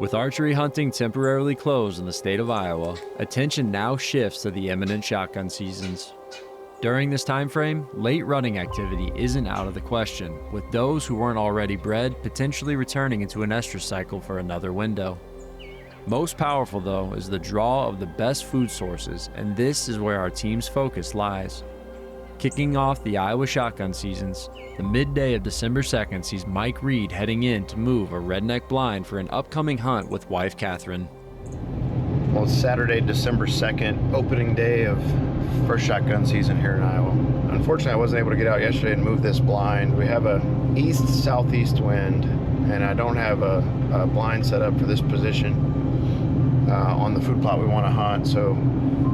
With archery hunting temporarily closed in the state of Iowa, attention now shifts to the imminent shotgun seasons. During this time frame, late running activity isn't out of the question, with those who weren't already bred potentially returning into an estrus cycle for another window. Most powerful, though, is the draw of the best food sources, and this is where our team's focus lies. Kicking off the Iowa shotgun seasons, the midday of December 2nd sees Mike Reed heading in to move a redneck blind for an upcoming hunt with wife Catherine. Well, it's Saturday, December 2nd, opening day of first shotgun season here in Iowa. Unfortunately, I wasn't able to get out yesterday and move this blind. We have a east-southeast wind, and I don't have a blind set up for this position on the food plot we want to hunt, so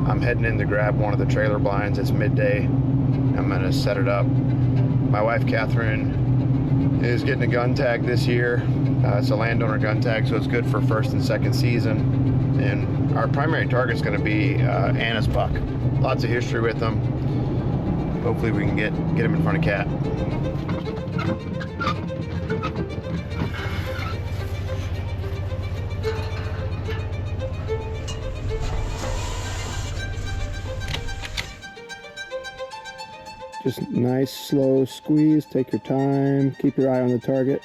I'm heading in to grab one of the trailer blinds. It's midday. I'm going to set it up. My wife, Catherine, is getting a gun tag this year. It's a landowner gun tag, so it's good for first and second season. And our primary target is going to be Anna's buck. Lots of history with them. Hopefully we can get him in front of Cat. Just nice, slow squeeze. Take your time. Keep your eye on the target.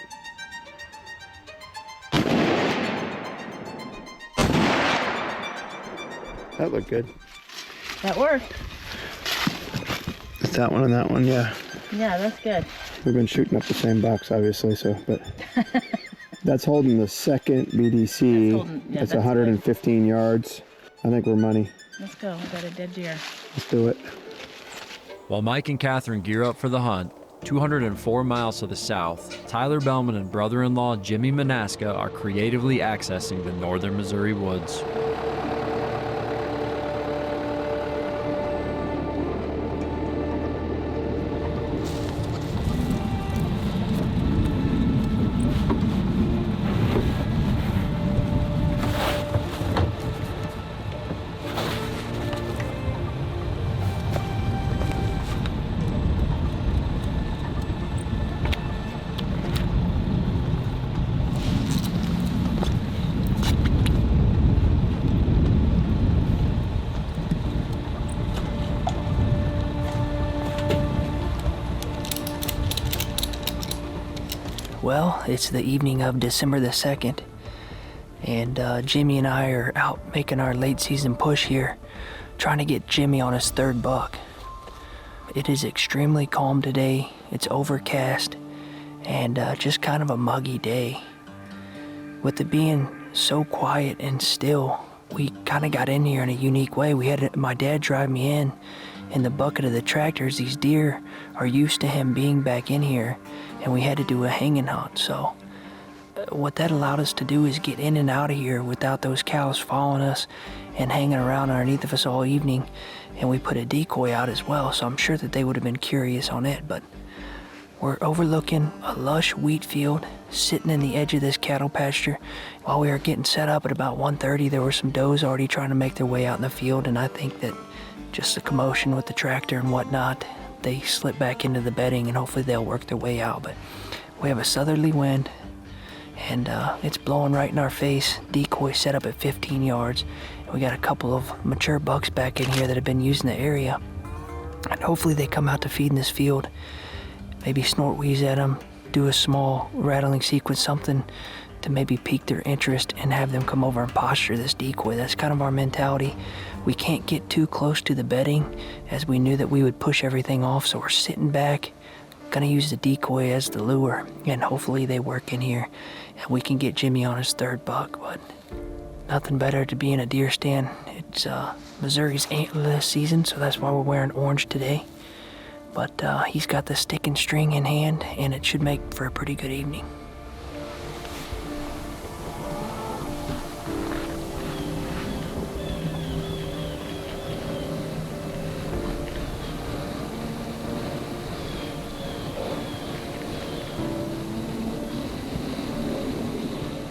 That looked good. That worked. It's that one and that one, yeah. Yeah, that's good. We've been shooting up the same box, obviously, so, but that's holding the second BDC. That's 115 yards. I think we're money. Let's go. We got a dead deer. Let's do it. While Mike and Catherine gear up for the hunt, 204 miles to the south, Tyler Bellman and brother-in-law Jimmy Manaska are creatively accessing the northern Missouri woods. Well, it's the evening of December the 2nd, and Jimmy and I are out making our late season push here, trying to get Jimmy on his third buck. It is extremely calm today. It's overcast, and just kind of a muggy day. With it being so quiet and still, we kind of got in here in a unique way. We had my dad drive me in the bucket of the tractors. These deer are used to him being back in here, and we had to do a hanging hunt. So what that allowed us to do is get in and out of here without those cows following us and hanging around underneath of us all evening. And we put a decoy out as well, so I'm sure that they would have been curious on it. But we're overlooking a lush wheat field, sitting in the edge of this cattle pasture. While we were getting set up at about 1:30, there were some does already trying to make their way out in the field, and I think that just the commotion with the tractor and whatnot, they slip back into the bedding, and hopefully they'll work their way out. But we have a southerly wind, and it's blowing right in our face. Decoy set up at 15 yards. And we got a couple of mature bucks back in here that have been using the area, and hopefully they come out to feed in this field. Maybe snort wheeze at them, do a small rattling sequence, something to maybe pique their interest and have them come over and posture this decoy. That's kind of our mentality. We can't get too close to the bedding, as we knew that we would push everything off, so we're sitting back, gonna use the decoy as the lure, and hopefully they work in here and we can get Jimmy on his third buck. But nothing better to be in a deer stand. It's Missouri's antlerless season, so that's why we're wearing orange today. But he's got the stick and string in hand, and it should make for a pretty good evening.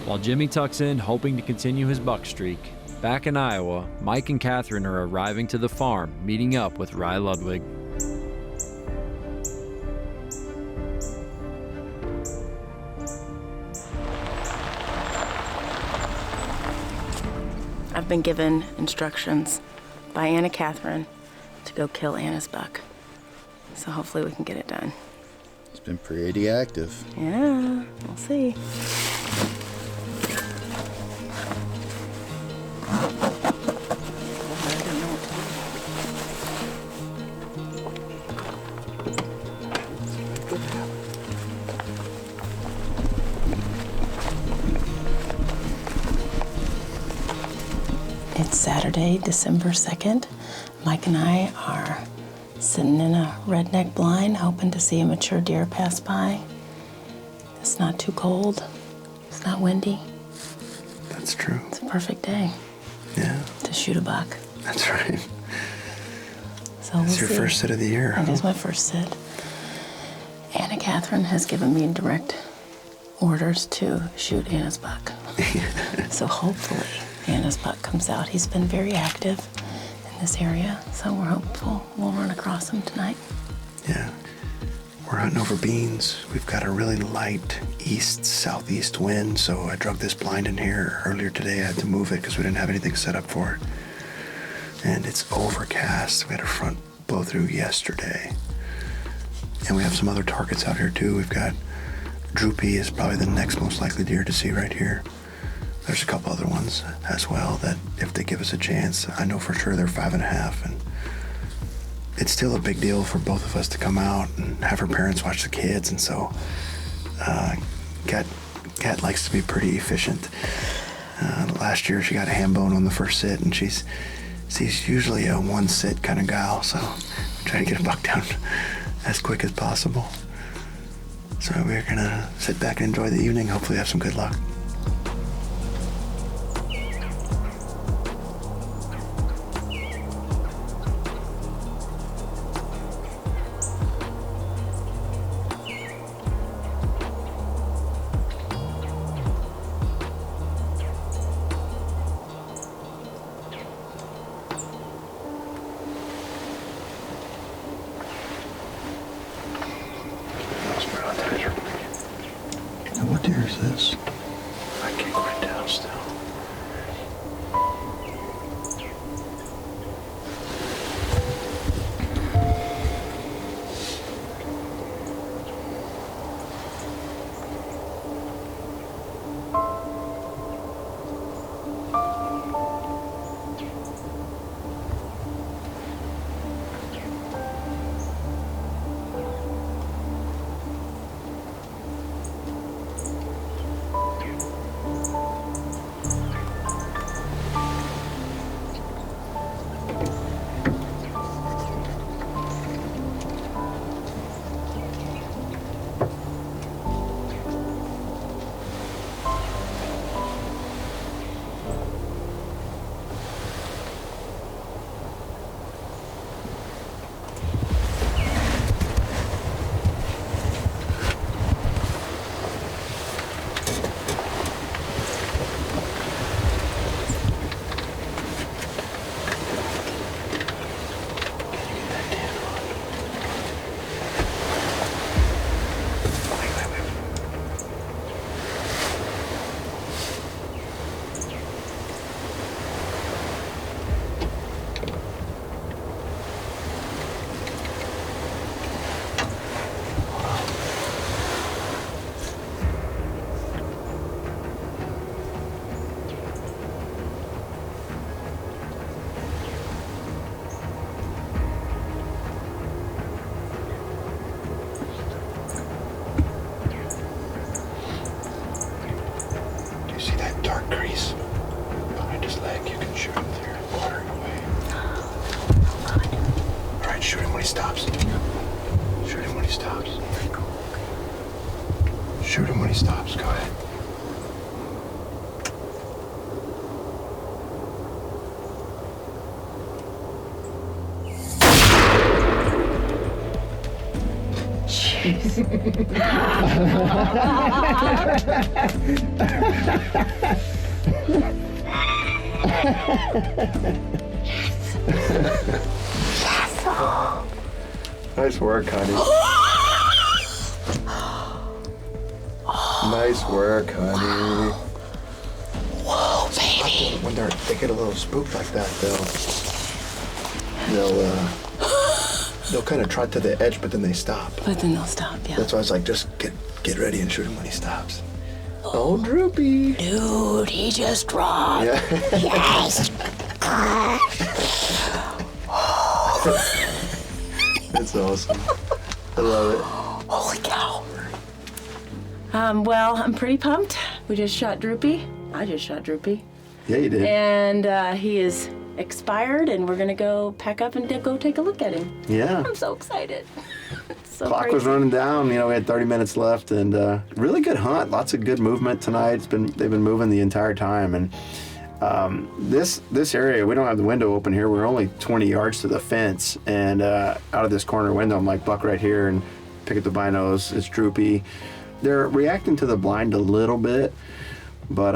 While Jimmy tucks in, hoping to continue his buck streak, back in Iowa, Mike and Catherine are arriving to the farm, meeting up with Rye Ludwig. been given instructions by Anna Catherine to go kill Anna's buck. So hopefully we can get it done. It's been pretty active. Yeah, we'll see. It's Saturday, December 2nd. Mike and I are sitting in a redneck blind, hoping to see a mature deer pass by. It's not too cold. It's not windy. That's true. It's a perfect day Yeah, to shoot a buck. that's right. So we'll It's your see. first sit of the year. It is my first sit. Anna Catherine has given me direct orders to shoot Anna's buck. So hopefully Anna's buck comes out. He's been very active in this area, so we're hopeful we'll run across him tonight. Yeah. We're hunting over beans. We've got a really light east-southeast wind, so I drug this blind in here earlier today. I had to move it because we didn't have anything set up for it. And it's overcast. We had a front blow through yesterday. And we have some other targets out here too. We've got Droopy is probably the next most likely deer to see right here. There's a couple other ones as well that if they give us a chance, I know for sure they're 5.5, and it's still a big deal for both of us to come out and have her parents watch the kids, and so Kat likes to be pretty efficient. Last year she got a ham bone on the first sit, and she's usually a one sit kind of gal, so I'm trying to get a buck down as quick as possible. So we're gonna sit back and enjoy the evening, hopefully have some good luck. What deer is this? I can't quite tell still. Crease behind his leg. You can shoot him there, watering away. All right, shoot him when he stops. Shoot him when he stops. Shoot him when he stops. Go ahead. Nice work, honey. Nice work, honey. Whoa, baby. when they get a little spooked like that, they'll kind of trot to the edge, but then they stop. But then they'll stop, yeah. That's why I was like, just get ready and shoot him when he stops. Oh, Droopy. Dude, he just dropped. Yeah. Yes. That's awesome. I love it. Holy cow. Well, I'm pretty pumped. We just shot Droopy. I just shot Droopy. Yeah, you did. And he is expired, and we're gonna go pack up and go take a look at him. Yeah. I'm so excited. So Clock crazy. was running down. We had 30 minutes left, and really good hunt. Lots of good movement tonight. They've been moving the entire time, and this area, we don't have the window open here. We're only 20 yards to the fence, and out of this corner window, I'm like, buck right here, and pick up the binos. It's Droopy. They're reacting to the blind a little bit, but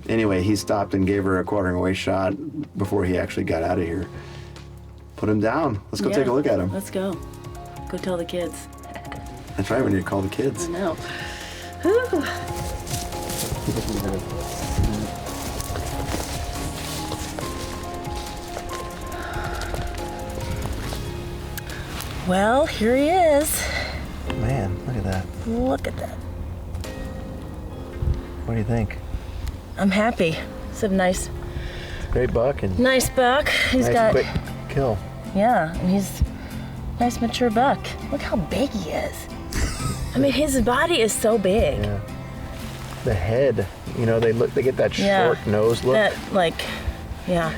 anyway, he stopped and gave her a quartering away shot before he actually got out of here. Put him down. Let's go take a look at him. Let's go. Go tell the kids. That's right, we need to call the I kids. know. Whew. Well, here he is. Man, look at that. Look at that. What do you think? I'm happy. It's a nice Great buck and buck. He's got, quick kill. yeah, and he's a nice mature buck. Look how big he is. I mean, his body is so big. Yeah. The head, they get that Yeah. short nose look. That, like, yeah.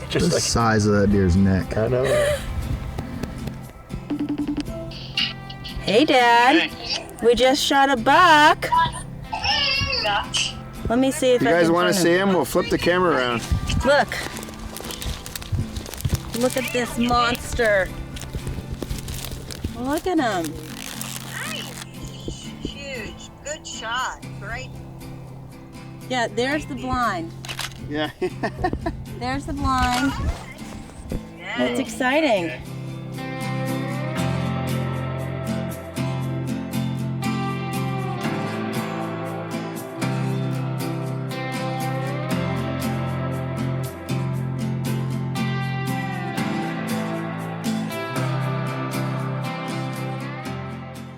Just The like, size of that deer's neck. I know. Hey, Dad. We just shot a buck. Let me see if You I guys can want to find see him? We'll flip the camera around. Look. Look at this monster. Look at him. Nice. Huge. Good shot. Great. Yeah, there's the blind. Yeah. There's the blind. That's exciting.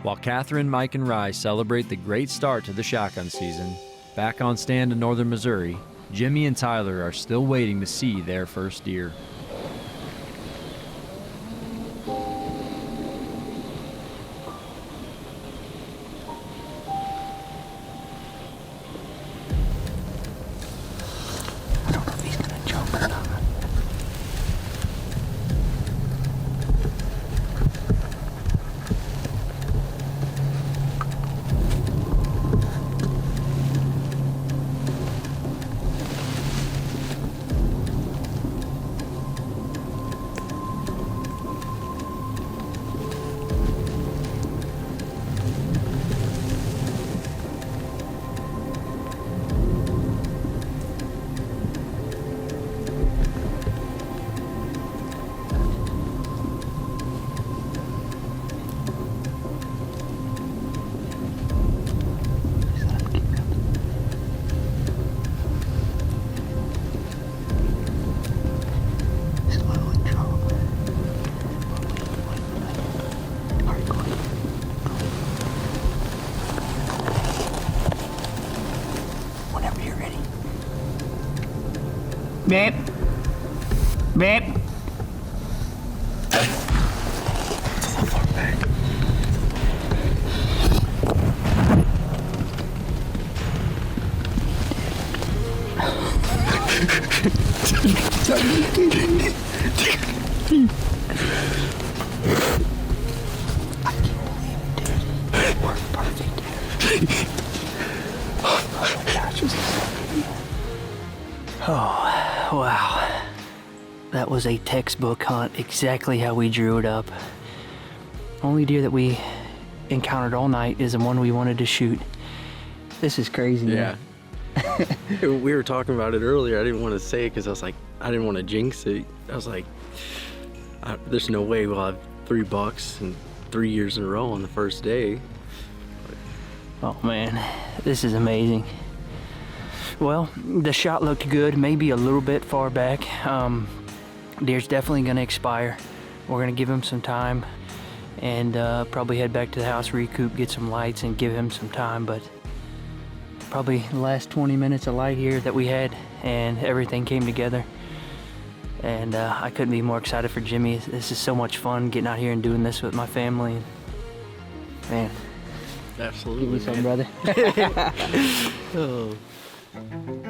While Catherine, Mike, and Rye celebrate the great start to the shotgun season, back on stand in northern Missouri, Jimmy and Tyler are still waiting to see their first deer. I don't know if he's gonna jump or not. Whenever you're ready. Babe. Babe. Oh, wow. That was a textbook hunt, exactly how we drew it up. Only deer that we encountered all night is the one we wanted to shoot. This is crazy. Yeah. Man. We were talking about it earlier. I didn't want to say it because I was like, I didn't want to jinx it. I was like, there's no way we'll have 3 bucks and 3 years in a row on the first day. Oh man, this is amazing. Well, the shot looked good, maybe a little bit far back. Deer's definitely gonna expire. We're gonna give him some time and probably head back to the house, recoup, get some lights and give him some time, but probably the last 20 minutes of light here that we had and everything came together. And I couldn't be more excited for Jimmy. This is so much fun getting out here and doing this with my family. And, man, Absolutely. give me some, brother. Oh.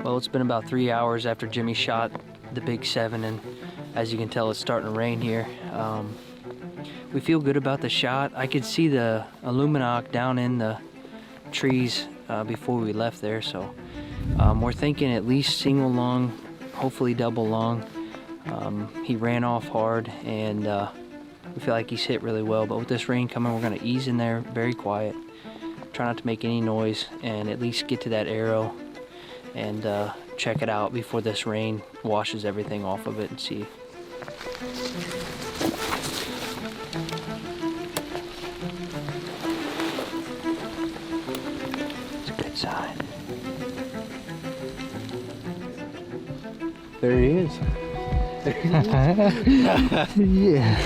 Well, it's been about 3 hours after Jimmy shot the big 7, and as you can tell, it's starting to rain here. We feel good about the shot. I could see the aluminoc down in the trees before we left there, so we're thinking at least single lung, hopefully double lung. He ran off hard, and we feel like he's hit really well, but with this rain coming, we're gonna ease in there very quiet, try not to make any noise, and at least get to that arrow and check it out before this rain washes everything off of it and see. It's a good sign. There he is. Yeah.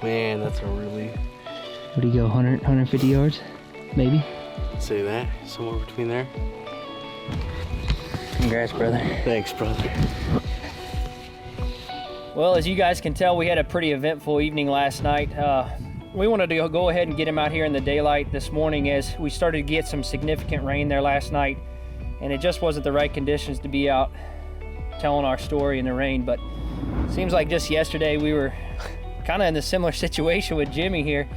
Man, that's a really... What do you go, 100, 150 yards? Maybe? Say that, somewhere between there. Congrats, brother. Thanks, brother. Well, as you guys can tell, we had a pretty eventful evening last night. We wanted to go ahead and get him out here in the daylight this morning as we started to get some significant rain there last night, and it just wasn't the right conditions to be out telling our story in the rain. But it seems like just yesterday we were kind of in a similar situation with Jimmy here.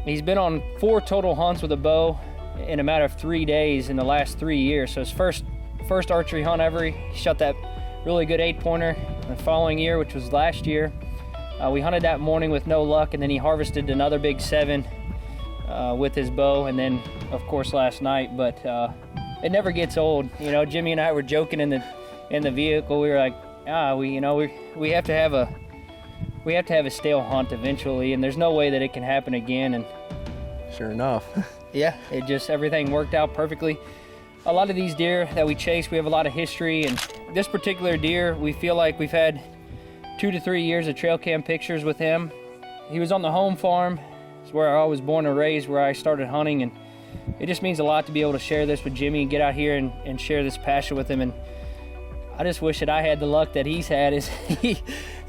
He's been on 4 total hunts with a bow in a matter of 3 days in the last 3 years. So his first archery hunt ever, he shot that really good 8-pointer the following year, which was last year. We hunted that morning with no luck, and then he harvested another big 7 with his bow, and then of course last night. But it never gets old. You know, Jimmy and I were joking in the vehicle. We were like, we have to have a stale hunt eventually, and there's no way that it can happen again. And Sure enough. yeah, it just, everything worked out perfectly. A lot of these deer that we chase, we have a lot of history, and this particular deer, we feel like we've had 2 to 3 years of trail cam pictures with him. He was on the home farm. It's where I was born and raised, where I started hunting, and it just means a lot to be able to share this with Jimmy and get out here and share this passion with him. And I just wish that I had the luck that he's had. Is he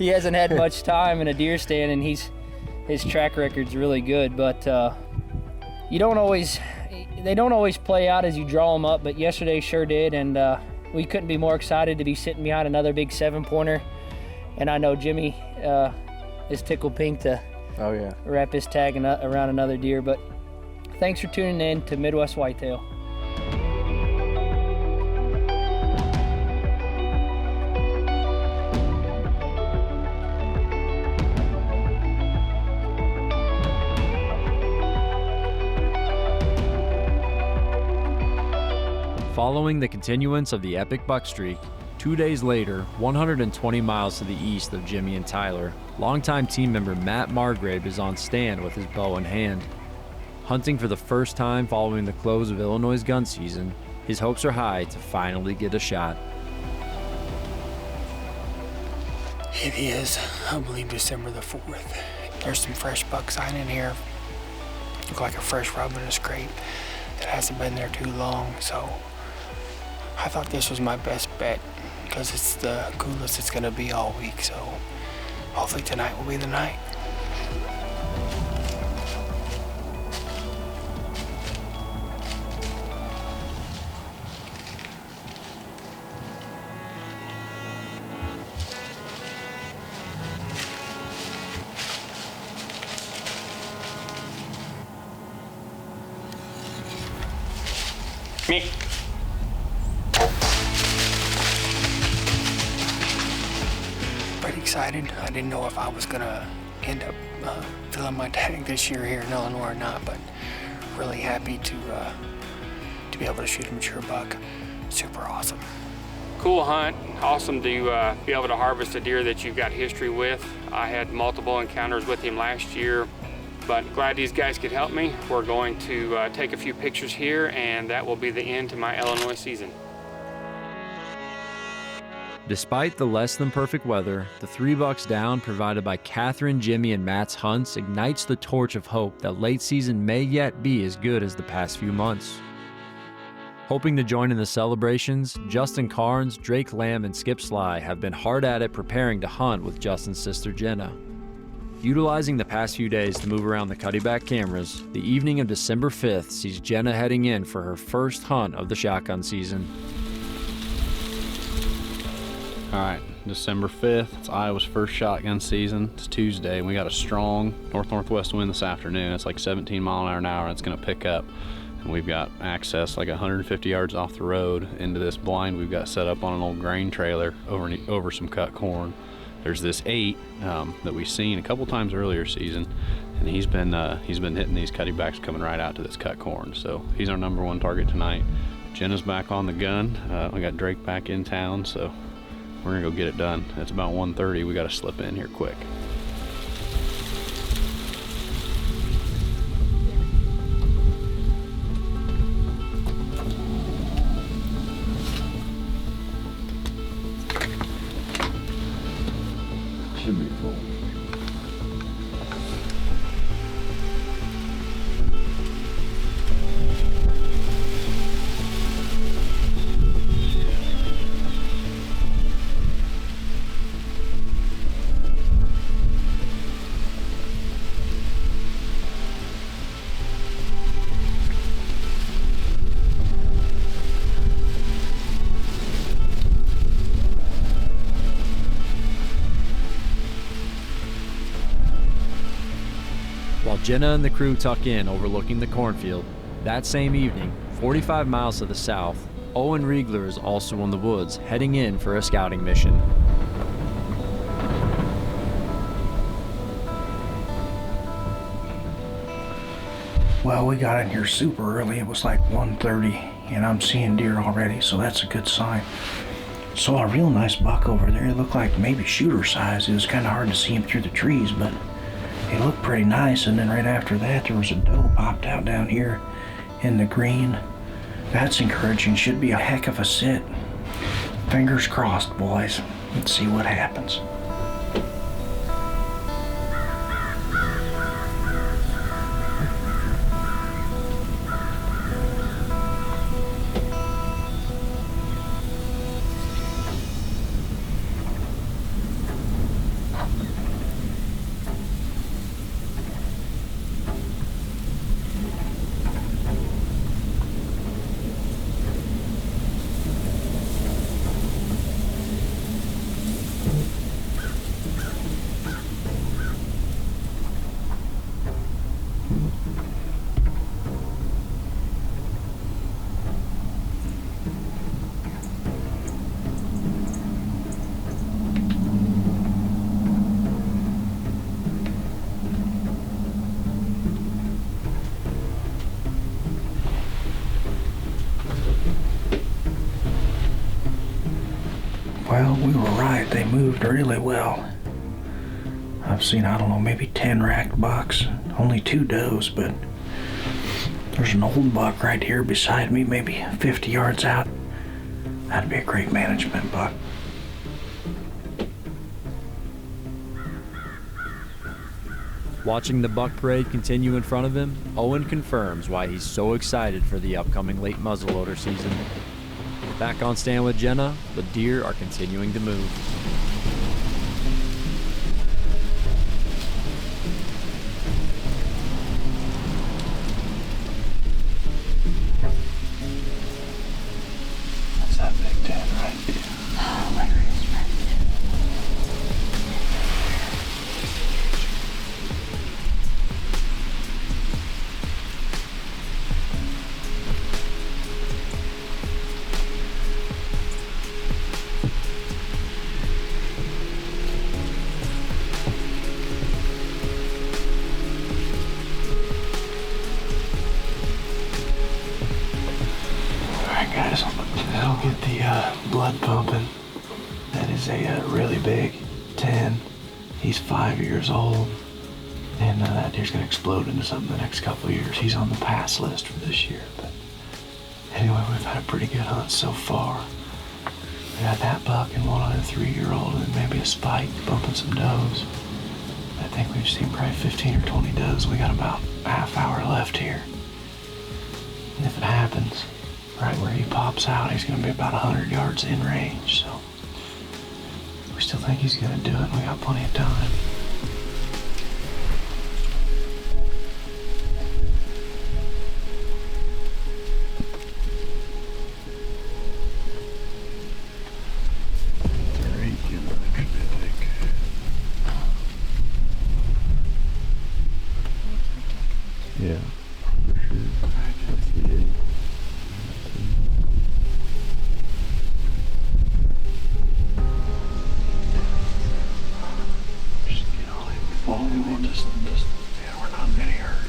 hasn't had much time in a deer stand, and his track record's really good. But they don't always play out as you draw them up. But yesterday sure did, and we couldn't be more excited to be sitting behind another big 7-pointer. And I know Jimmy is tickled pink to wrap his tag around another deer. But thanks for tuning in to Midwest Whitetail. Following the continuance of the epic buck streak, 2 days later, 120 miles to the east of Jimmy and Tyler, longtime team member Matt Margrave is on stand with his bow in hand. Hunting for the first time following the close of Illinois' gun season, his hopes are high to finally get a shot. It is, I believe, December the 4th. There's some fresh buck sign in here. Look like a fresh rub in a scrape. It hasn't been there too long, so I thought this was my best bet because it's the coolest it's gonna be all week, so hopefully tonight will be the night. Me. Pretty excited. I didn't know if I was gonna end up filling my tag this year here in Illinois or not, but really happy to be able to shoot a mature buck. Super awesome. Cool hunt. Awesome to be able to harvest a deer that you've got history with. I had multiple encounters with him last year, but glad these guys could help me. We're going to take a few pictures here, and that will be the end to my Illinois season. Despite the less than perfect weather, the $3 down provided by Catherine, Jimmy, and Matt's hunts ignites the torch of hope that late season may yet be as good as the past few months. Hoping to join in the celebrations, Justin Carnes, Drake Lamb, and Skip Sly have been hard at it preparing to hunt with Justin's sister Jenna. Utilizing the past few days to move around the Cuddyback cameras, the evening of December 5th sees Jenna heading in for her first hunt of the shotgun season. All right, December 5th, it's Iowa's first shotgun season. It's Tuesday, and we got a strong north-northwest wind this afternoon. It's like 17 mile an hour, and it's gonna pick up. And we've got access like 150 yards off the road into this blind we've got set up on an old grain trailer over some cut corn. There's this 8 that we've seen a couple times earlier season, and he's been hitting these cuttybacks coming right out to this cut corn. So he's our #1 target tonight. Jenna's back on the gun. We got Drake back in town, so we're gonna go get it done. It's about 1:30. We got to slip in here quick. Should be full. While Jenna and the crew tuck in overlooking the cornfield, that same evening, 45 miles to the south, Owen Riegler is also in the woods, heading in for a scouting mission. Well, we got in here super early. It was like 1:30, and I'm seeing deer already, so that's a good sign. Saw a real nice buck over there. It looked like maybe shooter size. It was kind of hard to see him through the trees, but it looked pretty nice. And then right after that, there was a doe popped out down here in the green. That's encouraging. Should be a heck of a sit. Fingers crossed, boys. Let's see what happens. Well, we were right. They moved really well. I've seen, I don't know, maybe 10 racked bucks. Only 2 does, but there's an old buck right here beside me, maybe 50 yards out. That'd be a great management buck. Watching the buck parade continue in front of him, Owen confirms why he's so excited for the upcoming late muzzleloader season. Back on stand with Jenna, the deer are continuing to move. That's that big 10, right? Oh, my goodness, is a really big 10. He's 5 years old, and that deer's gonna explode into something the next couple of years. He's on the pass list for this year, but anyway, we've had a pretty good hunt so far. We got that buck and one other 3-year-old, and maybe a spike bumping some does. I think we've seen probably 15 or 20 does. We got about a half hour left here. And if it happens, right where he pops out, he's gonna be about 100 yards in range, so we still think he's gonna do it, and we got plenty of time. Yeah. We're not in any hurry.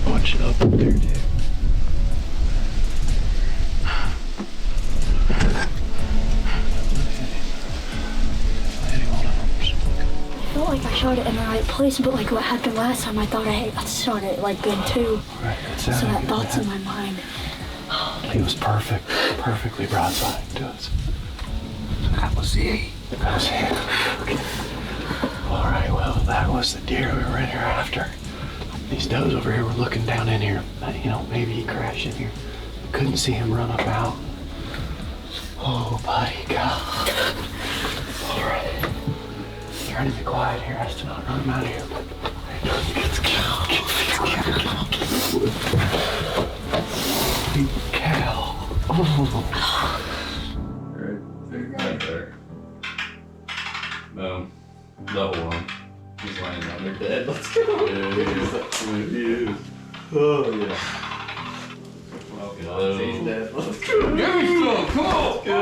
Watch it up there, dude. I felt like I shot it in the right place, but like what happened last time, I thought I shot it like good too. Right, so that thought's in my mind. He was perfectly broadside to us. That was it. That was it. All right, well, that was the deer we were in here after. These does over here were looking down in here. You know, maybe he crashed in here. Couldn't see him run up out. Oh, buddy, God. All right. Trying to be quiet here. I to not run him out of here. Holy cow. Oh. Right there. Boom. Double one. He's laying down there dead. Let's go. Yeah, he is. Oh, yeah. Oh, he's dead. Let's go. Give me some. Come on. Let's go.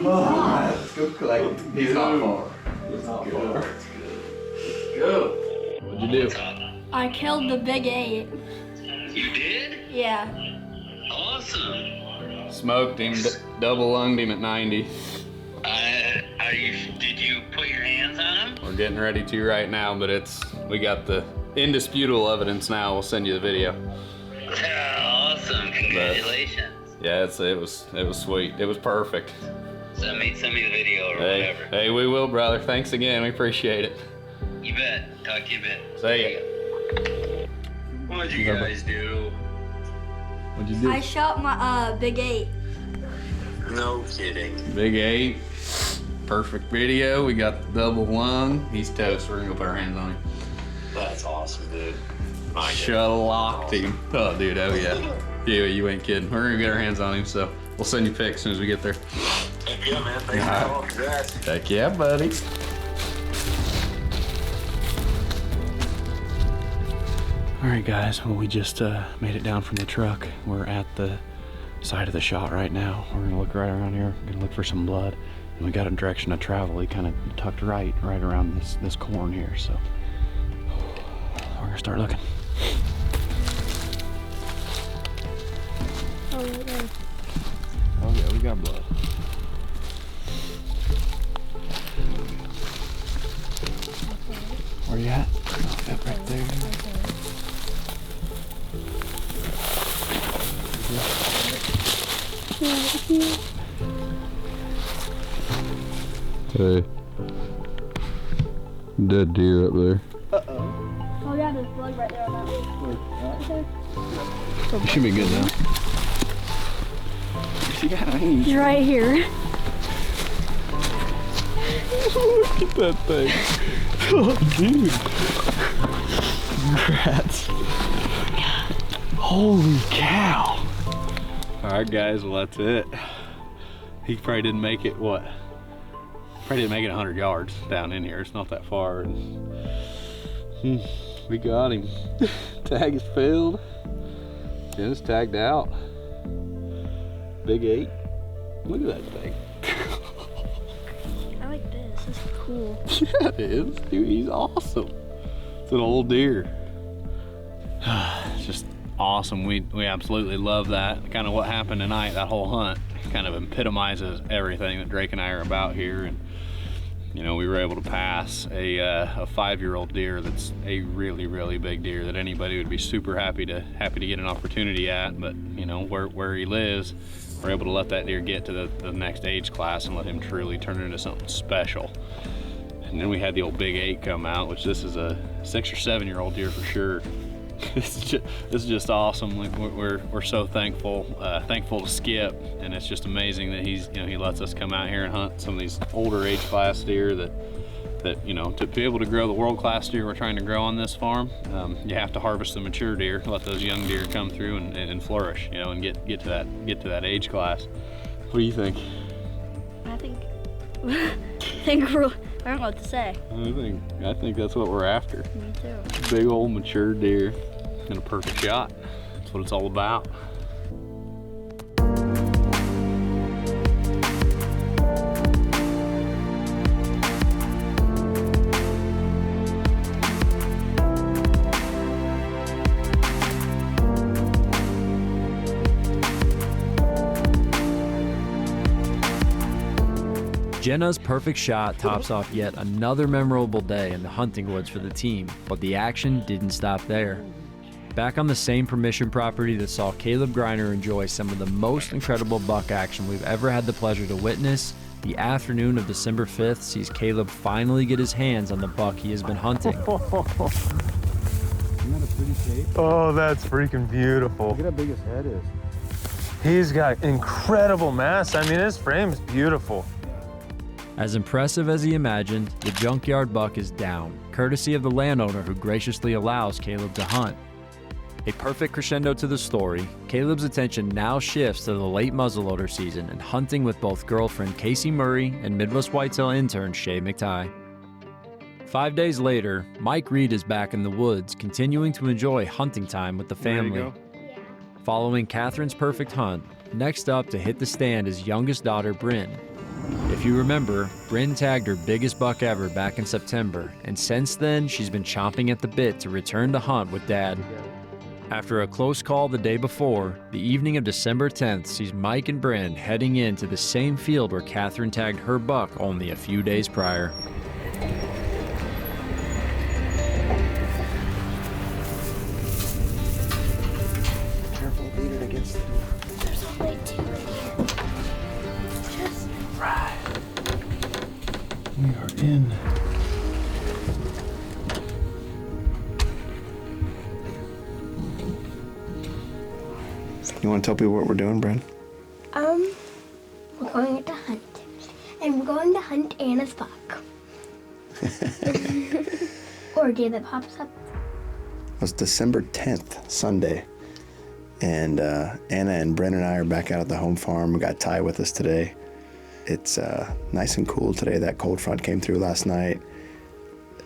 Oh, let's go collect. He's not far. He's not far. Let's go. What'd you do? I killed the big 8. You did? Yeah. Awesome. Smoked him. Double lunged him at 90. Did you put your hands on him? We're getting ready to right now, but we got the indisputable evidence now. We'll send you the video. Awesome! Congratulations. But, yeah, it was sweet. It was perfect. Send me the video or whatever. Hey, we will, brother. Thanks again. We appreciate it. You bet. Talk to you a bit. See ya. What'd you guys do? What'd you do? I shot my big 8. No kidding. Big 8. Perfect video. We got the double lung. He's toast. We're gonna go put our hands on him. That's awesome, dude. Shut-locked him. Oh, dude. Oh, yeah. Yeah, you ain't kidding. We're gonna get our hands on him, so we'll send you pics as soon as we get there. Heck yeah, man. Thanks for all. Congrats. Heck yeah, buddy. All right, guys. Well, we just made it down from the truck. We're at the side of the shot right now. We're gonna look right around here. We're gonna look for some blood. And we got a direction to travel. He kind of tucked right around this corn here. So we're gonna start looking. Oh, right there. Oh yeah, we got blood. Where you at? Yep, right there. Hey. Dead deer up there. Uh-oh. Oh yeah, there's blood right there on that. Right there. You should be good now. He's right here. Look at that thing. Oh, dude. Congrats. Holy cow. All right, guys, well, that's it. He probably didn't make it, what? Probably didn't make it 100 yards down in here. It's not that far. We got him. Tag is filled. Jen's tagged out. Big 8. Look at that thing. I like this. This is cool. Yeah, it is. Dude, he's awesome. It's an old deer. It's just awesome. We absolutely love that. Kind of what happened tonight, that whole hunt, kind of epitomizes everything that Drake and I are about here. And you know, we were able to pass a 5-year-old deer that's a really, really big deer that anybody would be super happy to get an opportunity at. But you know, where he lives, we're able to let that deer get to the next age class and let him truly turn it into something special. And then we had the old big 8 come out, which this is a 6 or 7-year-old deer for sure. This is just awesome. Like, we're so thankful to Skip, and it's just amazing that he lets us come out here and hunt some of these older age class deer that you know, to be able to grow the world-class deer we're trying to grow on this farm, you have to harvest the mature deer, let those young deer come through and flourish, you know, and get to that age class. What do you think? I think I don't know what to say. I think that's what we're after. Me too. Big old mature deer and a perfect shot. That's what it's all about. Jenna's perfect shot tops off yet another memorable day in the hunting woods for the team, but the action didn't stop there. Back on the same permission property that saw Caleb Greiner enjoy some of the most incredible buck action we've ever had the pleasure to witness, the afternoon of December 5th sees Caleb finally get his hands on the buck he has been hunting. Isn't that a pretty shape? Oh, that's freaking beautiful. Look at how big his head is. He's got incredible mass. I mean, his frame's beautiful. As impressive as he imagined, the junkyard buck is down, courtesy of the landowner who graciously allows Caleb to hunt. A perfect crescendo to the story, Caleb's attention now shifts to the late muzzleloader season and hunting with both girlfriend Casey Murray and Midwest Whitetail intern Shay McTighe. 5 days later, Mike Reed is back in the woods, continuing to enjoy hunting time with the family. Following Catherine's perfect hunt, next up to hit the stand is youngest daughter Bryn. If you remember, Bryn tagged her biggest buck ever back in September, and since then she's been chomping at the bit to return to hunt with Dad. After a close call the day before, the evening of December 10th sees Mike and Bryn heading into the same field where Catherine tagged her buck only a few days prior. Careful, lean it against the door. There's only 2 in here. Just right. We are in. You want to tell people what we're doing, Bryn? we're going to hunt. And we're going to hunt Anna's buck. Or a day that pops up. It was December 10th, Sunday. And Anna and Bryn and I are back out at the home farm. We got Ty with us today. It's nice and cool today. That cold front came through last night.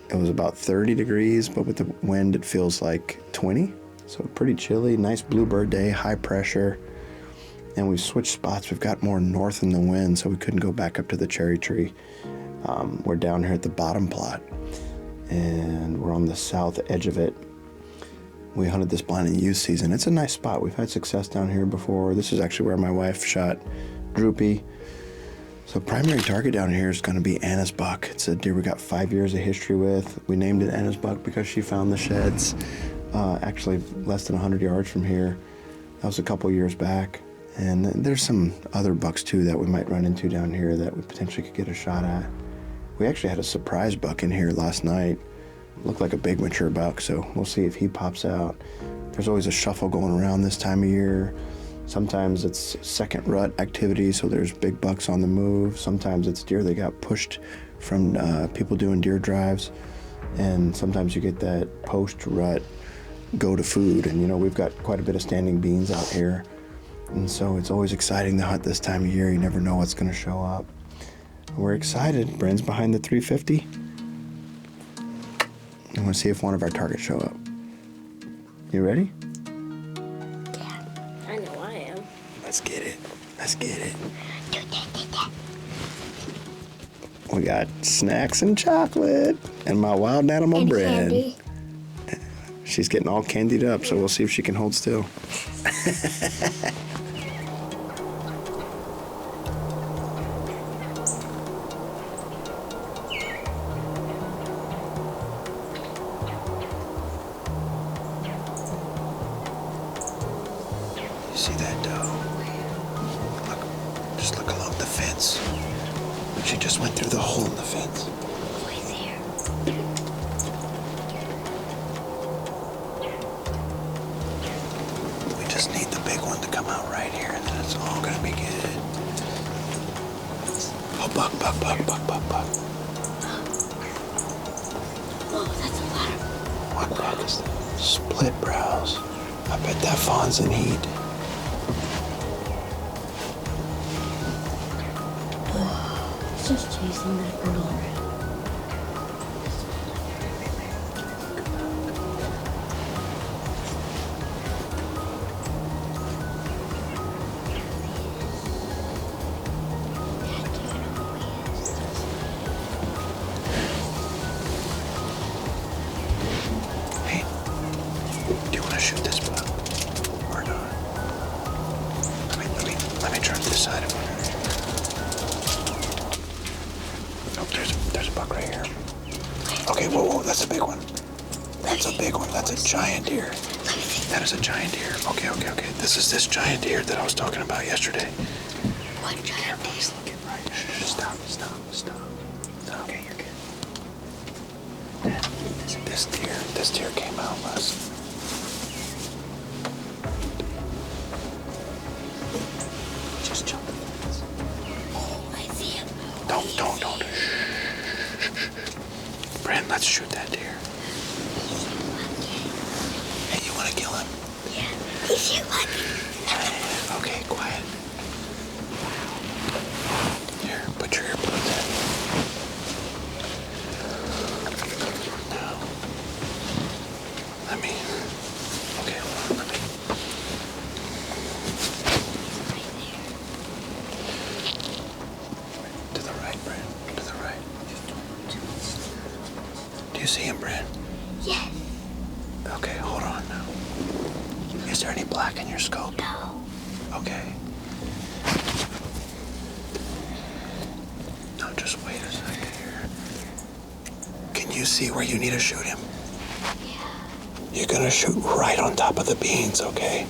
It was about 30 degrees, but with the wind, it feels like 20. So pretty chilly, nice bluebird day, high pressure. And we've switched spots. We've got more north in the wind, so we couldn't go back up to the cherry tree. We're down here at the bottom plot, and we're on the south edge of it. We hunted this blind in youth season. It's a nice spot. We've had success down here before. This is actually where my wife shot Droopy. So primary target down here is going to be Anna's buck. It's a deer we got 5 years of history with. We named it Anna's buck because she found the sheds actually less than 100 yards from here. That was a couple years back. And there's some other bucks too that we might run into down here that we potentially could get a shot at. We actually had a surprise buck in here last night. Looked like a big mature buck, so we'll see if he pops out. There's always a shuffle going around this time of year. Sometimes it's second rut activity, so there's big bucks on the move. Sometimes it's deer that got pushed from people doing deer drives. And sometimes you get that post-rut go to food. And you know, we've got quite a bit of standing beans out here. And so it's always exciting to hunt this time of year. You never know what's gonna show up. We're excited. Bren's behind the 350. I'm gonna see if one of our targets show up. You ready? Yeah, I know I am. Let's get it. Let's get it. We got snacks and chocolate and my wild animal bread. Candy. She's getting all candied up, so we'll see if she can hold still. You see that doe? Look, just look along the fence. She just went through the hole in the fence. Right there. We just need the big one to come out right here, and then it's all gonna be good. Oh, buck. Oh, that's a lot of... What buck is that? Split brows. I bet that fawn's in heat. It's just chasing that girl around. Hey, do you want to shoot this buck or not? Let me try this side of it. Oh, there's a buck right here. Okay, whoa, that's a big one. That's a big one. That's a giant deer. That is a giant deer. Okay. This is this giant deer that I was talking about yesterday. What giant deer? Right. Stop. Okay, you're good. This deer came out last. Just jump the fence. Oh, I see him. Don't. Brent, let's shoot that deer. Hey, you want to kill him? Yeah, he's your lucky. Okay, quiet. Here, put your earbuds in. Now, okay, hold on, To the right, Brent, to the right. Do you see him, Brent? Yes. Okay, hold on now. Is there any black in your scope? No. Okay. Now just wait a second here. Can you see where you need to shoot him? Yeah. You're gonna shoot right on top of the beans, okay?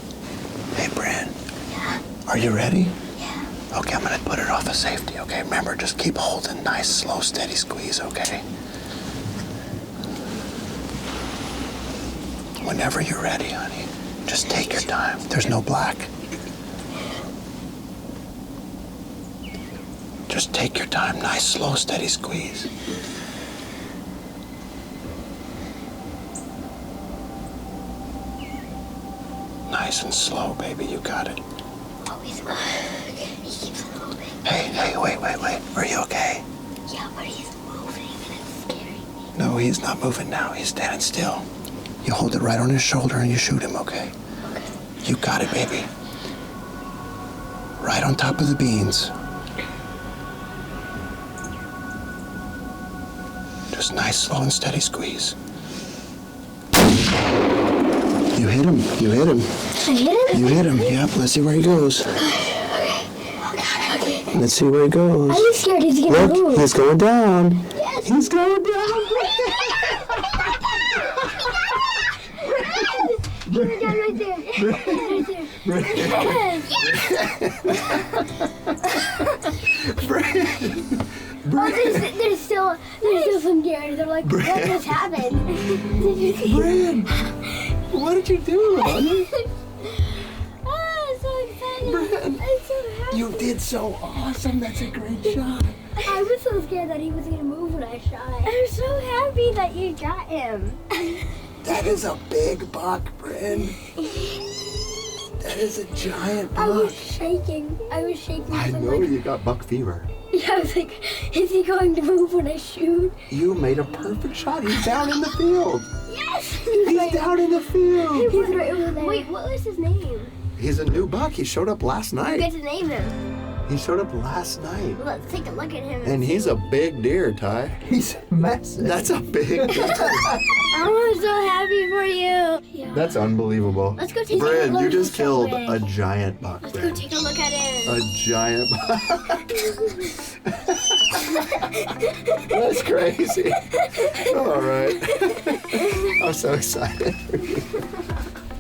Hey, Bran. Yeah. Are you ready? Yeah. Okay, I'm gonna put it off of safety, okay? Remember, just keep holding nice, slow, steady squeeze, okay? Whenever you're ready, honey, just take your time. There's no black. Just take your time. Nice, slow, steady squeeze. Nice and slow, baby. You got it. Oh, he keeps moving. Hey, wait. Are you okay? Yeah, but he's moving and it's scaring me. No, he's not moving now. He's standing still. You hold it right on his shoulder and you shoot him, okay? Okay. You got it, baby. Right on top of the beans. Just nice, slow, and steady squeeze. You hit him. I hit him? You hit him. Yep. Let's see where he goes. Okay. Let's see where he goes. I'm scared he's gonna move. Look, he's going down. Yes. He's going down. He's down right there. Right there. Oh, there's still some deer. They're like, what just happened? Brad. What did you do, honey? Oh, I'm so excited. Brent, I'm so happy. You did so awesome. That's a great shot. I was so scared that he was gonna move when I shot. I'm so happy that you got him. That is a big buck, Brent. That is a giant buck. I was shaking. I I so know like, you got buck fever. Yeah, I was like, is he going to move when I shoot? You made a perfect shot. He's down in the field. Yes! He's down in the field. He's right over there. Wait, what was his name? He's a new buck. He showed up last You night. get to name him. He showed up last night. Let's take a look at him. And he's a big deer, Ty. He's massive. That's a big deer. I'm so happy for you. Yeah. That's unbelievable. Let's go take a Brent, look you just killed somewhere. a giant buck, Let's go Brent. take a look at him. A giant buck. That's crazy. All right. I'm so excited for you.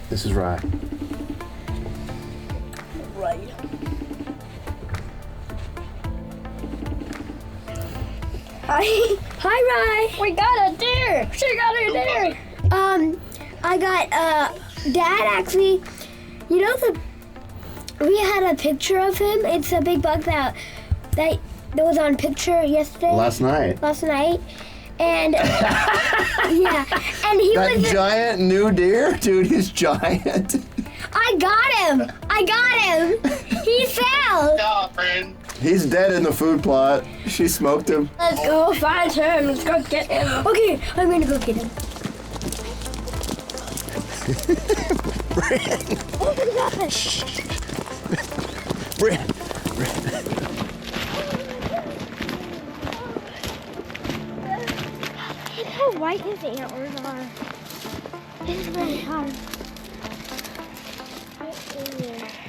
This is Rye. Right. Hi. Hi, Rye. We got a deer. She got a deer. I got, Dad actually, you know we had a picture of him. It's a big buck that was on picture yesterday. Last night. And, yeah, and he That was... giant new deer? Dude, he's giant. I got him. He fell. Stop, friend. He's dead in the food plot. She smoked him. Let's go find him. Let's go get him. Okay, I'm gonna go get him. Oh my gosh. Brent. Look how white his antlers are. This is really hard.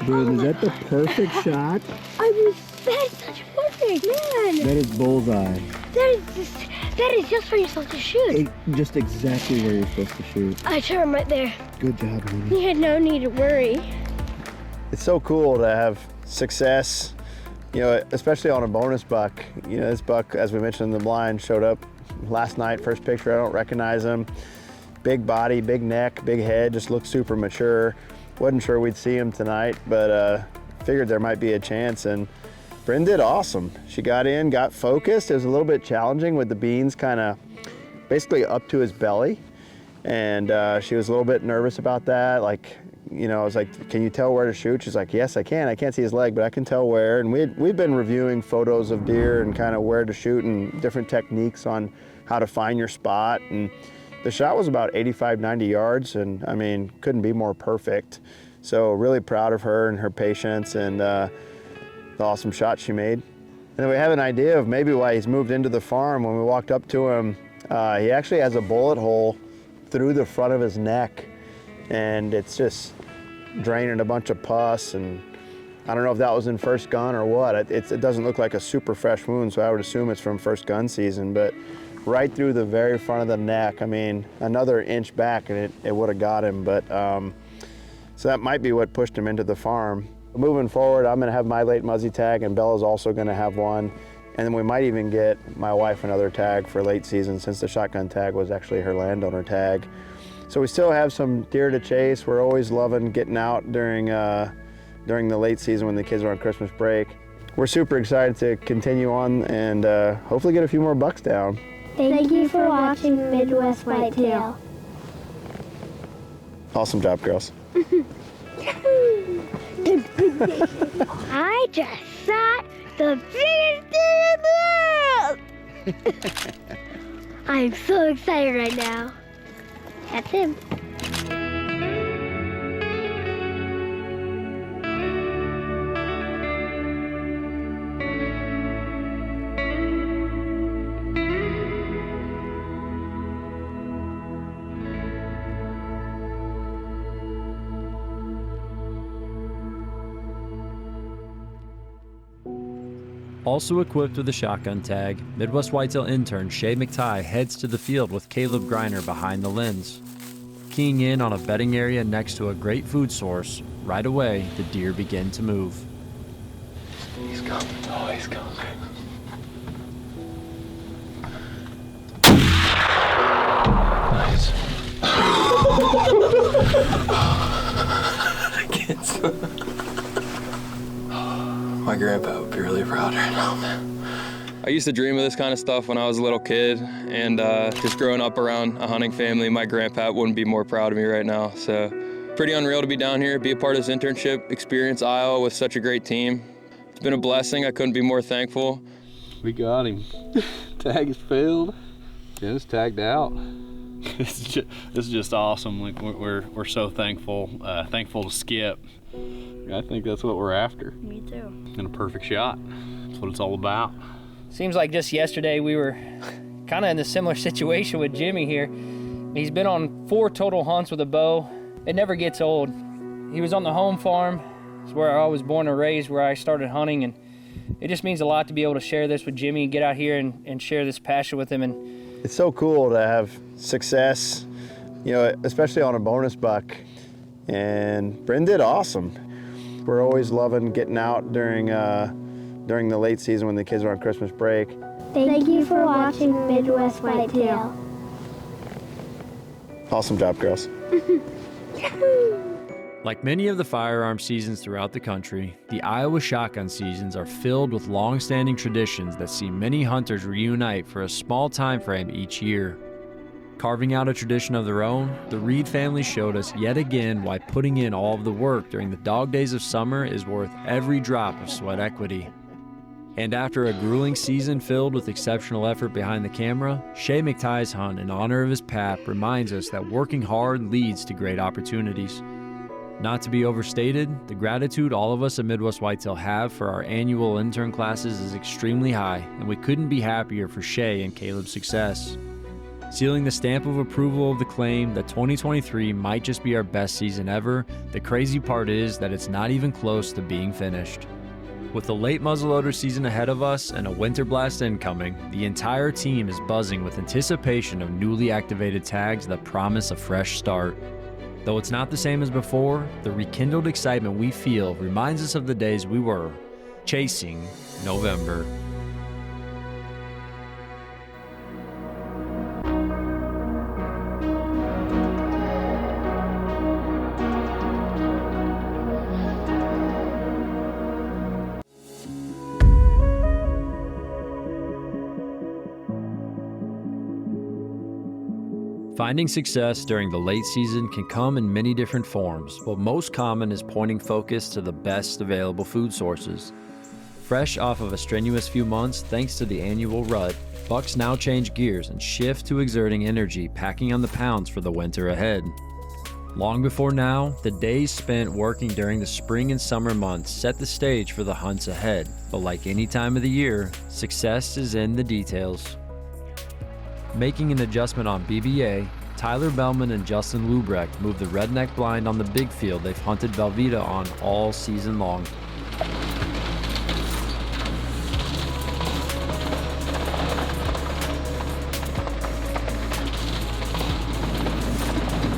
Dude, is that the perfect shot? That is such a perfect, man. That is bullseye. That is just where you're supposed to shoot. Just exactly where you're supposed to shoot. I shot him right there. Good job, honey. You had no need to worry. It's so cool to have success, you know, especially on a bonus buck. You know, this buck, as we mentioned in the blind, showed up last night, first picture, I don't recognize him. Big body, big neck, big head, just looks super mature. Wasn't sure we'd see him tonight, but figured there might be a chance, and Bryn did awesome. She got in, got focused. It was a little bit challenging with the beans kind of basically up to his belly, and she was a little bit nervous about that. Like, you know, I was like, can you tell where to shoot? She's like, yes, I can. I can't see his leg, but I can tell where. And we'd been reviewing photos of deer and kind of where to shoot and different techniques on how to find your spot. And the shot was about 85, 90 yards, and I mean, couldn't be more perfect. So really proud of her and her patience and the awesome shot she made. And then we have an idea of maybe why he's moved into the farm. When we walked up to him, he actually has a bullet hole through the front of his neck, and it's just draining a bunch of pus. And I don't know if that was in first gun or what. It doesn't look like a super fresh wound, so I would assume it's from first gun season, but right through the very front of the neck. I mean, another inch back and it would have got him, but so that might be what pushed him into the farm. Moving forward, I'm gonna have my late muzzy tag, and Bella's also gonna have one. And then we might even get my wife another tag for late season, since the shotgun tag was actually her landowner tag. So we still have some deer to chase. We're always loving getting out during the late season when the kids are on Christmas break. We're super excited to continue on and hopefully get a few more bucks down. Thank you for watching Midwest Whitetail. Awesome job, girls. I just shot the biggest deer in the world! I'm so excited right now. That's him. Also equipped with a shotgun tag, Midwest Whitetail intern Shay McTighe heads to the field with Caleb Griner behind the lens. Keying in on a bedding area next to a great food source, right away the deer begin to move. He's coming. Oh, he's coming. Nice. I can't stop. My grandpa would be really proud right now, man. I used to dream of this kind of stuff when I was a little kid, and just growing up around a hunting family, my grandpa wouldn't be more proud of me right now. So pretty unreal to be down here, be a part of this internship, experience Iowa with such a great team. It's been a blessing. I couldn't be more thankful. We got him. Tag is filled. Dennis tagged out. It's just awesome. Like we're so thankful to Skip. I think that's what we're after. Me too. And a perfect shot. That's what it's all about. Seems like just yesterday we were kind of in a similar situation with Jimmy here. He's been on 4 total hunts with a bow. It never gets old. He was on the home farm. It's where I was born and raised, where I started hunting, and it just means a lot to be able to share this with Jimmy and get out here and share this passion with him. And it's so cool to have success, you know, especially on a bonus buck. And Bryn did awesome. We're always loving getting out during the late season when the kids are on Christmas break. Thank you for watching Midwest Whitetail. Awesome job, girls. Like many of the firearm seasons throughout the country, the Iowa shotgun seasons are filled with long-standing traditions that see many hunters reunite for a small time frame each year. Carving out a tradition of their own, the Reed family showed us yet again why putting in all of the work during the dog days of summer is worth every drop of sweat equity. And after a grueling season filled with exceptional effort behind the camera, Shay McTie's hunt in honor of his pap reminds us that working hard leads to great opportunities. Not to be overstated, the gratitude all of us at Midwest Whitetail have for our annual intern classes is extremely high, and we couldn't be happier for Shay and Caleb's success. Sealing the stamp of approval of the claim that 2023 might just be our best season ever, the crazy part is that it's not even close to being finished. With the late muzzleloader season ahead of us and a winter blast incoming, the entire team is buzzing with anticipation of newly activated tags that promise a fresh start. Though it's not the same as before, the rekindled excitement we feel reminds us of the days we were chasing November. Finding success during the late season can come in many different forms, but most common is pointing focus to the best available food sources. Fresh off of a strenuous few months thanks to the annual rut, bucks now change gears and shift to exerting energy packing on the pounds for the winter ahead. Long before now, the days spent working during the spring and summer months set the stage for the hunts ahead, but like any time of the year, success is in the details. Making an adjustment on BBA, Tyler Bellman and Justin Lubrecht moved the redneck blind on the big field they've hunted Vita on all season long.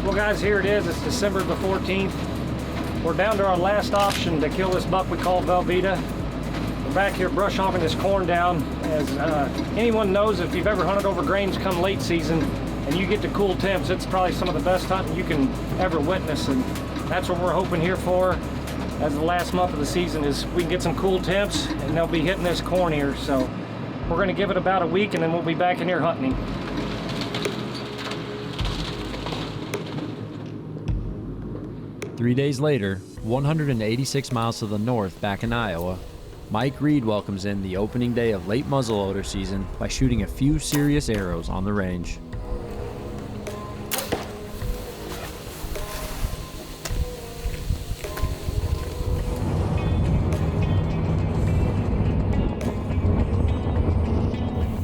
Well guys, here it is. It's December the 14th. We're down to our last option to kill this buck we call Vita. We're back here brush hogging this corn down. As anyone knows, if you've ever hunted over grains come late season and you get to cool temps, it's probably some of the best hunting you can ever witness, and that's what we're hoping here for as the last month of the season is we can get some cool temps and they'll be hitting this corn here. So we're going to give it about a week and then we'll be back in here hunting him. Three days later, 186 miles to the north back in Iowa, Mike Reed welcomes in the opening day of late muzzleloader season by shooting a few serious arrows on the range.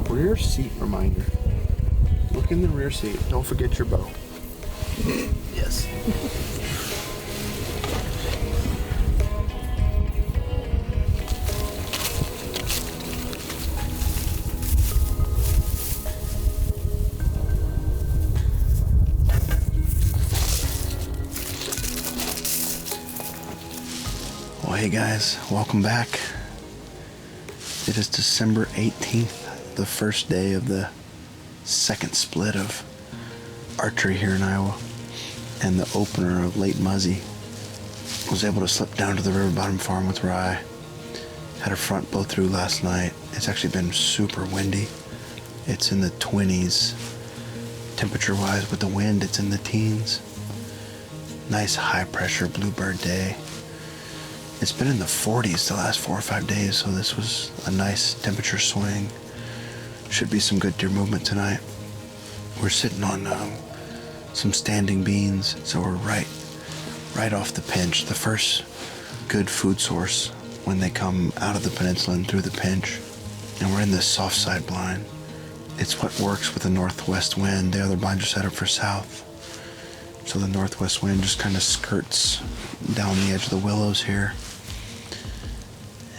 Rear seat reminder. Look in the rear seat. Don't forget your bow. Yes. Well, hey guys, welcome back. It is December 18th, the first day of the second split of archery here in Iowa. and the opener of Late Muzzy. Was able to slip down to the river bottom farm with Rye. Had a front blow through last night. It's actually been super windy. It's in the 20s. Temperature-wise, with the wind, it's in the teens. Nice high-pressure bluebird day. It's been in the 40s the last 4 or 5 days, so this was a nice temperature swing. Should be some good deer movement tonight. We're sitting on some standing beans, so we're right off the pinch, the first good food source when they come out of the peninsula and through the pinch. And we're in this soft side blind. It's what works with the northwest wind. The other blinds are set up for south. So the northwest wind just kind of skirts down the edge of the willows here.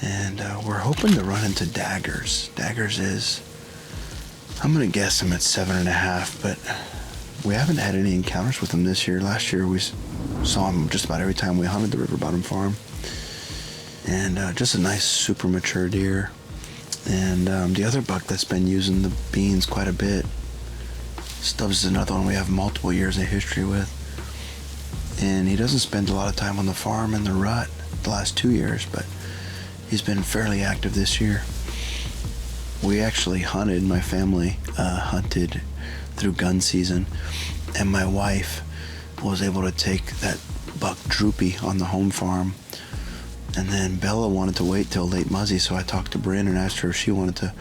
And we're hoping to run into daggers. Daggers is, I'm gonna guess them at 7.5, but we haven't had any encounters with them this year. Last year we saw them just about every time we hunted the river bottom farm. And just a nice super mature deer. And the other buck that's been using the beans quite a bit, Stubbs is another one we have multiple years of history with. And he doesn't spend a lot of time on the farm in the rut the last 2 years, but he's been fairly active this year. We actually hunted, my family hunted through gun season, and my wife was able to take that buck Droopy on the home farm. And then Bella wanted to wait till Late Muzzy, so I talked to Bryn and asked her if she wanted to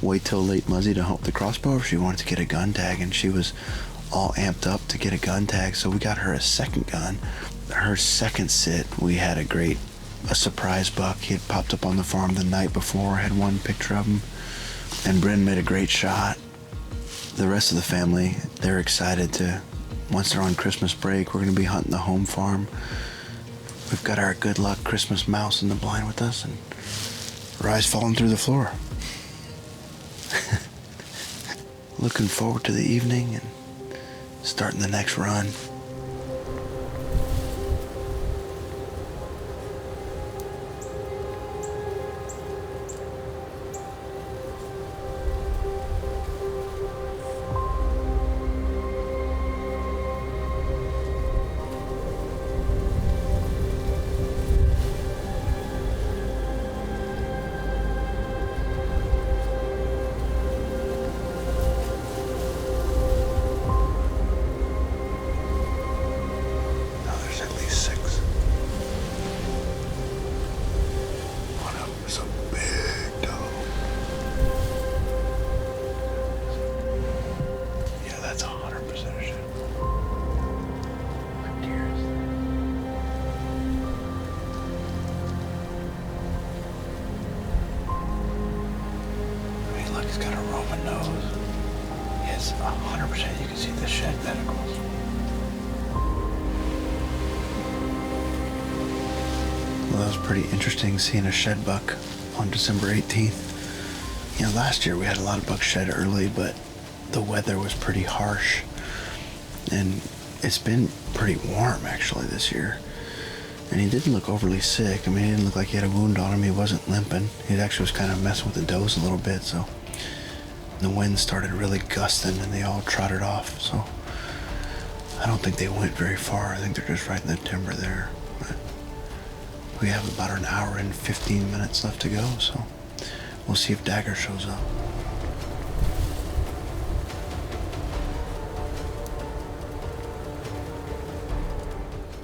wait till Late Muzzy to help the crossbow, or if she wanted to get a gun tag, and she was all amped up to get a gun tag, so we got her a second gun. Her second sit, we had a surprise buck. He had popped up on the farm the night before, had one picture of him, and Bryn made a great shot. The rest of the family, they're excited to, once they're on Christmas break, we're gonna be hunting the home farm. We've got our good luck Christmas mouse in the blind with us, and Rye's falling through the floor. Looking forward to the evening and starting the next run. He's got a Roman nose. Yes, 100% you can see the shed pedicles. Well, that was pretty interesting seeing a shed buck on December 18th. You know, last year we had a lot of bucks shed early, but the weather was pretty harsh. And it's been pretty warm actually this year. And he didn't look overly sick. I mean, he didn't look like he had a wound on him. He wasn't limping. He actually was kind of messing with the does a little bit, so the wind started really gusting and they all trotted off. So I don't think they went very far. I think they're just right in the timber there. But we have about an hour and 15 minutes left to go, so we'll see if Dagger shows up.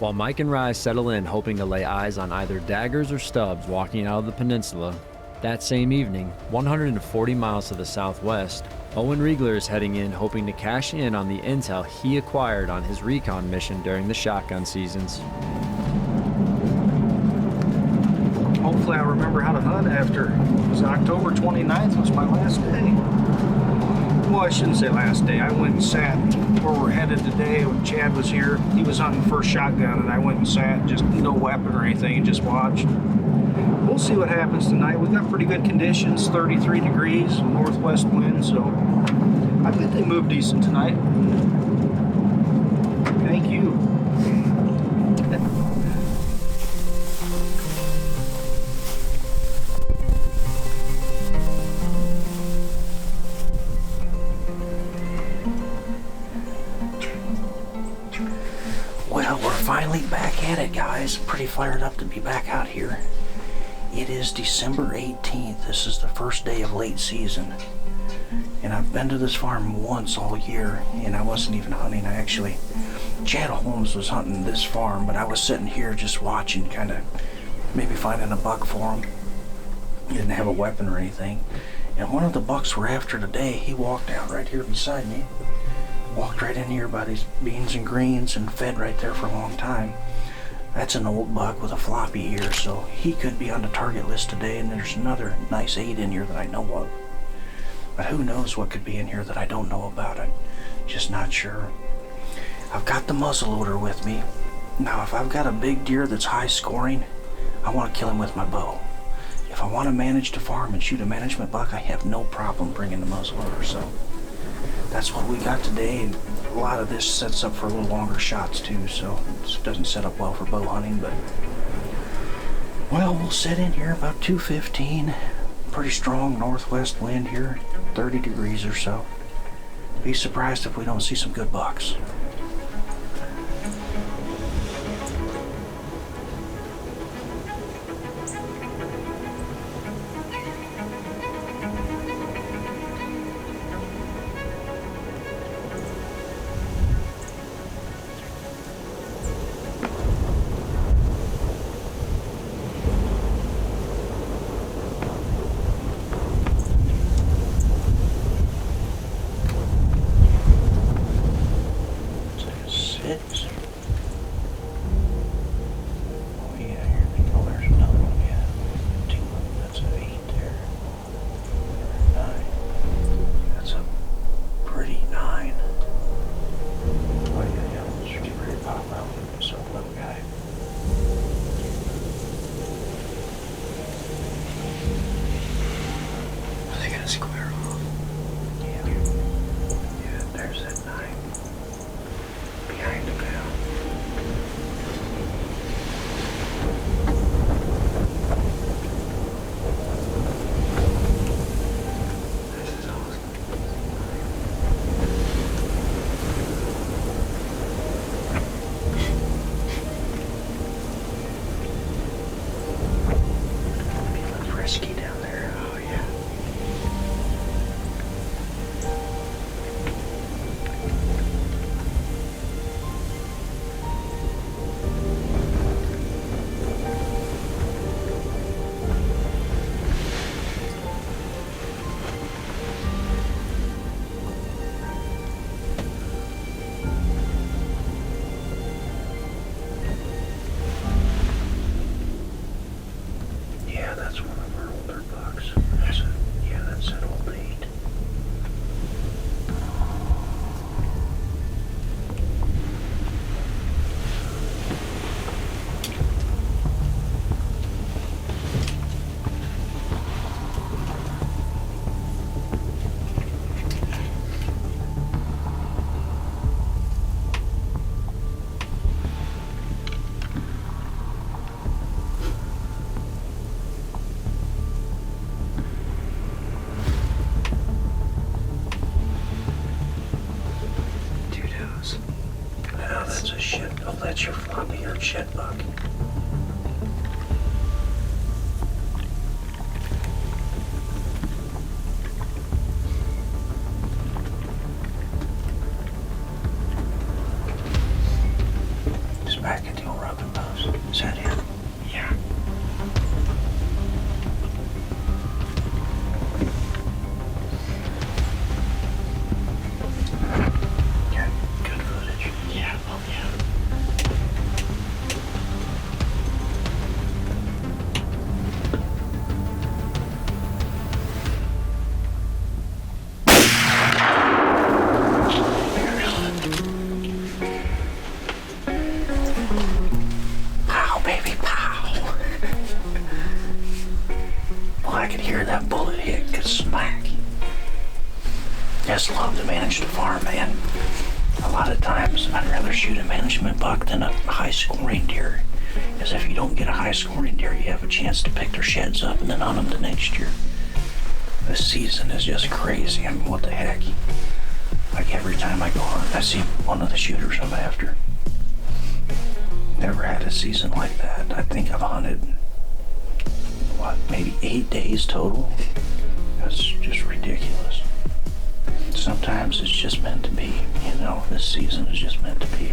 While Mike and Rye settle in hoping to lay eyes on either Daggers or Stubbs walking out of the peninsula, that same evening, 140 miles to the southwest, Owen Riegler is heading in hoping to cash in on the intel he acquired on his recon mission during the shotgun seasons. Hopefully I remember how to hunt after. It was October 29th was my last day. Well, I shouldn't say last day. I went and sat where we're headed today. When Chad was here, he was hunting first shotgun, and I went and sat, just no weapon or anything, and just watched. We'll see what happens tonight. We've got pretty good conditions, 33 degrees, northwest wind, so I bet they move decent tonight. Thank you. at it, guys. Pretty fired up to be back out here. It is December 18th. This is the first day of late season. And I've been to this farm once all year, and I wasn't even hunting. Chad Holmes was hunting this farm, but I was sitting here just watching, kind of maybe finding a buck for him. He didn't have a weapon or anything. And one of the bucks we're after today, he walked out right here beside me. Walked right in here by these beans and greens and fed right there for a long time. That's an old buck with a floppy ear, so he could be on the target list today, and there's another nice 8 in here that I know of. But who knows what could be in here that I don't know about. I'm just not sure. I've got the muzzleloader with me. Now, if I've got a big deer that's high scoring, I want to kill him with my bow. If I want to manage the farm and shoot a management buck, I have no problem bringing the muzzleloader. So that's what we got today. And a lot of this sets up for a little longer shots too, so it doesn't set up well for bow hunting. But well, we'll set in here about 2:15. Pretty strong northwest wind here, 30 degrees or so. Be surprised if we don't see some good bucks. That's your floppy-eared shed buck. He's back at the old rubbing post. Is that him? Yeah. Good footage. Yeah, oh yeah. That bullet hit good smack. Just love to manage the farm, man. A lot of times I'd rather shoot a management buck than a high scoring deer. Because if you don't get a high scoring deer, you have a chance to pick their sheds up and then hunt them the next year. This season is just crazy. I mean, what the heck? Like every time I go hunt, I see one of the shooters I'm after. Never had a season like that. I think I've hunted, what, maybe 8 days total? That's just ridiculous. Sometimes it's just meant to be, you know, this season is just meant to be.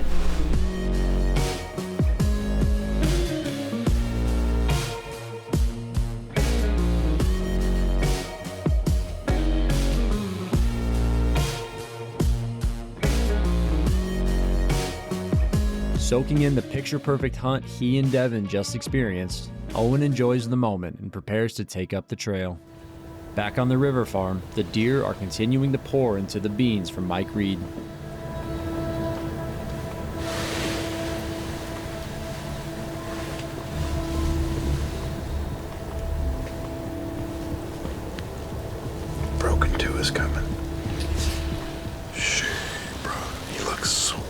Soaking in the picture-perfect hunt he and Devin just experienced, Owen enjoys the moment and prepares to take up the trail. Back on the river farm, the deer are continuing to pour into the beans from Mike Reed. Broken 2 is coming. Shit, bro. He looks sweet.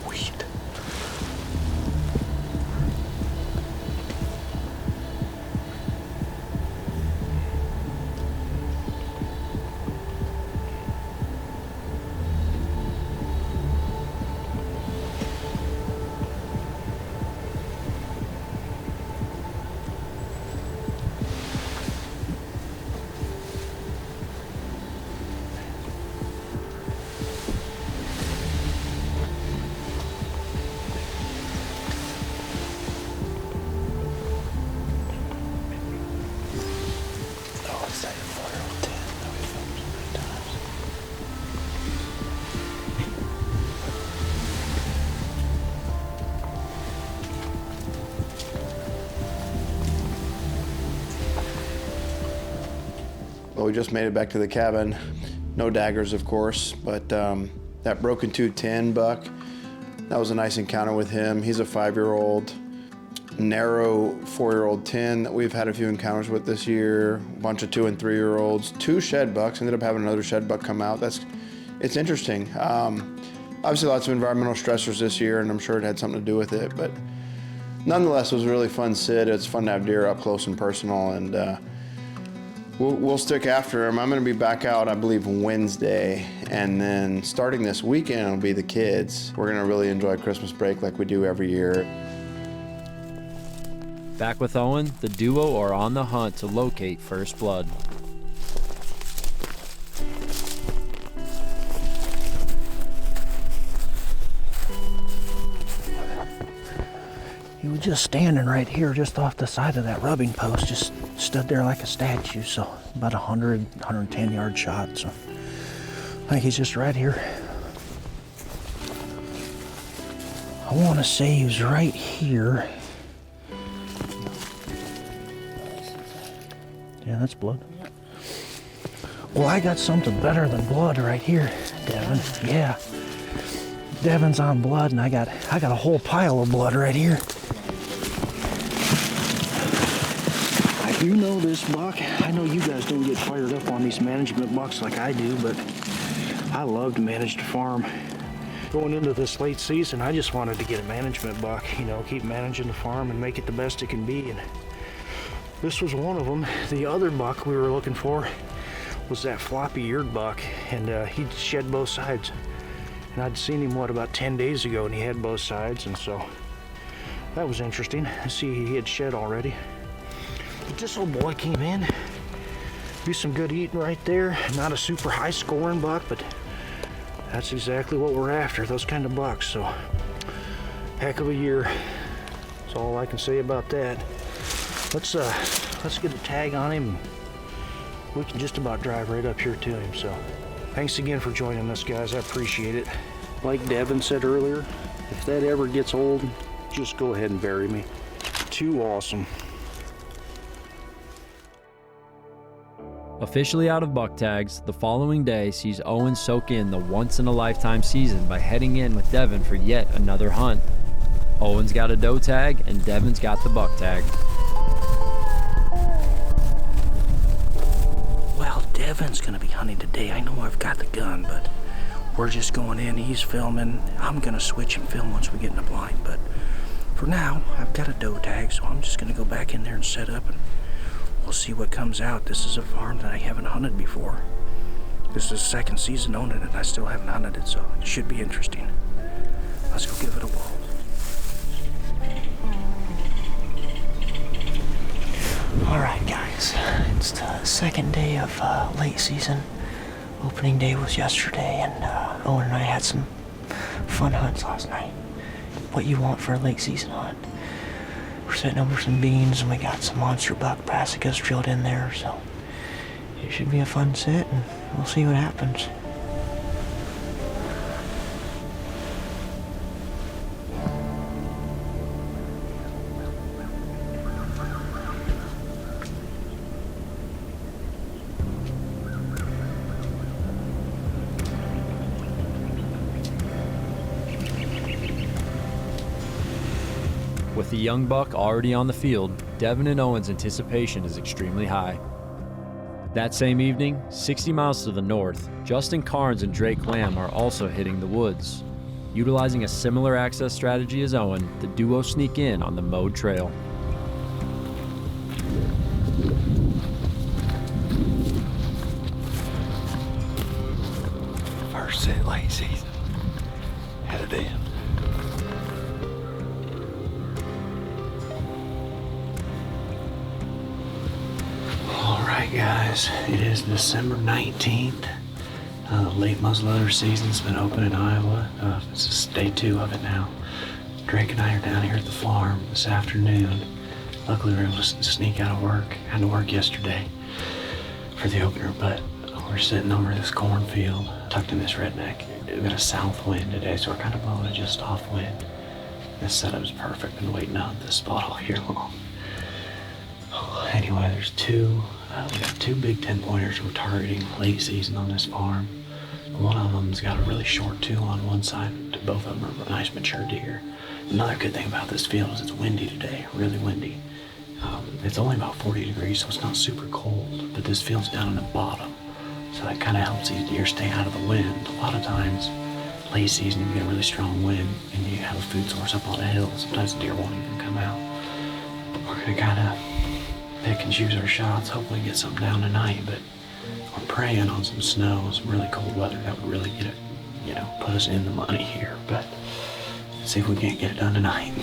Well, we just made it back to the cabin. No daggers, of course, but that broken tooth 10 buck, that was a nice encounter with him. He's a 5-year-old, narrow 4-year-old 10 that we've had a few encounters with this year. A bunch of 2 and 3-year-olds, 2 shed bucks. Ended up having another shed buck come out. It's interesting. Obviously, lots of environmental stressors this year, and I'm sure it had something to do with it. But nonetheless, it was a really fun sit. It's fun to have deer up close and personal, and we'll stick after him. I'm going to be back out, I believe, Wednesday, and then starting this weekend, it'll be the kids. We're going to really enjoy Christmas break like we do every year. Back with Owen, the duo are on the hunt to locate first blood. He was just standing right here, just off the side of that rubbing post, just stood there like a statue. So about 100, 110 yard shot. So I think he's just right here. I want to say he was right here. Yeah, that's blood. Well, I got something better than blood right here, Devin. Yeah. Devin's on blood, and I got a whole pile of blood right here. You know this buck. I know you guys don't get fired up on these management bucks like I do, but I love to manage the farm. Going into this late season, I just wanted to get a management buck, you know, keep managing the farm and make it the best it can be. And this was one of them. The other buck we were looking for was that floppy-eared buck, and he'd shed both sides. And I'd seen him, about 10 days ago, and he had both sides, and so that was interesting to see he had shed already. But this old boy came in, do some good eating right there. Not a super high scoring buck, but that's exactly what we're after, those kind of bucks. So, heck of a year. That's all I can say about that. Let's get a tag on him. We can just about drive right up here to him. So, thanks again for joining us, guys. I appreciate it. Like Devin said earlier, if that ever gets old, just go ahead and bury me. Too awesome. Officially out of buck tags, the following day sees Owen soak in the once-in-a-lifetime season by heading in with Devin for yet another hunt. Owen's got a doe tag, and Devin's got the buck tag. Well, Devin's gonna be hunting today. I know I've got the gun, but we're just going in, he's filming. I'm gonna switch and film once we get in the blind, but for now, I've got a doe tag, so I'm just gonna go back in there and set up, and we'll see what comes out. This is a farm that I haven't hunted before. This is the second season owning it, and I still haven't hunted it, so it should be interesting. Let's go give it a whirl. All right, guys, it's the second day of late season. Opening day was yesterday, and Owen and I had some fun hunts last night. What you want for a late season hunt. We're setting over some beans, and we got some monster buck brassicas drilled in there, so it should be a fun sit, and we'll see what happens. With the young buck already on the field, Devin and Owen's anticipation is extremely high. That same evening, 60 miles to the north, Justin Carnes and Drake Lamb are also hitting the woods. Utilizing a similar access strategy as Owen, the duo sneak in on the mowed trail. First sit late season. Headed in. Alright guys, it is December 19th. Late muzzleloader season's been open in Iowa. This is day 2 of it now. Drake and I are down here at the farm this afternoon. Luckily we were able to sneak out of work. Had to work yesterday for the opener, but we're sitting over this cornfield, tucked in this redneck. We've got a south wind today, so we're kind of blowing it just off wind. This setup is perfect. Been waiting on this spot all year long. Anyway, there's we got 2 big 10-pointers we're targeting late season on this farm. One of them's got a really short 2 on one side. Both of them are nice mature deer. Another good thing about this field is it's windy today, really windy. It's only about 40 degrees, so it's not super cold, but this field's down in the bottom, so that kind of helps these deer stay out of the wind. A lot of times, late season, you get a really strong wind, and you have a food source up on a hill. Sometimes the deer won't even come out. We're gonna kind of pick and choose our shots, hopefully get something down tonight, but we're praying on some snow, some really cold weather that would really get it, put us in the money here, but let's see if we can't get it done tonight.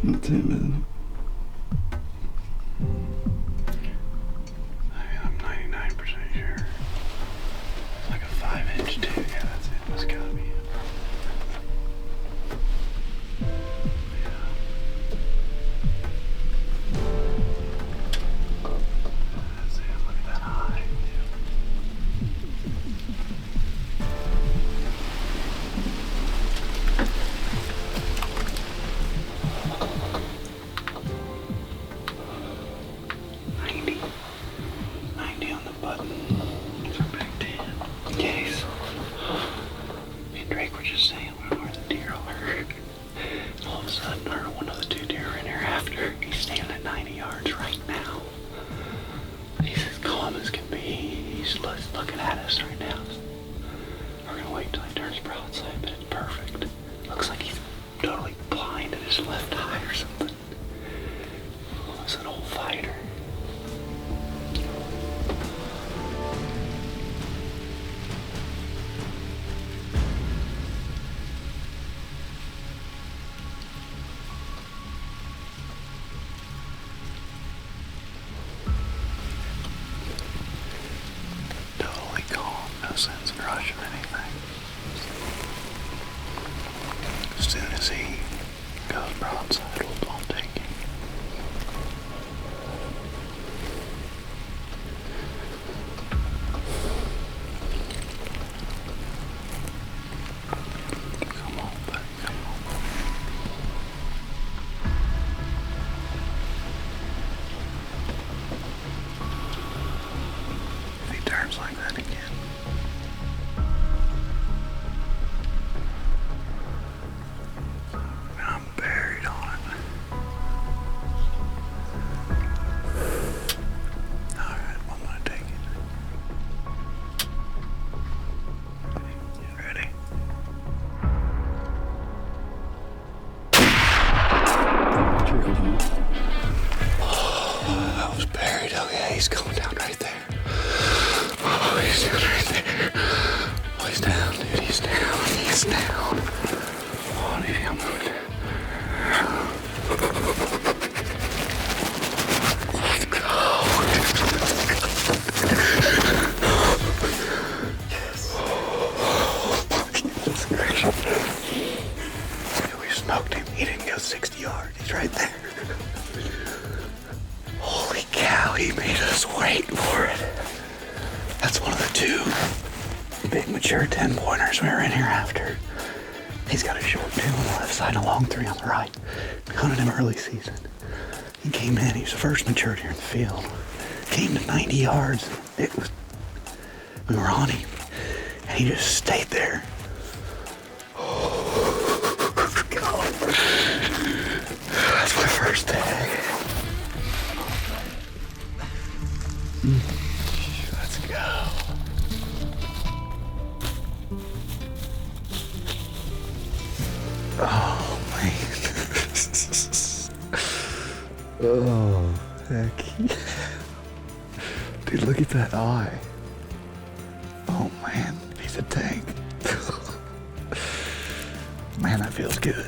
That's it, man. I'm 99% sure. It's like a 5-inch too. Yeah, that's it. That's gotta be it. That's it. Look at that eye. he's going down right there. Oh, he's down right there. Oh, he's down, dude. He's down. He's down. Oh, dude, I'm moving. Let's go. Yes. Oh, my goodness. Dude, we smoked him. He didn't go 60 yards. He's right there. Holy cow, he made us wait for it. That's one of the 2 big mature 10-pointers we were in here after. He's got a short 2 on the left side and a long 3 on the right. We hunted him early season. He came in, he was the first mature deer in the field. Came to 90 yards. We were on him, and he just stayed there. Let's go. That's my first tag. Let's go. Oh, man. Oh, heck yeah. Dude, look at that eye. Oh, man. He's a tank. Man, that feels good.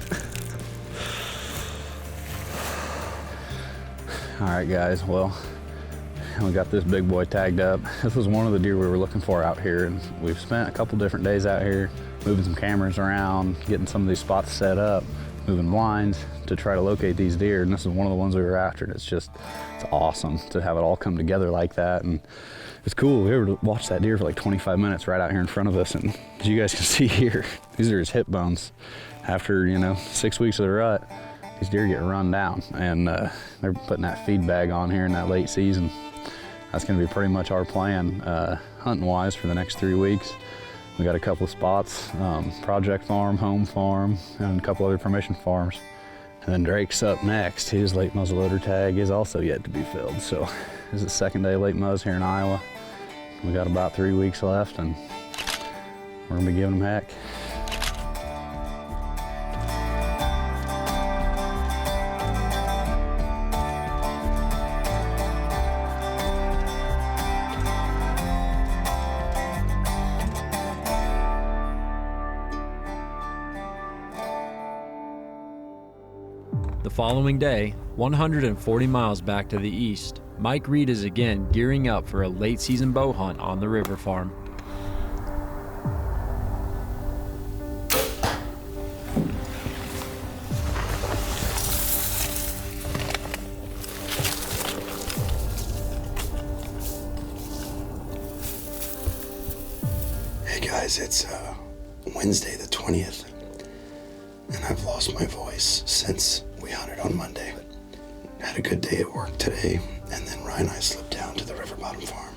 All right, guys, well, we got this big boy tagged up. This was one of the deer we were looking for out here, and we've spent a couple different days out here moving some cameras around, getting some of these spots set up, moving blinds to try to locate these deer, and this is one of the ones we were after. And it's awesome to have it all come together like that, and it's cool. We were able to watch that deer for like 25 minutes right out here in front of us, and as you guys can see here, these are his hip bones. After 6 weeks of the rut, these deer get run down, and they're putting that feed bag on here in that late season. That's going to be pretty much our plan hunting wise for the next 3 weeks. We got a couple of spots, Project Farm, Home Farm, and a couple other permission farms. And then Drake's up next. His late muzzleloader tag is also yet to be filled. So this is the second day late muzz here in Iowa. We got about 3 weeks left, and we're gonna be giving them heck. The following day, 140 miles back to the east, Mike Reed is again gearing up for a late season bow hunt on the river farm. Hey guys, it's Wednesday the 20th, and I've lost my voice since we hunted on Monday. Had a good day at work today, and then Ryan and I slipped down to the river bottom farm.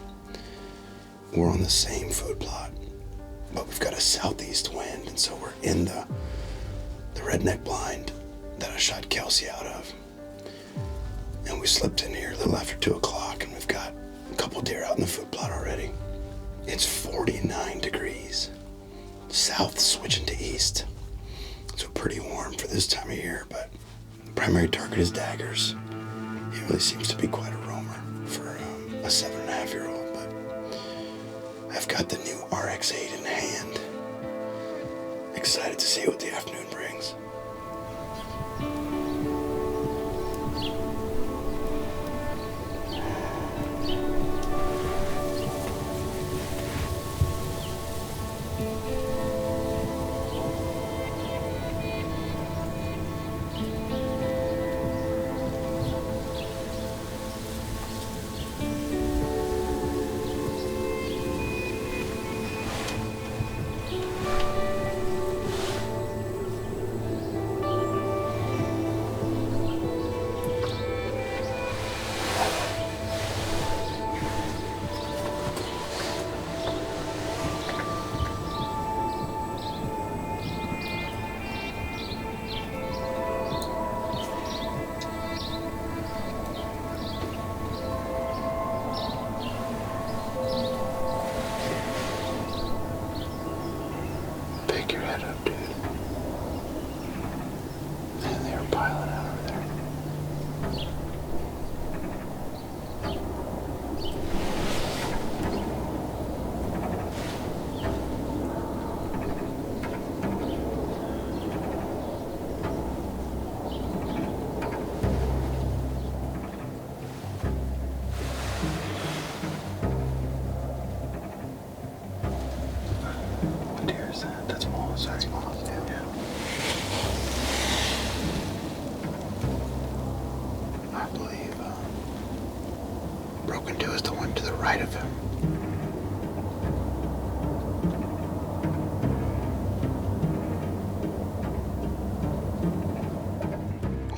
We're on the same food plot, but we've got a southeast wind, and so we're in the redneck blind that I shot Kelsey out of. And we slipped in here a little after 2 o'clock, and we've got a couple deer out in the food plot already. It's 49 degrees. South switching to east. So pretty warm for this time of year, but the primary target is daggers. He really seems to be quite a roamer for a 7.5-year-old, but I've got the new RX-8 in hand. Excited to see what the afternoon brings. Pick your head up, dude. And they're piling out over there.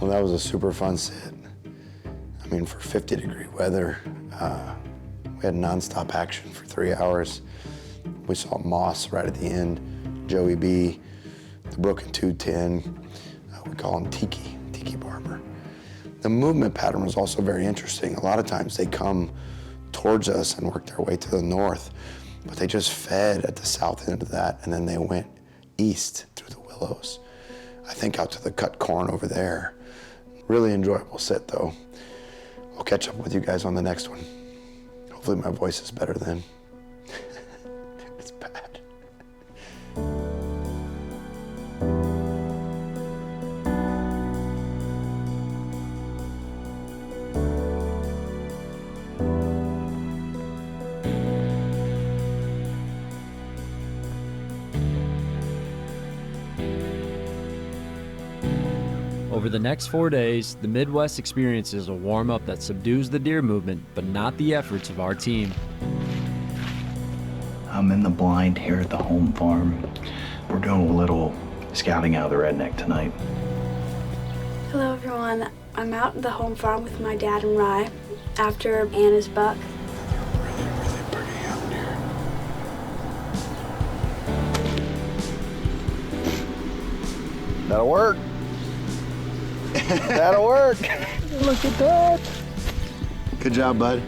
Well, that was a super fun sit. I mean, for 50-degree weather, we had nonstop action for 3 hours. We saw Moss right at the end, Joey B, the Broken 210. We call him Tiki Barber. The movement pattern was also very interesting. A lot of times they come towards us and work their way to the north, but they just fed at the south end of that, and then they went east through the willows. I think out to the cut corn over there. Really enjoyable sit though. I'll catch up with you guys on the next one. Hopefully my voice is better then. It's bad. Over the next 4 days, the Midwest experiences a warm-up that subdues the deer movement, but not the efforts of our team. I'm in the blind here at the home farm. We're doing a little scouting out of the redneck tonight. Hello everyone, I'm out at the home farm with my dad and Rye after Anna's buck. Really pretty out there. That'll work. That'll work. Look at that. Good job, bud.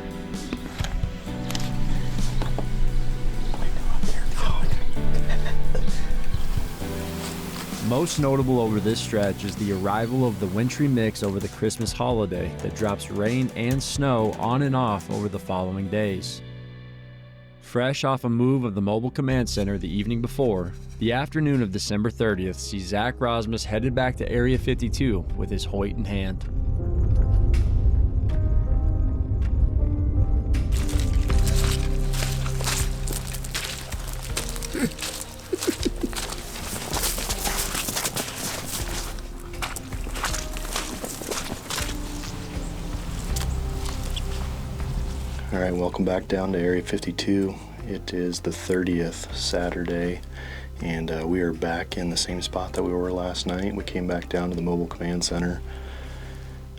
Most notable over this stretch is the arrival of the wintry mix over the Christmas holiday that drops rain and snow on and off over the following days. Fresh off a move of the Mobile Command Center the evening before, the afternoon of December 30th sees Zach Rosmus headed back to Area 52 with his Hoyt in hand. All right, welcome back down to Area 52. It is the 30th Saturday, and we are back in the same spot that we were last night. We came back down to the Mobile Command Center.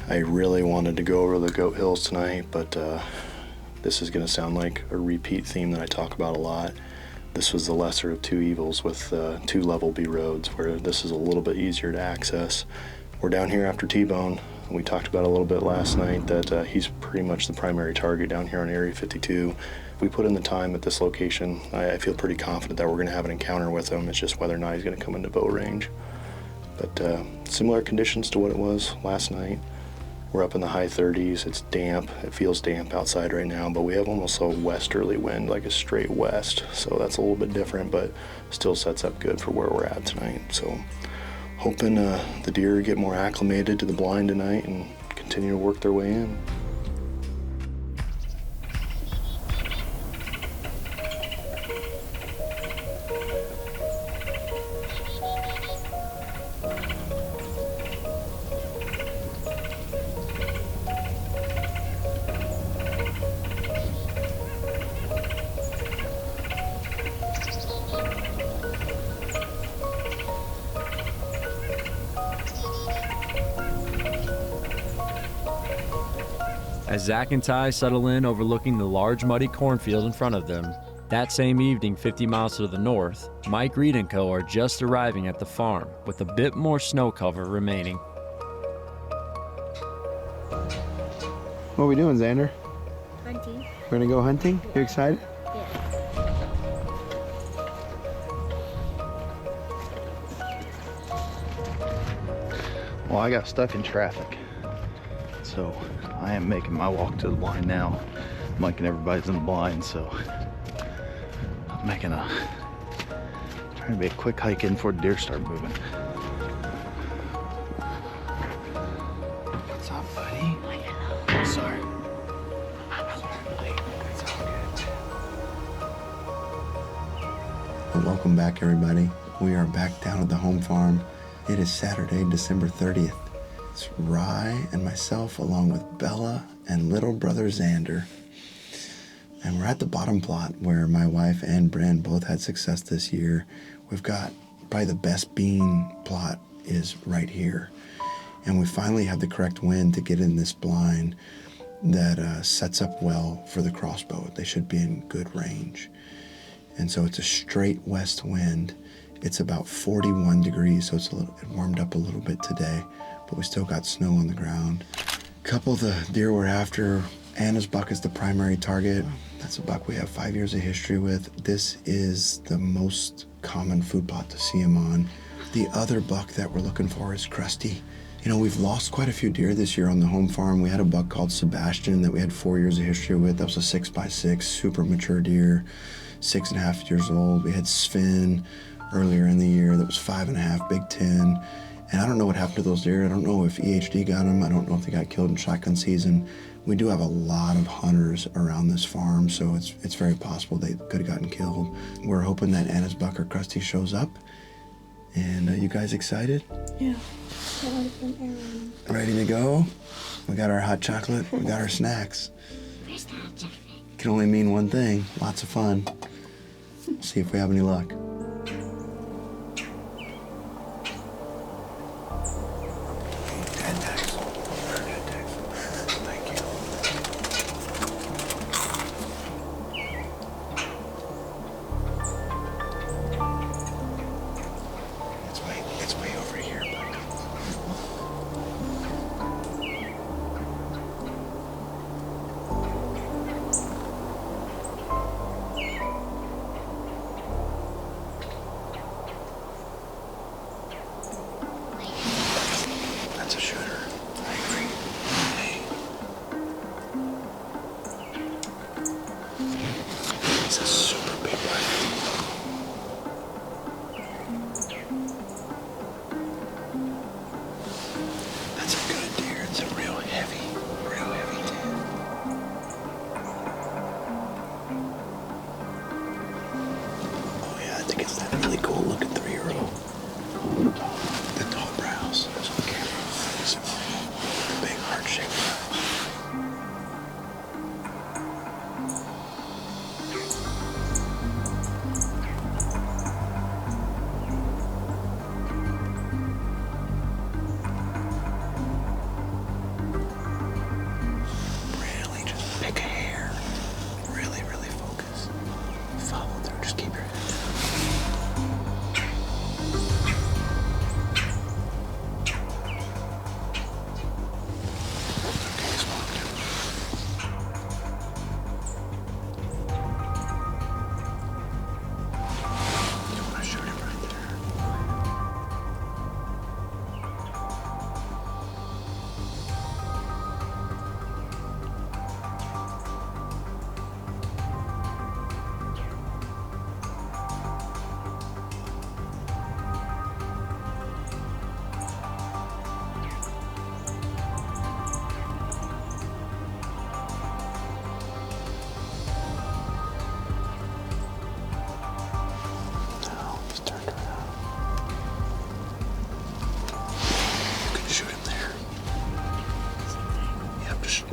I really wanted to go over the Goat Hills tonight, but this is going to sound like a repeat theme that I talk about a lot. This was the lesser of two evils with two level B roads, where this is a little bit easier to access. We're down here after T-Bone. We talked about a little bit last night that he's pretty much the primary target down here on Area 52. If we put in the time at this location, I feel pretty confident that we're going to have an encounter with him. It's just whether or not he's going to come into bow range. But similar conditions to what it was last night. We're up in the high 30s. It's damp. It feels damp outside right now, but we have almost a westerly wind, like a straight west. So that's a little bit different, but still sets up good for where we're at tonight. So hoping the deer get more acclimated to the blind tonight and continue to work their way in. As Zach and Ty settle in overlooking the large muddy cornfield in front of them, that same evening 50 miles to the north, Mike Reed and co. are just arriving at the farm with a bit more snow cover remaining. What are we doing, Xander? Hunting. We're gonna go hunting? You excited? Well, I got stuck in traffic, so I am making my walk to the blind now. Mike and everybody's in the blind, so I'm trying to be a quick hike in before the deer start moving. What's up, buddy? Sorry. Well, welcome back, everybody. We are back down at the home farm. It is Saturday, December 30th. It's Rye and myself, along with Bella and little brother Xander. And we're at the bottom plot where my wife and Bren both had success this year. We've got probably the best bean plot is right here. And we finally have the correct wind to get in this blind that sets up well for the crossbow. They should be in good range. And so it's a straight west wind. It's about 41 degrees, so it warmed up a little bit today, but we still got snow on the ground. A couple of the deer we're after, Anna's buck is the primary target. That's a buck we have 5 years of history with. This is the most common food plot to see him on. The other buck that we're looking for is Krusty. You know, we've lost quite a few deer this year on the home farm. We had a buck called Sebastian that we had 4 years of history with. That was a 6x6, super mature deer, 6.5 years old. We had Sven earlier in the year that was 5.5, Big 10. And I don't know what happened to those deer. I don't know if EHD got them. I don't know if they got killed in shotgun season. We do have a lot of hunters around this farm, so it's very possible they could have gotten killed. We're hoping that Anna's buck or Krusty shows up. And you guys excited? Yeah. Ready to go? We got our hot chocolate, we got our snacks. Can only mean one thing, lots of fun. See if we have any luck.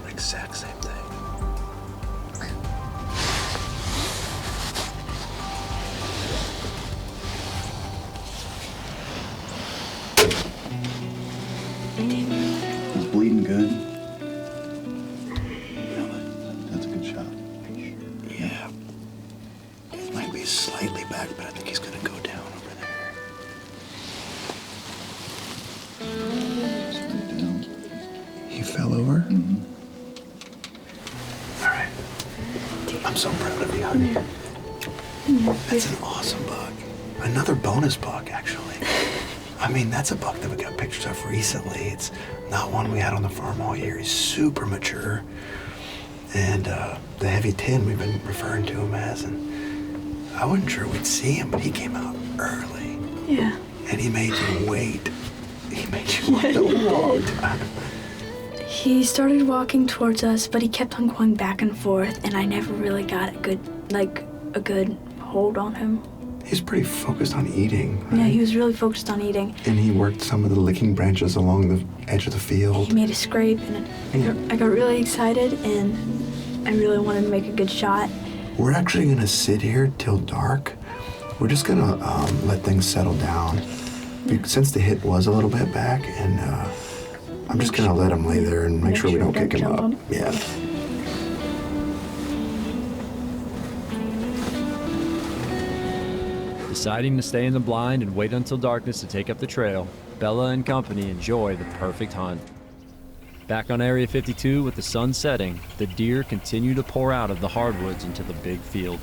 Exact same thing. He's bleeding good. That's a good shot. Yeah. It might be slightly back, but I think he's gonna go down over there. He fell over? Mm-hmm. All right. I'm so proud of you, honey. That's an awesome buck. Another bonus buck, actually. I mean, that's a buck that we got pictures of recently. It's not one we had on the farm all year. He's super mature. And the heavy 10 we've been referring to him as. And I wasn't sure we'd see him, but he came out early. Yeah. And he made you wait. He made you wait a long time. He started walking towards us, but he kept on going back and forth, and I never really got a good hold on him. He's pretty focused on eating, right? Yeah, he was really focused on eating. And he worked some of the licking branches along the edge of the field. He made a scrape, and I got really excited, and I really wanted to make a good shot. We're actually gonna sit here till dark. We're just gonna let things settle down. Since the hit was a little bit back, and I'm just gonna let him lay there and make sure we don't kick him up. Yeah. Deciding to stay in the blind and wait until darkness to take up the trail, Bella and company enjoy the perfect hunt. Back on Area 52 with the sun setting, the deer continue to pour out of the hardwoods into the big field.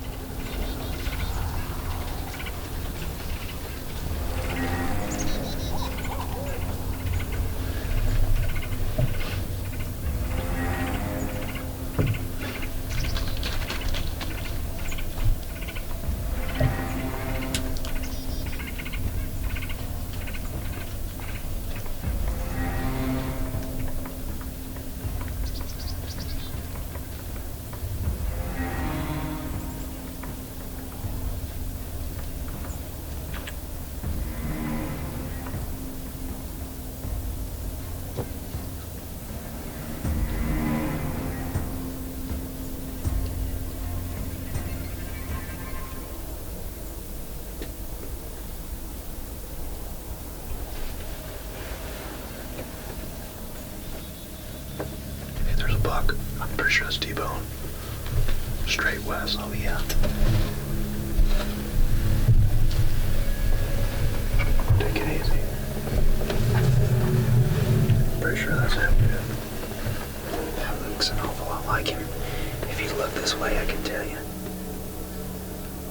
Buck. I'm pretty sure that's T-bone. Straight west. Oh yeah. Take it easy. Pretty sure that's him, dude. That looks an awful lot like him. If he looked this way, I can tell you.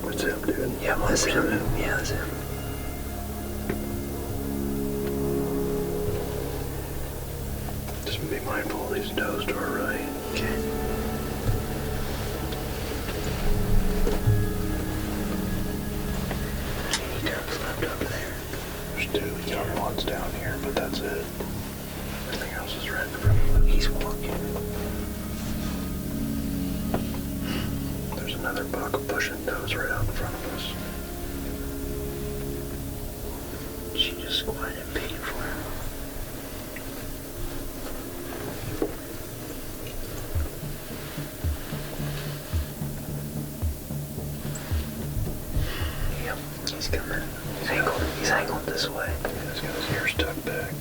That's him, dude. Yeah, that's him. Yeah, that's him. Just be mindful of these does to our right. Okay. He turns left over there. There's two. The other one's down here, but that's it. Everything else is right in front of him. He's walking. There's another buck pushing does right out in front of us. She just quiet and paid for him. Yep, he's coming. He's angled this way. Yeah, he's got his ears tucked back.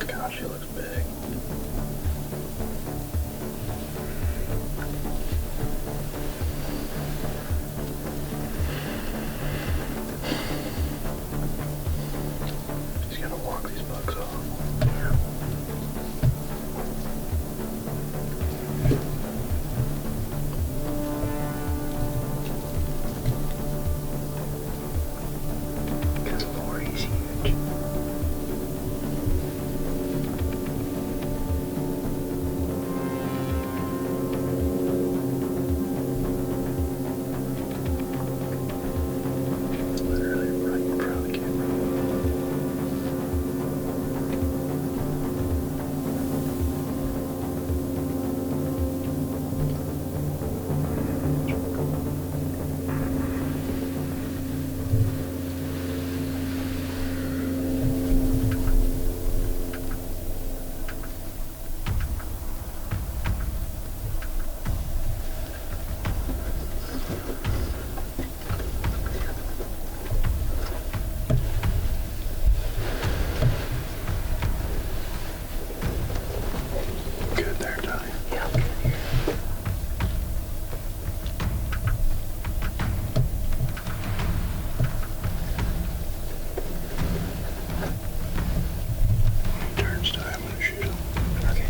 God, she looks big. He's gonna walk these bucks off. Yeah. Good Lord, he's huge. Literally right in front of the camera. Good there, Ty. Yeah. When he turns, Ty, I'm gonna shoot him. Okay.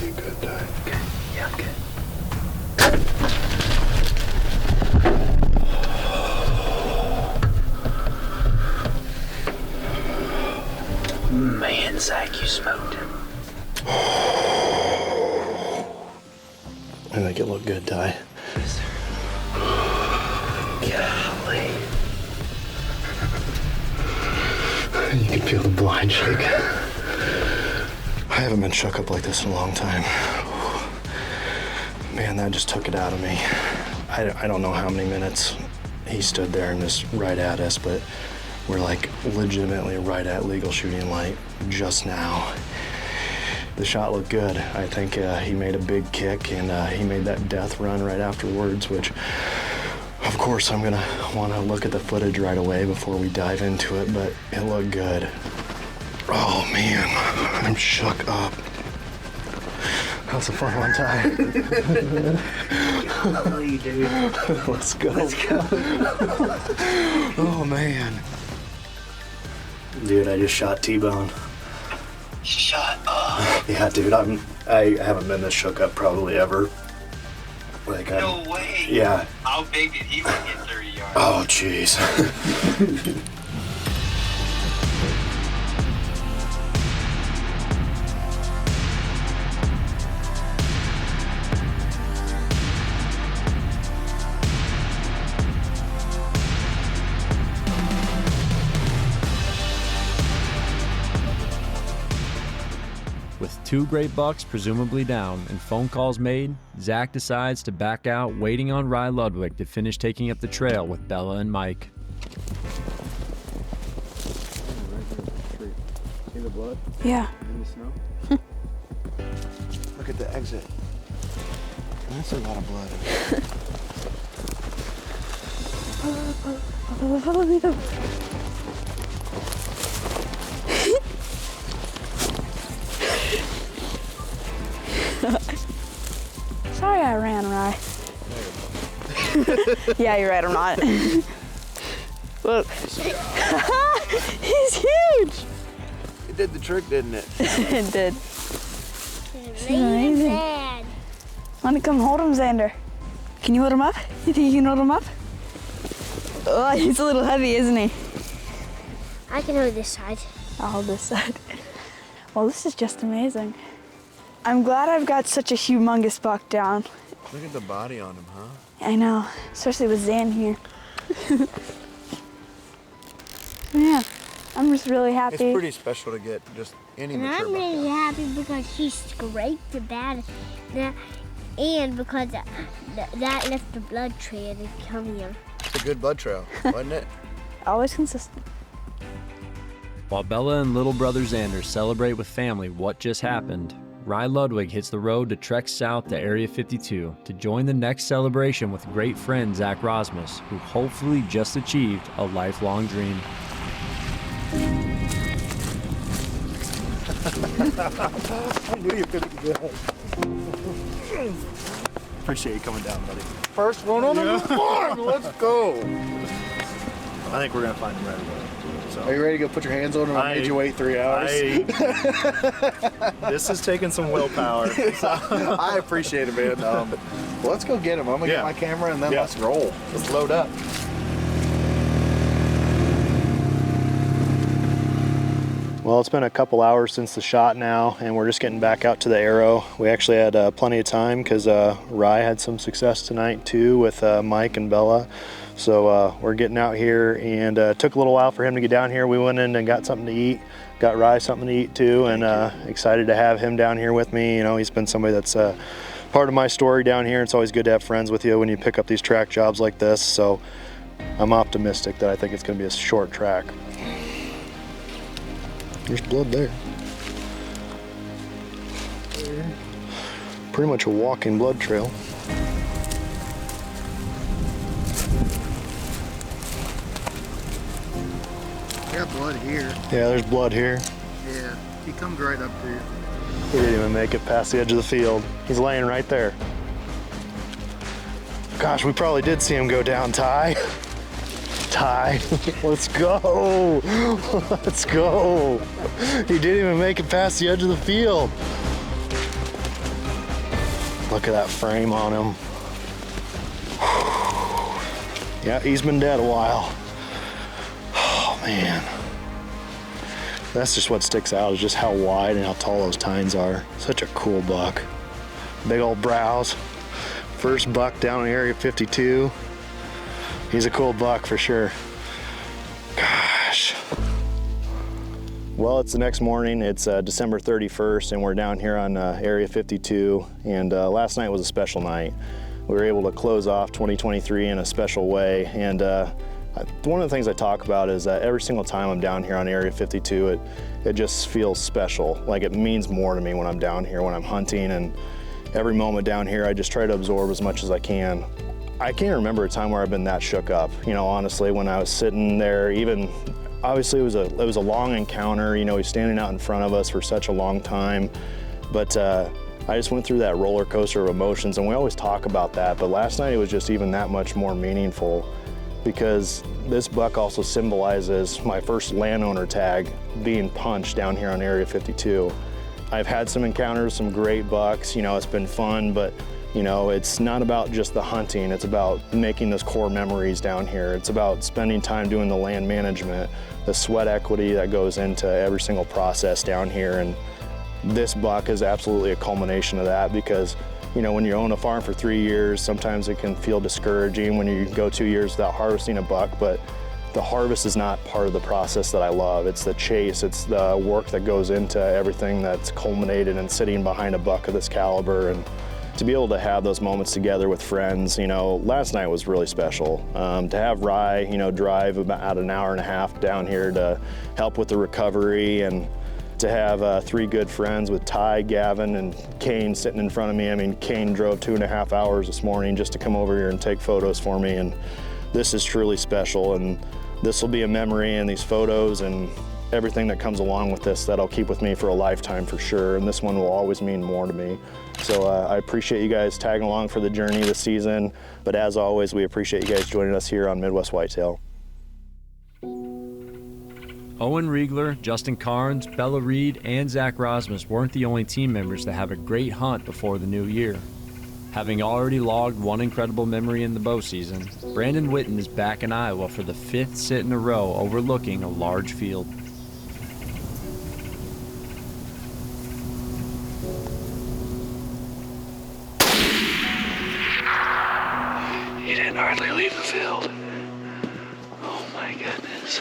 You good, Ty? Okay. Yeah, I'm good. Man, Zach, you smoked him. I think it looked good, Ty. Yes, sir. Golly. You can feel the blind shake. I haven't been shook up like this in a long time. Man, that just took it out of me. I don't know how many minutes he stood there and just right at us, but we're like legitimately right at legal shooting light just now. The shot looked good. I think he made a big kick, and he made that death run right afterwards, which of course I'm gonna wanna look at the footage right away before we dive into it, but it looked good. Oh man, I'm shook up. That's a fun one, Ty. Oh, you dude. Let's go. Let's go. Oh man. Dude, I just shot T-Bone. Shut up. Yeah, dude, I haven't been this shook up probably ever. Like, No way. Yeah. How big did he want to get 30 yards? Oh, jeez. With 2 great bucks presumably down and phone calls made, Zach decides to back out, waiting on Rye Ludwig to finish taking up the trail with Bella and Mike. See the blood? Yeah. In the snow? Look at the exit. That's a lot of blood. Sorry I ran, Rye. Yeah, you're right, I'm not. Look. He's huge! It did the trick, didn't it? It did. This is amazing. Want to come hold him, Xander? Can you hold him up? You think you can hold him up? Oh, he's a little heavy, isn't he? I can hold this side. I'll hold this side. Well, this is just amazing. I'm glad I've got such a humongous buck down. Look at the body on him, huh? I know, especially with Zan here. Yeah, I'm just really happy. It's pretty special to get just any And mature I'm buck really down. happy because he scraped the bad, and because that left the blood trail to come here. It's a good blood trail, wasn't it? Always consistent. While Bella and little brother Xander celebrate with family what just happened, Rye Ludwig hits the road to trek south to Area 52 to join the next celebration with great friend Zach Rosmus, who hopefully just achieved a lifelong dream. I knew you could be good. Appreciate you coming down, buddy. First one on the farm. Let's go. I think we're gonna find him right away. So. Are you ready to go put your hands on him? I made you wait 3 hours. This is taking some willpower. I appreciate it, man. Well, let's go get him. I'm gonna get my camera and then let's roll. Let's load up. Well, it's been a couple hours since the shot now, and we're just getting back out to the arrow. We actually had plenty of time because Rye had some success tonight too with Mike and Bella. So we're getting out here, and it took a little while for him to get down here. We went in and got something to eat, got Rye something to eat too, and excited to have him down here with me. You know, he's been somebody that's part of my story down here. It's always good to have friends with you when you pick up these track jobs like this. So I'm optimistic that I think it's going to be a short track. There's blood there. Pretty much a walking blood trail. I got blood here. Yeah, there's blood here. Yeah, he comes right up here. He didn't even make it past the edge of the field. He's laying right there. Gosh, we probably did see him go down, Ty. Ty, let's go. Let's go. He didn't even make it past the edge of the field. Look at that frame on him. Yeah, he's been dead a while. Oh, man. That's just what sticks out, is just how wide and how tall those tines are. Such a cool buck. Big old brows. First buck down in Area 52. He's a cool buck for sure. Gosh. Well, it's the next morning. It's December 31st, and we're down here on Area 52. And last night was a special night. we were able to close off 2023 in a special way. And one of the things I talk about is that every single time I'm down here on Area 52, it just feels special. Like it means more to me when I'm down here, when I'm hunting, and every moment down here, I just try to absorb as much as I can. I can't remember a time where I've been that shook up. You know, honestly, when I was sitting there, even obviously it was a long encounter. You know, he's standing out in front of us for such a long time, but I just went through that roller coaster of emotions, and we always talk about that, but last night it was just even that much more meaningful, because this buck also symbolizes my first landowner tag being punched down here on Area 52. I've had some encounters, some great bucks, you know, it's been fun, but you know, it's not about just the hunting, it's about making those core memories down here. It's about spending time doing the land management, the sweat equity that goes into every single process down here. And this buck is absolutely a culmination of that, because you know, when you own a farm for 3 years, sometimes it can feel discouraging when you go 2 years without harvesting a buck, but the harvest is not part of the process that I love. It's the chase, it's the work that goes into everything that's culminated in sitting behind a buck of this caliber. And to be able to have those moments together with friends, you know, last night was really special. To have Rye, you know, drive about an hour and a half down here to help with the recovery, and to have 3 good friends with Ty, Gavin, and Kane sitting in front of me. I mean, Kane drove 2.5 hours this morning just to come over here and take photos for me, and this is truly special, and this will be a memory, and these photos and everything that comes along with this that I'll keep with me for a lifetime for sure, and this one will always mean more to me. So I appreciate you guys tagging along for the journey this season, but as always, we appreciate you guys joining us here on Midwest Whitetail. Owen Riegler, Justin Carnes, Bella Reed, and Zach Rosmus weren't the only team members to have a great hunt before the new year. Having already logged one incredible memory in the bow season, Brandon Witten is back in Iowa for the 5th sit in a row overlooking a large field. He didn't hardly leave the field. Oh my goodness.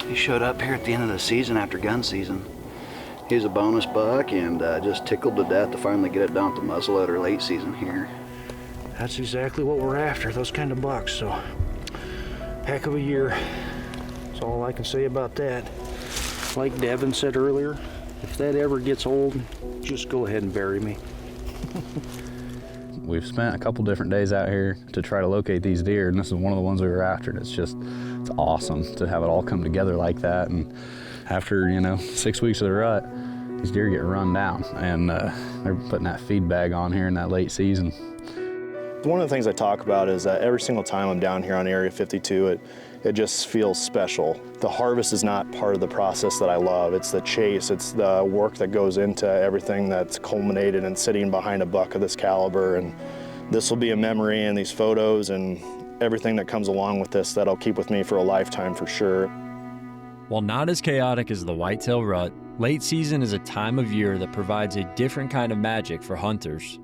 He showed up here at the end of the season after gun season. He was a bonus buck, and just tickled to death to finally get it done with the muzzleloader late season here. That's exactly what we're after, those kind of bucks, so heck of a year. That's all I can say about that. Like Devin said earlier, if that ever gets old, just go ahead and bury me. We've spent a couple different days out here to try to locate these deer, and this is one of the ones we were after. And it's awesome to have it all come together like that. And after, you know, 6 weeks of the rut, these deer get run down, and they're putting that feed bag on here in that late season. One of the things I talk about is that every single time I'm down here on Area 52, it just feels special. The harvest is not part of the process that I love. It's the chase, it's the work that goes into everything that's culminated in sitting behind a buck of this caliber. And this will be a memory, and these photos and everything that comes along with this that I'll keep with me for a lifetime for sure. While not as chaotic as the whitetail rut, late season is a time of year that provides a different kind of magic for hunters.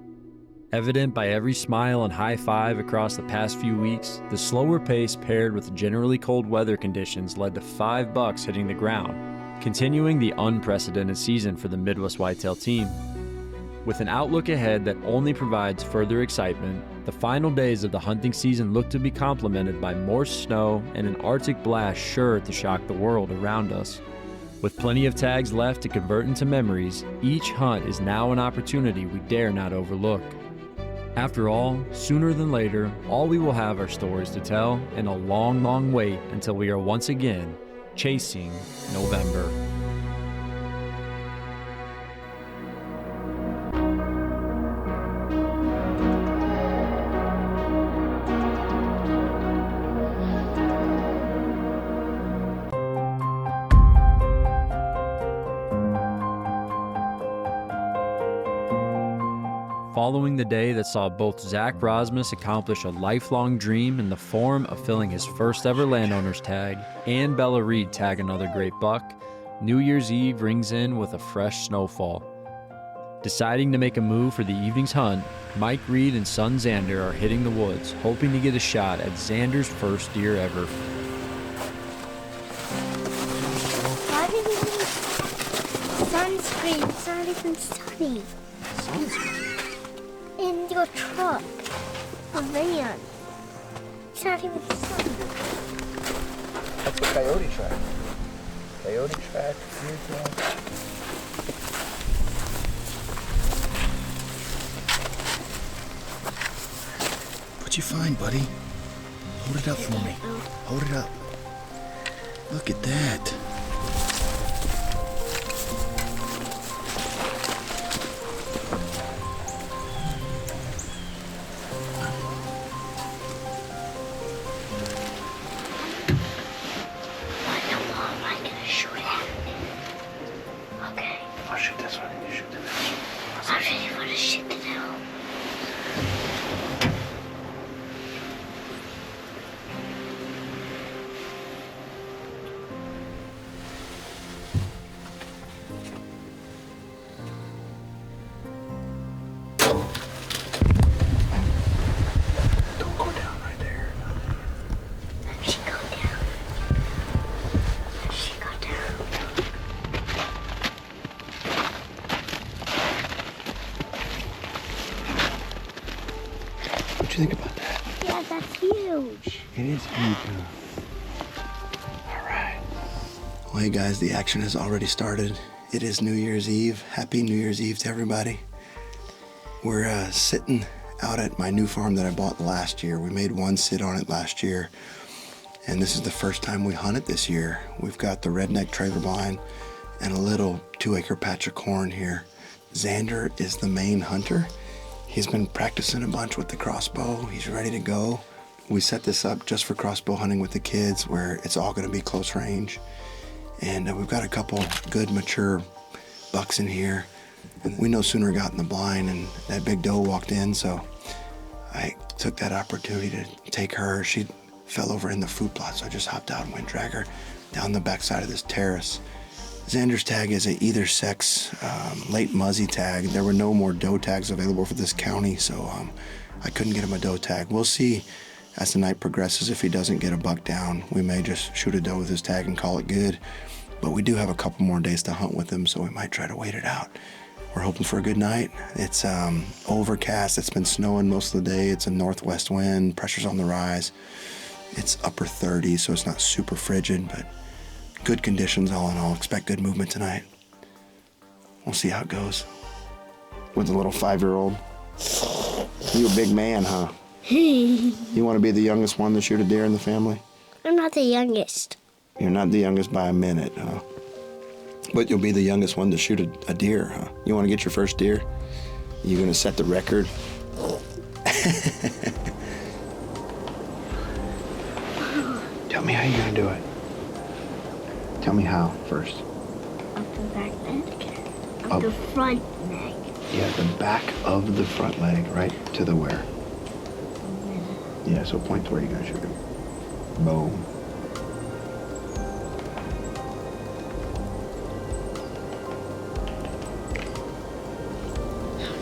Evident by every smile and high five across the past few weeks, the slower pace paired with generally cold weather conditions led to 5 bucks hitting the ground, continuing the unprecedented season for the Midwest Whitetail team. With an outlook ahead that only provides further excitement, the final days of the hunting season look to be complemented by more snow and an Arctic blast sure to shock the world around us. With plenty of tags left to convert into memories, each hunt is now an opportunity we dare not overlook. After all, sooner than later, all we will have are stories to tell, and a long, long wait until we are once again chasing November. Following the day that saw both Zach Rosmus accomplish a lifelong dream in the form of filling his first ever landowner's tag and Bella Reed tag another great buck, New Year's Eve rings in with a fresh snowfall. Deciding to make a move for the evening's hunt, Mike Reed and son Xander are hitting the woods, hoping to get a shot at Xander's first deer ever. Why did you need sunscreen? It's not even sunny. Sunscreen? In your a truck. A van. It's not even something. That's the coyote track. Coyote track, deer track. What'd you find, buddy? Hold it up for me. Hold it up. Look at that. I'll shoot this one and you shoot the next one. I really want to shoot the hill. Don't go down right there. She go down. She go down. What'd you think about that? Yeah, that's huge. It is huge, huh? All right. Well, hey guys, the action has already started. It is New Year's Eve. Happy New Year's Eve to everybody. We're sitting out at my new farm that I bought last year. We made one sit on it last year, and this is the first time we hunt it this year. We've got the redneck trailer blind and a little 2-acre patch of corn here. Xander is the main hunter. He's been practicing a bunch with the crossbow. He's ready to go. We set this up just for crossbow hunting with the kids where it's all gonna be close range. And we've got a couple good mature bucks in here. And we no sooner got in the blind and that big doe walked in, so I took that opportunity to take her. She fell over in the food plot, so I just hopped out and went drag her down the backside of this terrace. Xander's tag is a either sex late muzzy tag. There were no more doe tags available for this county, so I couldn't get him a doe tag. We'll see as the night progresses if he doesn't get a buck down. We may just shoot a doe with his tag and call it good, but we do have a couple more days to hunt with him, so we might try to wait it out. We're hoping for a good night. It's overcast. It's been snowing most of the day. It's a northwest wind. Pressure's on the rise. It's upper 30s, so it's not super frigid, but good conditions all in all. Expect good movement tonight. We'll see how it goes. With a little 5-year-old. You a big man, huh? You want to be the youngest one to shoot a deer in the family? I'm not the youngest. You're not the youngest by a minute, huh? But you'll be the youngest one to shoot a deer, huh? You want to get your first deer? You gonna set the record? Tell me how you're gonna do it. Tell me how first. Up the back leg. Up the front leg. Yeah, the back of the front leg, right to the where? Yeah, so point to where you're gonna shoot him. Boom.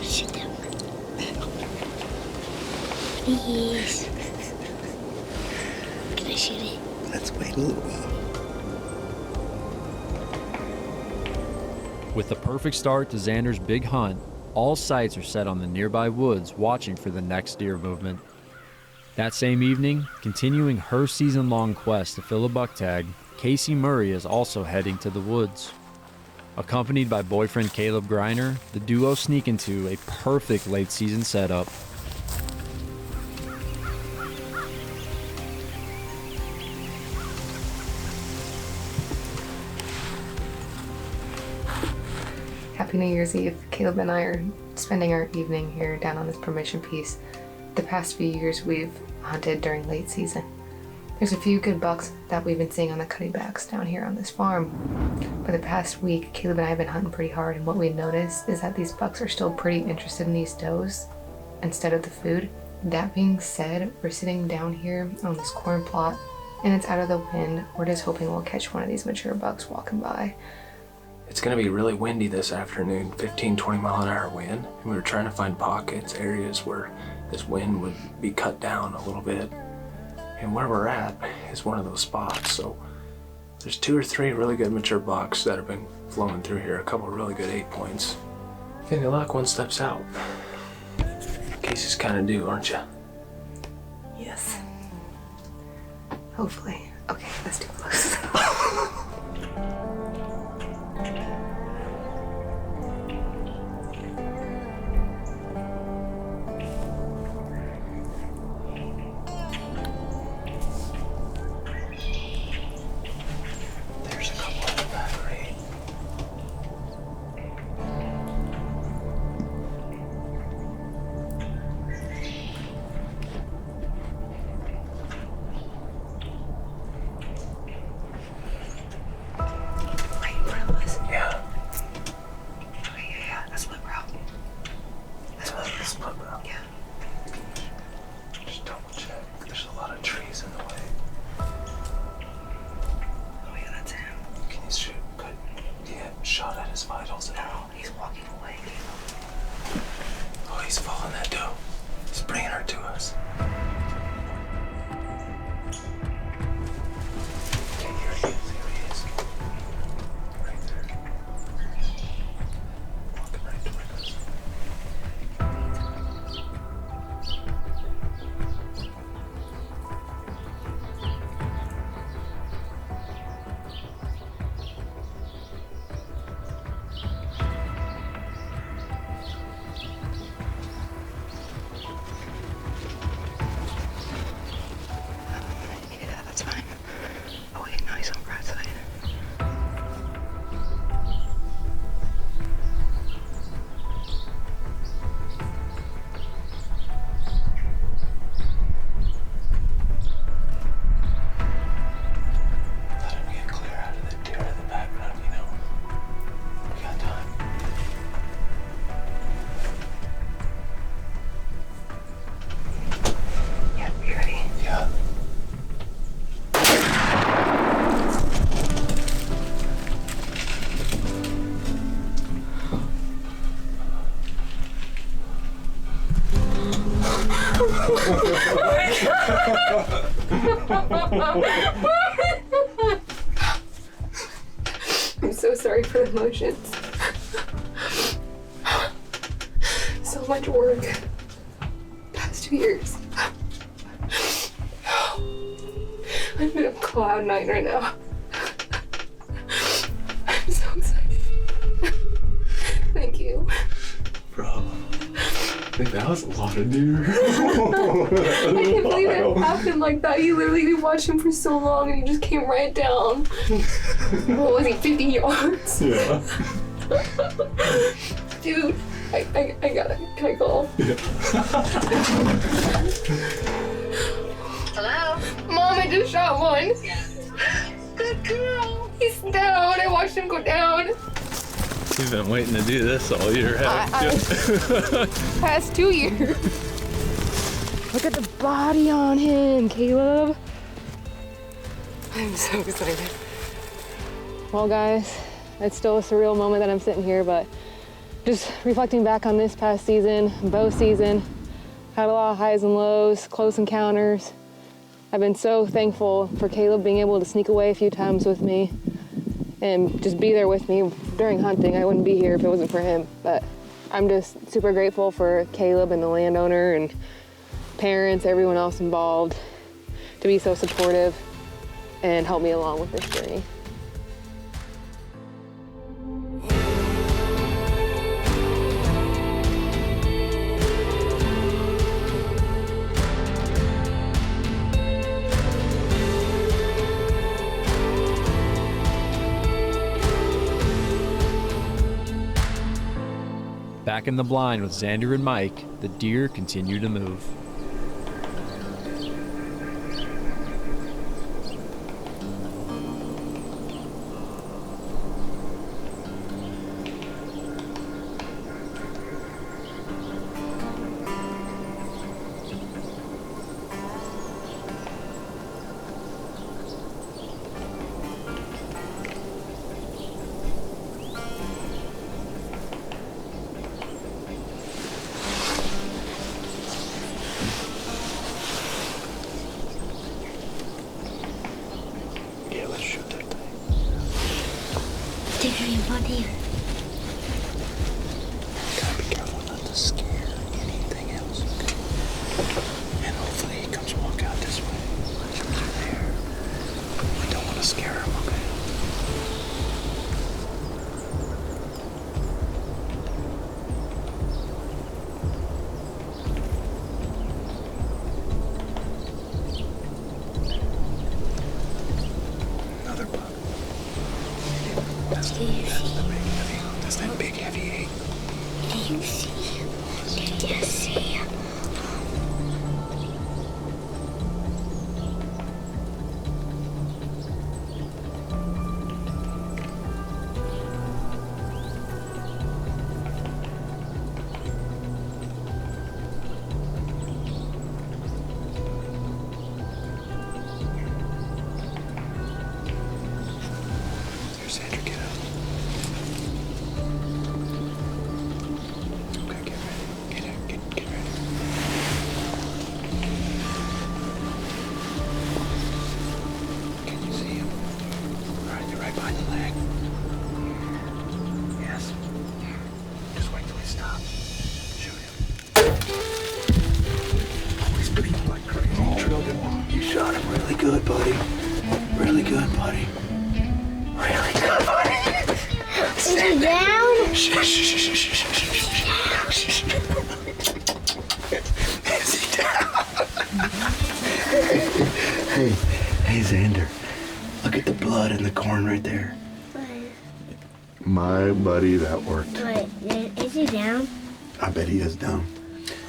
Shoot them. Please. Can I shoot it? Let's wait a little while. With the perfect start to Xander's big hunt, all sights are set on the nearby woods watching for the next deer movement. That same evening, continuing her season-long quest to fill a buck tag, Casey Murray is also heading to the woods. Accompanied by boyfriend Caleb Greiner, the duo sneak into a perfect late-season setup. Happy New Year's Eve. Caleb and I are spending our evening here down on this permission piece. The past few years we've hunted during late season. There's a few good bucks that we've been seeing on the cuttybacks down here on this farm. For the past week, Caleb and I have been hunting pretty hard, and what we noticed is that these bucks are still pretty interested in these does instead of the food. That being said, we're sitting down here on this corn plot and it's out of the wind. We're just hoping we'll catch one of these mature bucks walking by. It's gonna be really windy this afternoon, 15-20 mile an hour wind. And we were trying to find pockets, areas where this wind would be cut down a little bit. And where we're at is one of those spots. So there's 2 or 3 really good mature bucks that have been flowing through here, a couple really good 8 points. If any luck, one steps out. Casey's kind of due, aren't you? Yes. Hopefully. Okay, that's too close. There's a couple in the back, right? Right in front of us. Yeah. Okay, yeah, that's split route. That's split route. Yeah. Just double check. There's a lot of trees in the way. Oh yeah, that's him. Can you shoot? Good. Yeah, shot at his vitals. No, he's walking away, Caleb. Oh, he's following that doe. He's bringing her to us. Okay, here he is. Here he is. Right there. Walking right toward us. Yeah, that's fine. Oh wait, no, he's on Brad's side. Let him get clear out of the deer in the background, you know. We got time. Yeah, you ready? Yeah. I'm so sorry for the emotions. So much work. Past 2 years. I'm in a cloud nine right now. I'm so excited. Thank you. Bro. That was a lot of deer. I can't believe it happened like that. You literally watched him for so long and he just came right down. What was he, 50 yards? Yeah. Dude, I gotta, can I call? Yeah. Hello? Mom, I just shot one. Good girl. He's down. I watched him go down. You've been waiting to do this all year, haven't you? Past 2 years. Look at the body on him, Caleb. I'm so excited. Well, guys, it's still a surreal moment that I'm sitting here, but just reflecting back on this past season, bow season, had a lot of highs and lows, close encounters. I've been so thankful for Caleb being able to sneak away a few times with me and just be there with me during hunting. I wouldn't be here if it wasn't for him, but I'm just super grateful for Caleb and the landowner and parents, everyone else involved, to be so supportive and help me along with this journey. Back in the blind with Xander and Mike, the deer continue to move. Yeah, let's shoot that thing. Take your body. Gotta be careful not to scare anything else. That's that big heavy 8. Do you see him? Do you see him? There's Xander, get up. Okay, get ready. Get ready. Can you see him? All right, you're right behind the leg. Yes. Just wait till he stops. Shoot him. Oh, he's bleeding like crazy. You drilled him. You shot him really good, buddy. Really good, buddy. Really good, buddy. Is he down? Shh. Is he down? Hey, Xander. Look at the blood in the corn right there. My buddy, that worked. Wait, is he down? I bet he is down.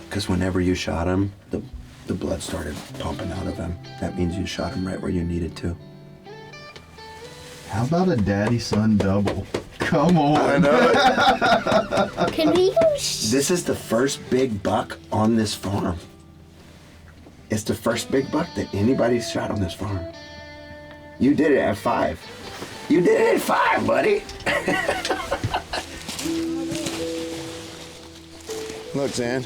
Because whenever you shot him, the blood started pumping out of him. That means you shot him right where you needed to. How about a daddy-son double? Come on. I know. Can we go? This is the first big buck on this farm. It's the first big buck that anybody's shot on this farm. You did it at 5. You did it at 5, buddy. Look, Zan.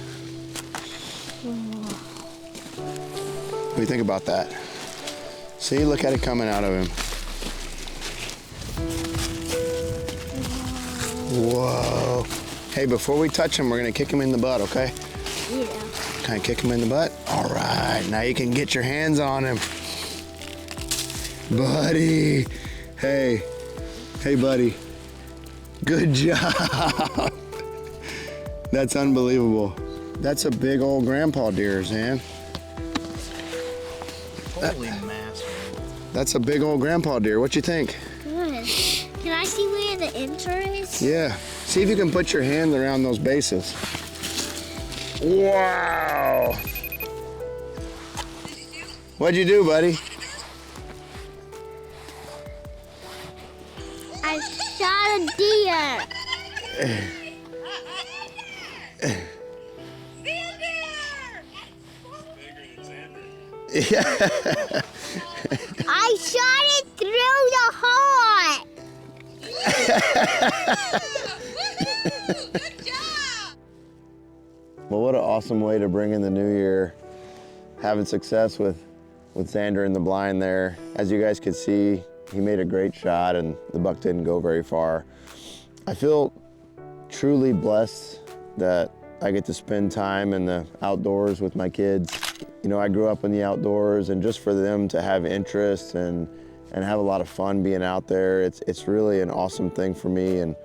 What do you think about that? See, look at it coming out of him. Whoa. Hey, before we touch him, we're gonna kick him in the butt, okay? Yeah. Kind of kick him in the butt? All right, now you can get your hands on him. Buddy. Hey, buddy. Good job. That's unbelievable. That's a big old grandpa deer, Zan. Holy mass. That's a big old grandpa deer. What you think? Good. Can I see where the enter is? Yeah. See if you can put your hand around those bases. Wow. What'd you do, buddy? I shot a deer. I shot it through the heart. Well, what an awesome way to bring in the new year. Having success with Xander in the blind there. As you guys could see, he made a great shot and the buck didn't go very far. I feel truly blessed that I get to spend time in the outdoors with my kids. You know, I grew up in the outdoors, and just for them to have interest and have a lot of fun being out there, it's really an awesome thing for me, and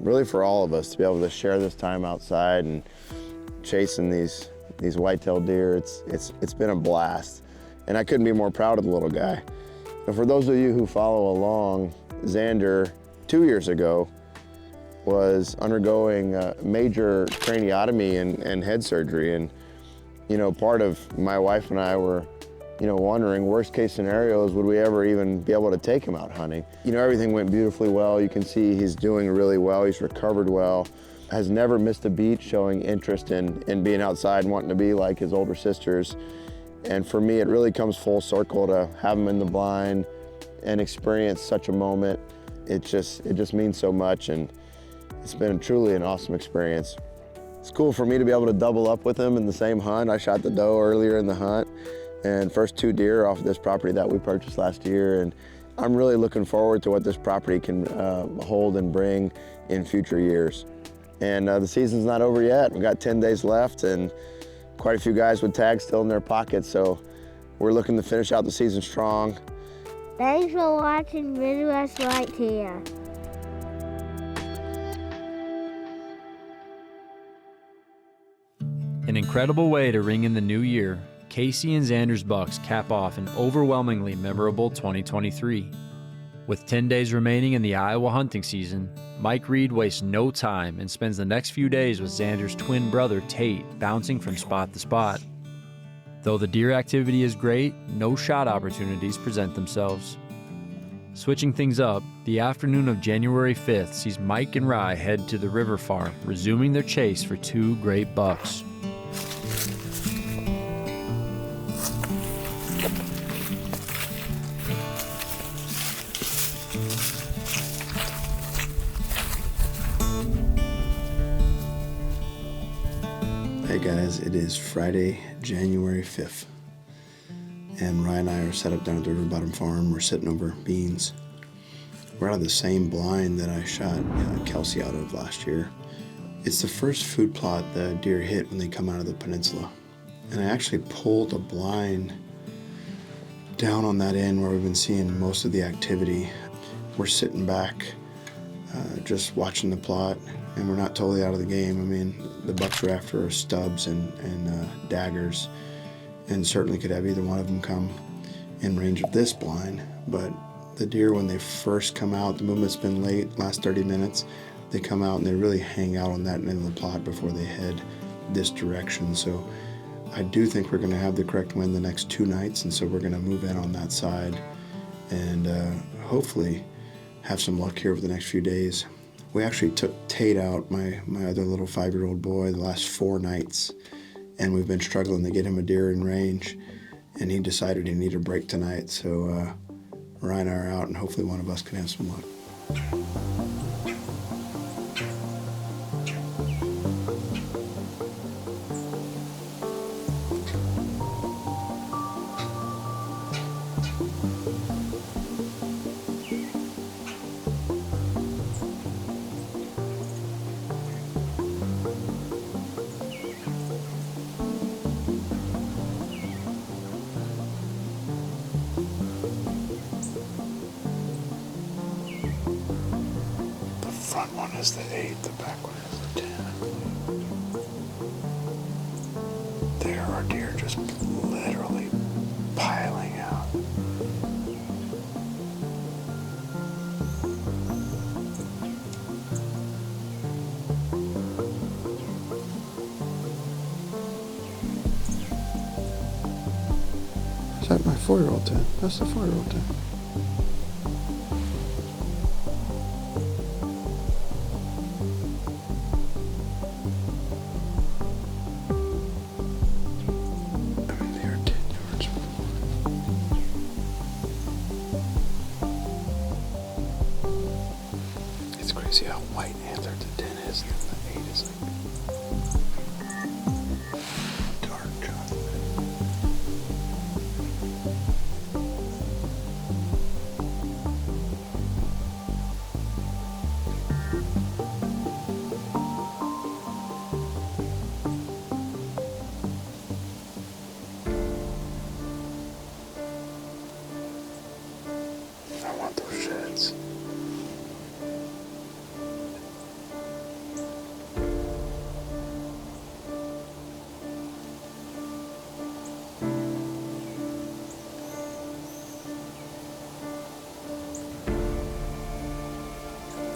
really for all of us to be able to share this time outside and chasing these whitetail deer. It's been a blast, and I couldn't be more proud of the little guy. And for those of you who follow along, Xander 2 years ago was undergoing a major craniotomy and head surgery, and you know, part of my wife and I were, you know, wondering, worst case scenarios, would we ever even be able to take him out hunting? You know, everything went beautifully well. You can see he's doing really well. He's recovered well. Has never missed a beat, showing interest in being outside and wanting to be like his older sisters. And for me, it really comes full circle to have him in the blind and experience such a moment. It just means so much, and it's been truly an awesome experience. It's cool for me to be able to double up with him in the same hunt. I shot the doe earlier in the hunt, and first 2 deer off of this property that we purchased last year. And I'm really looking forward to what this property can hold and bring in future years. And the season's not over yet. We've got 10 days left and quite a few guys with tags still in their pockets. So we're looking to finish out the season strong. Thanks for watching Midwest Whitetail. An incredible way to ring in the new year, Casey and Xander's bucks cap off an overwhelmingly memorable 2023. With 10 days remaining in the Iowa hunting season, Mike Reed wastes no time and spends the next few days with Xander's twin brother Tate, bouncing from spot to spot. Though the deer activity is great, no shot opportunities present themselves. Switching things up, the afternoon of January 5th sees Mike and Rye head to the river farm, resuming their chase for 2 great bucks. Hey guys, it is Friday, January 5th, and Ryan and I are set up down at the River Bottom Farm. We're sitting over beans. We're out of the same blind that I shot Kelsey out of last year. It's the first food plot the deer hit when they come out of the peninsula. And I actually pulled a blind down on that end where we've been seeing most of the activity. We're sitting back, just watching the plot, and we're not totally out of the game. I mean, the bucks we're after are stubs and daggers, and certainly could have either one of them come in range of this blind. But the deer, when they first come out, the movement's been late, last 30 minutes, they come out and they really hang out on that end of the plot before they head this direction. So I do think we're going to have the correct wind the next 2 nights, and so we're going to move in on that side and hopefully have some luck here over the next few days. We actually took Tate out, my other little 5-year-old boy, the last 4 nights, and we've been struggling to get him a deer in range, and he decided he needed a break tonight. So Ryan and I are out, and hopefully one of us can have some luck. The front one is the 8, the back one is the 10. There are deer just literally piling out. Is that my 4-year-old 10? That's the 4-year-old 10. It's crazy how white antlered the 10 is, and the 8 is like dark chocolate. I want those sheds.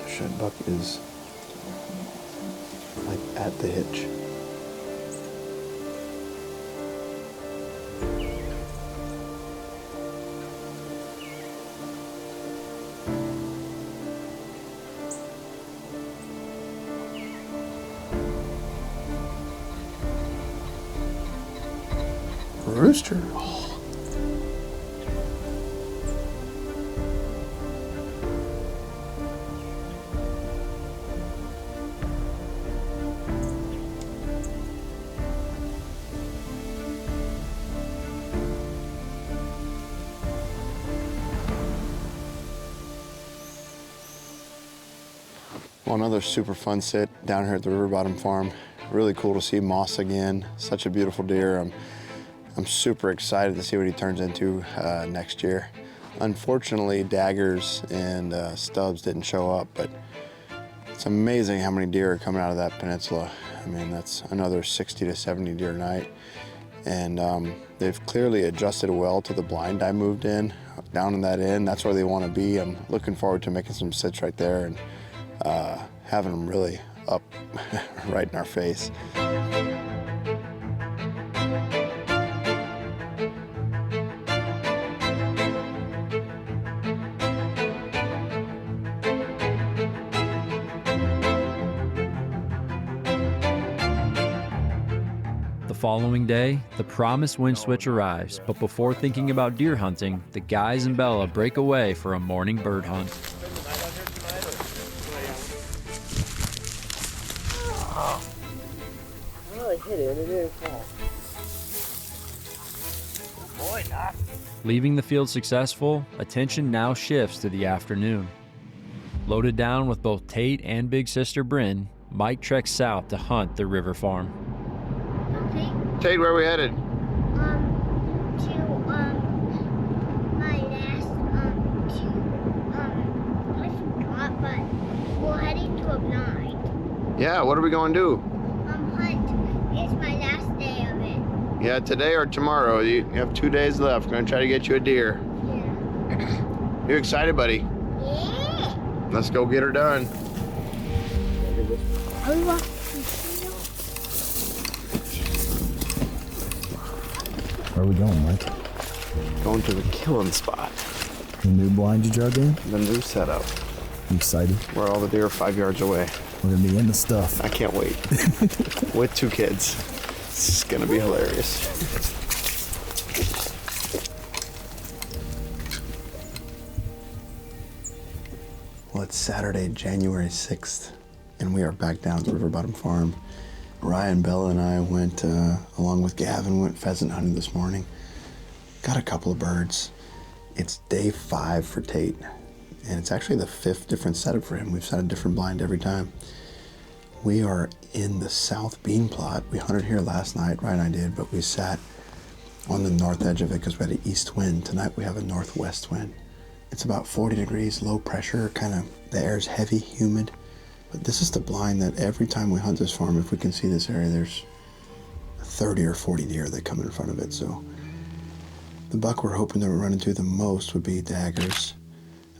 The shed buck is like at the hitch. Rooster. Oh. Well, another super fun sit down here at the River Bottom Farm. Really cool to see Moss again. Such a beautiful deer. I'm super excited to see what he turns into next year. Unfortunately, daggers and stubs didn't show up, but it's amazing how many deer are coming out of that peninsula. I mean, that's another 60 to 70 deer a night. And they've clearly adjusted well to the blind I moved in, down in that end. That's where they want to be. I'm looking forward to making some sits right there and having them really up right in our face. The following day, the promised wind switch arrives, but before thinking about deer hunting, the guys and Bella break away for a morning bird hunt. Really hit it, it didn't fall. Boy, not. Leaving the field successful, attention now shifts to the afternoon. Loaded down with both Tate and big sister Bryn, Mike treks south to hunt the river farm. Tate, where are we headed? I forgot, but we're heading to a blind. Yeah, what are we going to do? Hunt. It's my last day of it. Yeah, today or tomorrow. You have 2 days left. We're going to try to get you a deer. Yeah. You excited, buddy? Yeah. Let's go get her done. Where are we going, Mike? Going to the killing spot. The new blind you drug in? The new setup. You excited? Where all the deer are 5 yards away. We're gonna be in the stuff. I can't wait. With 2 kids. It's gonna be hilarious. Well, it's Saturday, January 6th, and we are back down at the River Bottom Farm. Ryan, Bella, and I went, along with Gavin, went pheasant hunting this morning. Got a couple of birds. It's day 5 for Tate, and it's actually the 5th different setup for him. We've set a different blind every time. We are in the south bean plot. We hunted here last night, Ryan and I did, but we sat on the north edge of it because we had an east wind. Tonight we have a northwest wind. It's about 40 degrees, low pressure, kind of, the air's heavy, humid. But this is the blind that every time we hunt this farm, if we can see this area, there's 30 or 40 deer that come in front of it. So the buck we're hoping that we're running to the most would be daggers.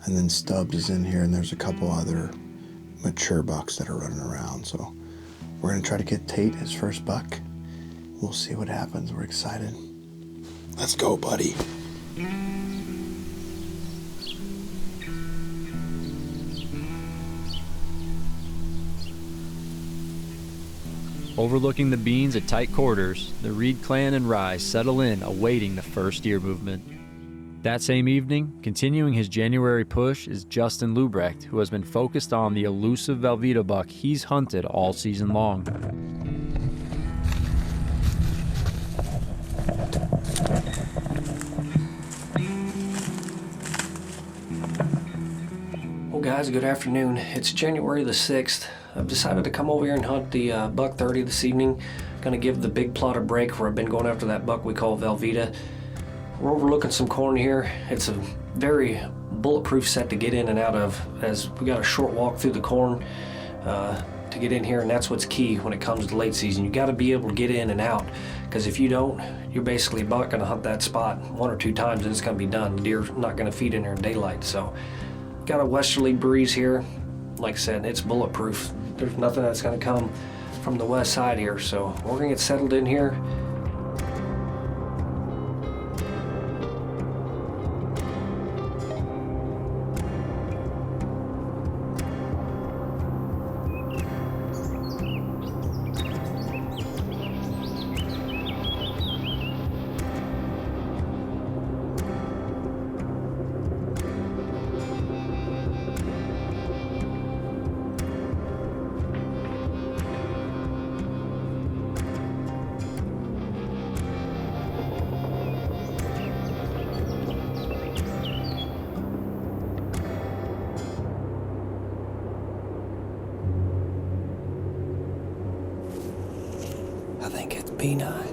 And then Stubbs is in here, and there's a couple other mature bucks that are running around. So we're gonna try to get Tate his first buck. We'll see what happens. We're excited. Let's go, buddy. Overlooking the beans at tight quarters, the Reed clan and Rye settle in, awaiting the first deer movement. That same evening, continuing his January push, is Justin Lubrecht, who has been focused on the elusive Velveeta buck he's hunted all season long. Well guys, good afternoon. It's January the 6th. I've decided to come over here and hunt the buck 30 this evening. Gonna give the big plot a break where I've been going after that buck we call Velveeta. We're overlooking some corn here. It's a very bulletproof set to get in and out of, as we got a short walk through the corn to get in here, and that's what's key when it comes to late season. You gotta be able to get in and out, because if you don't, you're basically about gonna hunt that spot 1 or 2 times and it's gonna be done. The deer's not gonna feed in there in daylight. So got a westerly breeze here. Like I said, it's bulletproof. There's nothing that's gonna come from the west side here. So we're gonna get settled in here. I think it's B9.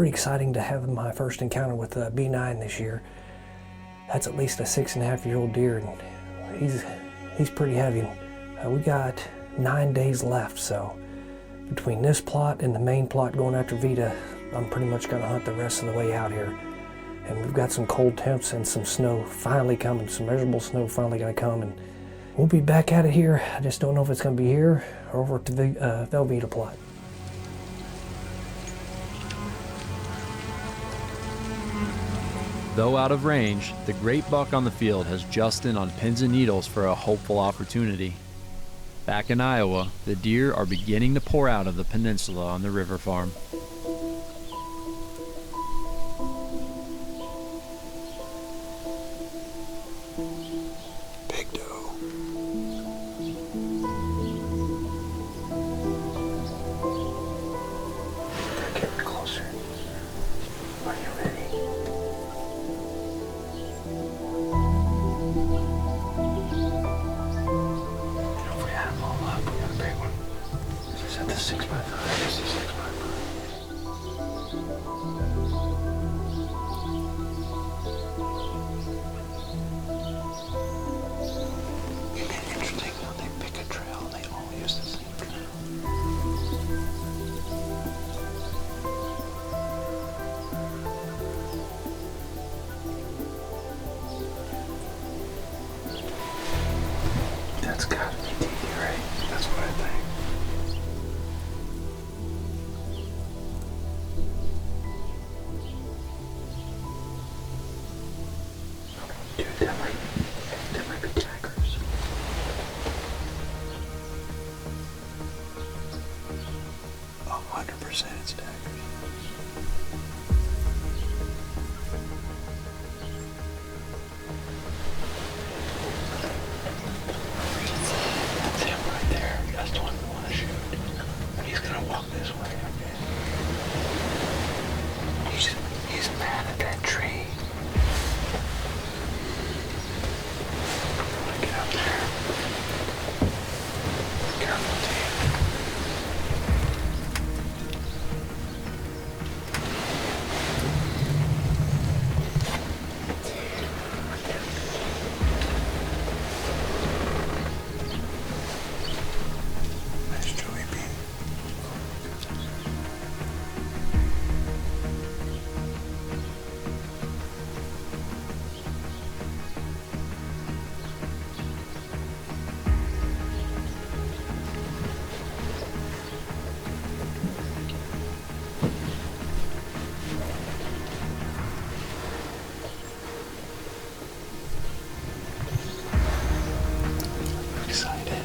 pretty exciting to have my first encounter with a B9 this year. That's at least a 6.5-year-old deer, and he's pretty heavy. We got 9 days left, so between this plot and the main plot going after Vita, I'm pretty much gonna hunt the rest of the way out here. And we've got some cold temps and some snow finally coming, some measurable snow finally gonna come, and we'll be back at it here. I just don't know if it's gonna be here or over at the Vita plot. Though out of range, the great buck on the field has Justin on pins and needles for a hopeful opportunity. Back in Iowa, the deer are beginning to pour out of the peninsula on the river farm. Big doe. They're getting closer. Are you ready? If we add them all up, we got a big one. Is that the 6x5? This is 6x5. Interesting how they pick a trail and they all use the same trail. That's gotta be TV, right? That's what I think. Dude, that might be tigers. 100% it's daggers. That's him right there. That's the one we want to shoot. And he's gonna walk this way, okay? He's mad at that tree. Get up there. Careful, Dave. Nice Joey B. I'm excited.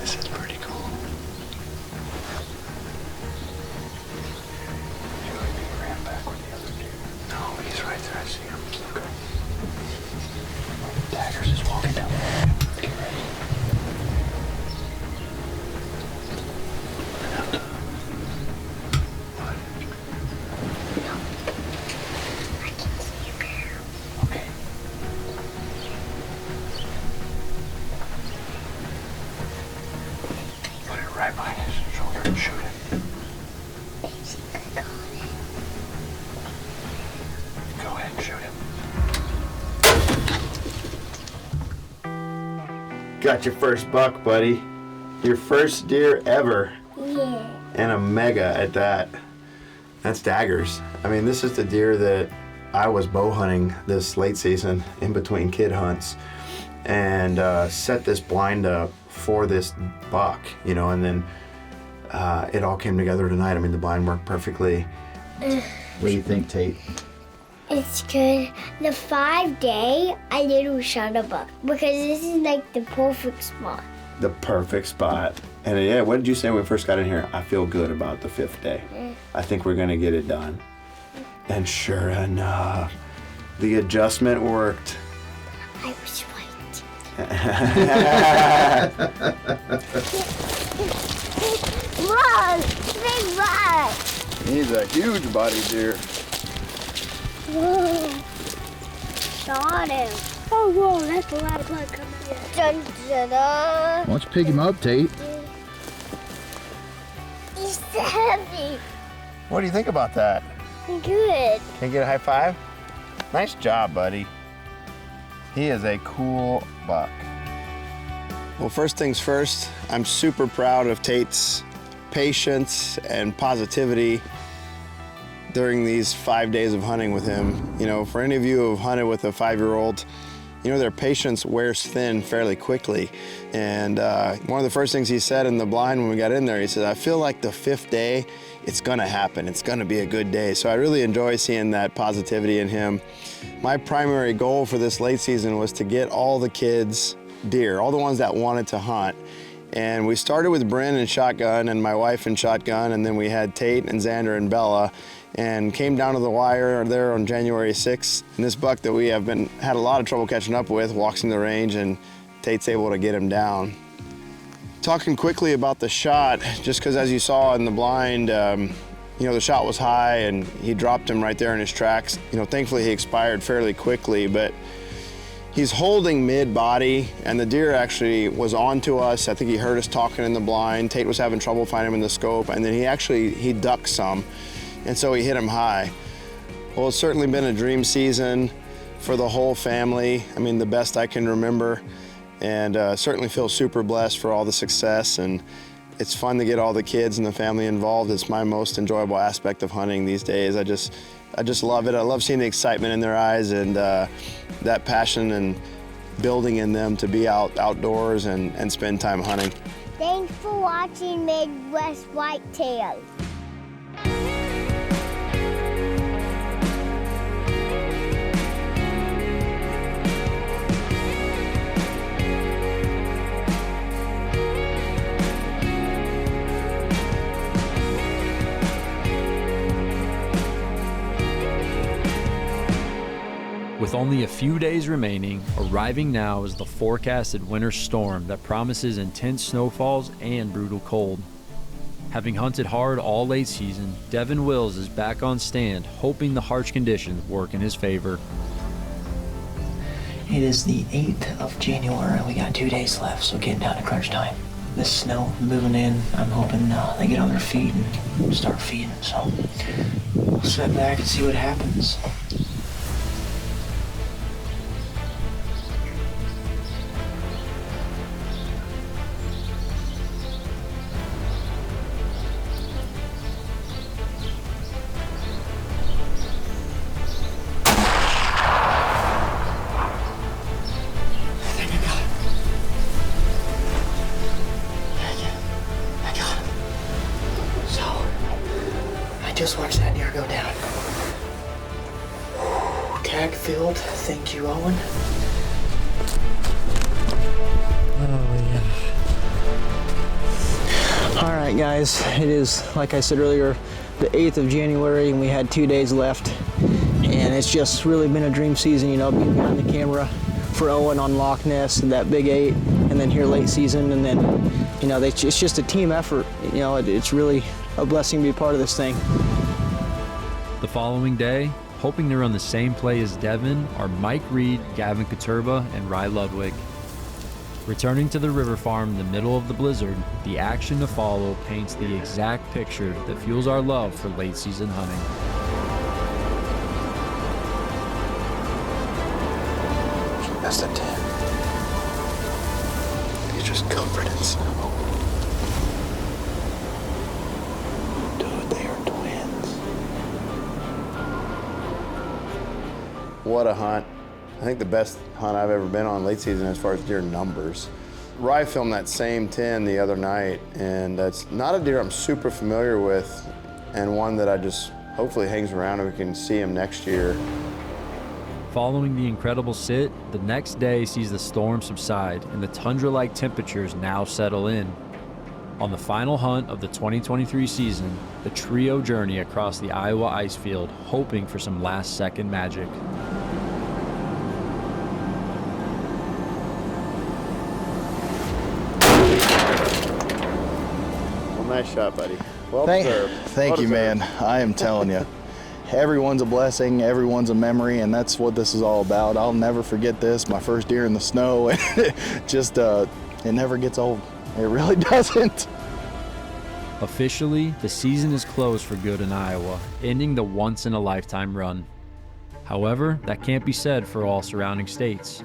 This is pretty cool. Joey B ran back with the other dude. No, he's right there. I see him. Okay. Daggers is walking down the road. Get ready. Enough to... What? Okay. Put it right behind his shoulder and shoot him. Go ahead and shoot him. Got your first buck, buddy. Your first deer ever. Yeah. And a mega at that. That's daggers. I mean, this is the deer that I was bow hunting this late season in between kid hunts and set this blind up for this buck, you know, and then it all came together tonight. I mean, the blind worked perfectly. What do you think, Tate? It's good. The 5-day, I didn't shot a buck because this is like the perfect spot. The perfect spot. And yeah, what did you say when we first got in here? I feel good about the 5th day. I think we're gonna get it done. And sure enough, the adjustment worked. I was right. Run! Big run! He's a huge body deer. Whoa. Shot him. Oh, whoa, that's a lot of blood coming here. Dun, dun, dun. Why don't you pick him up, Tate? He's heavy. What do you think about that? Good. Can you get a high five? Nice job, buddy. He is a cool buck. Well, first things first, I'm super proud of Tate's patience and positivity during these 5 days of hunting with him. You know, for any of you who have hunted with a 5-year-old, you know, their patience wears thin fairly quickly. And one of the first things he said in the blind when we got in there, he said, I feel like the 5th day, it's gonna happen. It's gonna be a good day. So I really enjoy seeing that positivity in him. My primary goal for this late season was to get all the kids deer, all the ones that wanted to hunt. And we started with Bryn and shotgun and my wife and shotgun, and then we had Tate and Xander and Bella, and came down to the wire there on January 6th. And this buck that we have had a lot of trouble catching up with walks in the range, and Tate's able to get him down. Talking quickly about the shot, just because as you saw in the blind, you know, the shot was high and he dropped him right there in his tracks. You know, thankfully he expired fairly quickly, but he's holding mid-body, and the deer actually was onto us. I think he heard us talking in the blind. Tate was having trouble finding him in the scope, and then he ducked some, and so he hit him high. Well, it's certainly been a dream season for the whole family. I mean, the best I can remember, and certainly feel super blessed for all the success, and it's fun to get all the kids and the family involved. It's my most enjoyable aspect of hunting these days. I just love it. I love seeing the excitement in their eyes and that passion and building in them to be outdoors and spend time hunting. Thanks for watching Midwest Whitetail. With only a few days remaining, arriving now is the forecasted winter storm that promises intense snowfalls and brutal cold. Having hunted hard all late season, Devin Wills is back on stand, hoping the harsh conditions work in his favor. It is the 8th of January and we got 2 days left, so getting down to crunch time. This snow moving in, I'm hoping they get on their feet and start feeding, so we'll sit back and see what happens. Just watch that deer go down. Tag filled. Thank you, Owen. Oh, yeah. All right, guys. It is, like I said earlier, the 8th of January, and we had 2 days left. And it's just really been a dream season, you know, being behind the camera for Owen on Loch Ness and that big 8, and then here late season, and then, you know, it's just a team effort. You know, it's really a blessing to be part of this thing. The following day, hoping to run the same play as Devin, are Mike Reed, Gavin Katurba, and Rye Ludwig. Returning to the river farm in the middle of the blizzard, the action to follow paints the exact picture that fuels our love for late season hunting. That's a 10. He's just covered in snow. Dude, they are twins. What a hunt. I think the best hunt I've ever been on late season as far as deer numbers. Rye filmed that same 10 the other night, and that's not a deer I'm super familiar with, and one that I just hopefully hangs around and we can see him next year. Following the incredible sit, the next day sees the storm subside and the tundra-like temperatures now settle in. On the final hunt of the 2023 season, the trio journey across the Iowa ice field, hoping for some last-second magic. Well, nice shot, buddy. Well deserved. Thank you, man. I am telling you. Everyone's a blessing, everyone's a memory, and that's what this is all about. I'll never forget this, my first deer in the snow. Just, it never gets old. It really doesn't. A Officially, the season is closed for good in Iowa, ending the once-in-a-lifetime run. However, that can't be said for all surrounding states.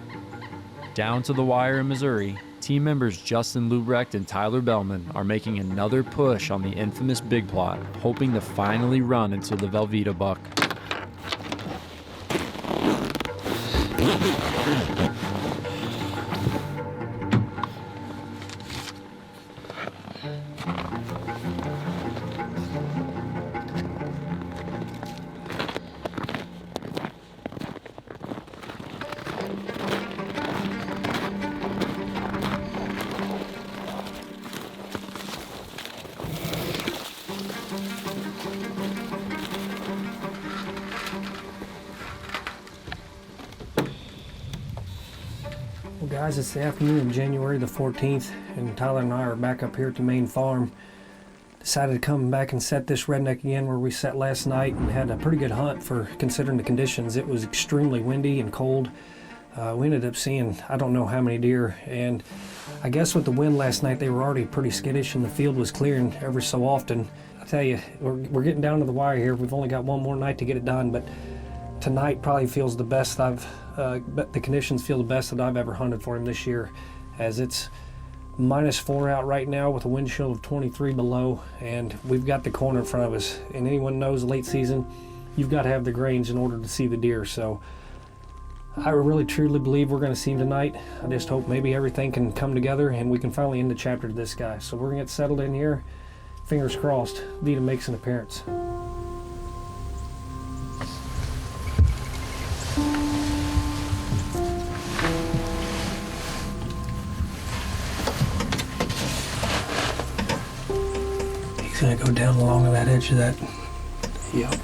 Down to the wire in Missouri, team members Justin Lubrecht and Tyler Bellman are making another push on the infamous Big Plot, hoping to finally run into the Velveeta buck. Guys, it's the afternoon of January the 14th, and Tyler and I are back up here at the main farm. Decided to come back and set this redneck again where we set last night, and had a pretty good hunt for considering the conditions. It was extremely windy and cold. We ended up seeing I don't know how many deer, and I guess with the wind last night they were already pretty skittish and the field was clearing every so often. I tell you, we're getting down to the wire here. We've only got one more night to get it done, but tonight probably feels the best but the conditions feel the best that I've ever hunted for him this year, as it's -4 out right now with a wind chill of 23 below, and we've got the corner in front of us. And anyone knows late season, you've got to have the range in order to see the deer. So I really truly believe we're going to see him tonight. I just hope maybe everything can come together and we can finally end the chapter to this guy. So we're going to get settled in here. Fingers crossed, Vita makes an appearance. He's gonna go down along that edge of that. Yep.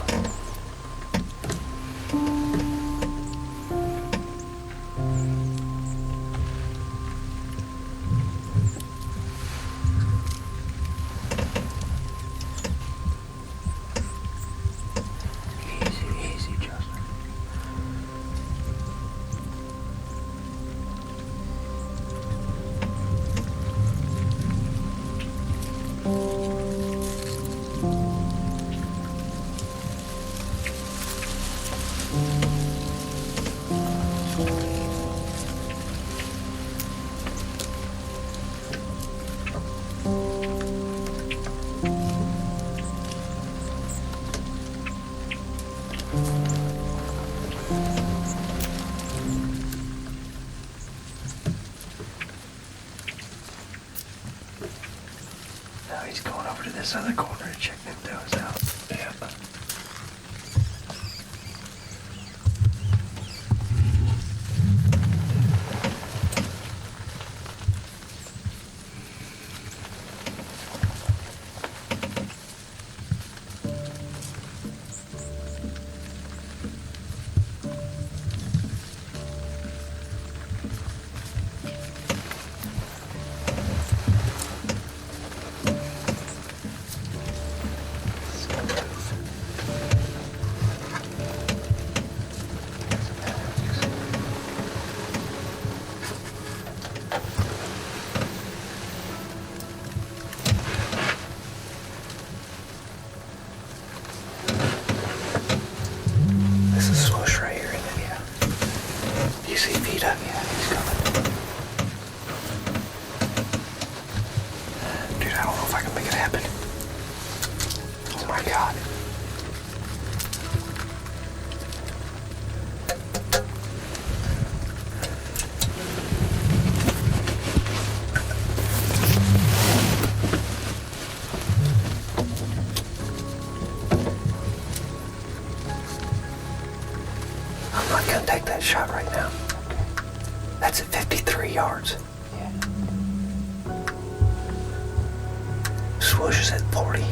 Easy, Justin. Now he's going over to this other corner to check them toes out. Yep. This is swoosh right here, isn't it? Yeah. You see Vita? Yeah, he's coming. Dude, I don't know if I can make it happen. Oh my God. I'm not gonna take that shot right now. That's at 53 yards. Yeah. Swoosh is at 40.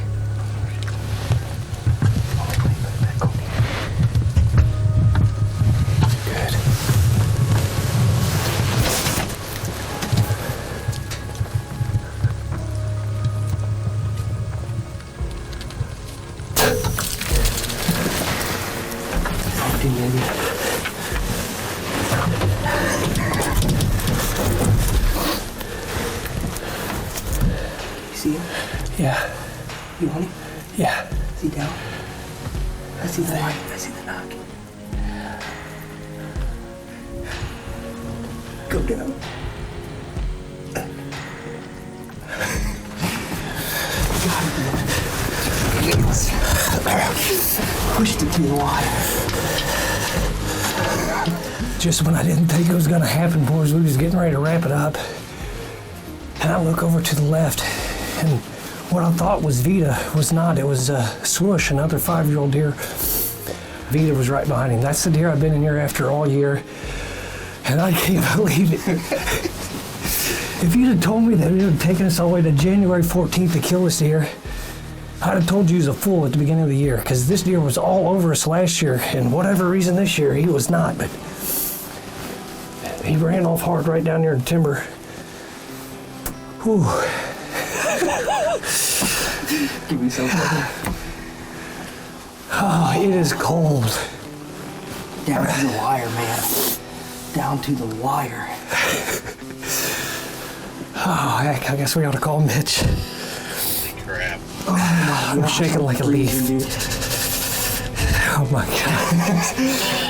Good. See him? Yeah. You want him? Yeah. Is he down? I see the light. I see the knock. Go down. Pushed it to the water. Just when I didn't think it was gonna happen, boys, we was getting ready to wrap it up. And I look over to the left, and what I thought was Vita was not. It was Swoosh, another 5-year-old deer. Vita was right behind him. That's the deer I've been in here after all year, and I can't believe it. If you'd have told me that it would have taken us all the way to January 14th to kill this deer, I'd have told you he was a fool at the beginning of the year, because this deer was all over us last year, and whatever reason this year, he was not, but he ran off hard right down near the timber. Whew. Give me something. Oh, it is cold. Down to the wire, man. Down to the wire. Oh, heck, I guess we ought to call Mitch. Crap. Oh, I'm shaking like a leaf. Oh my God.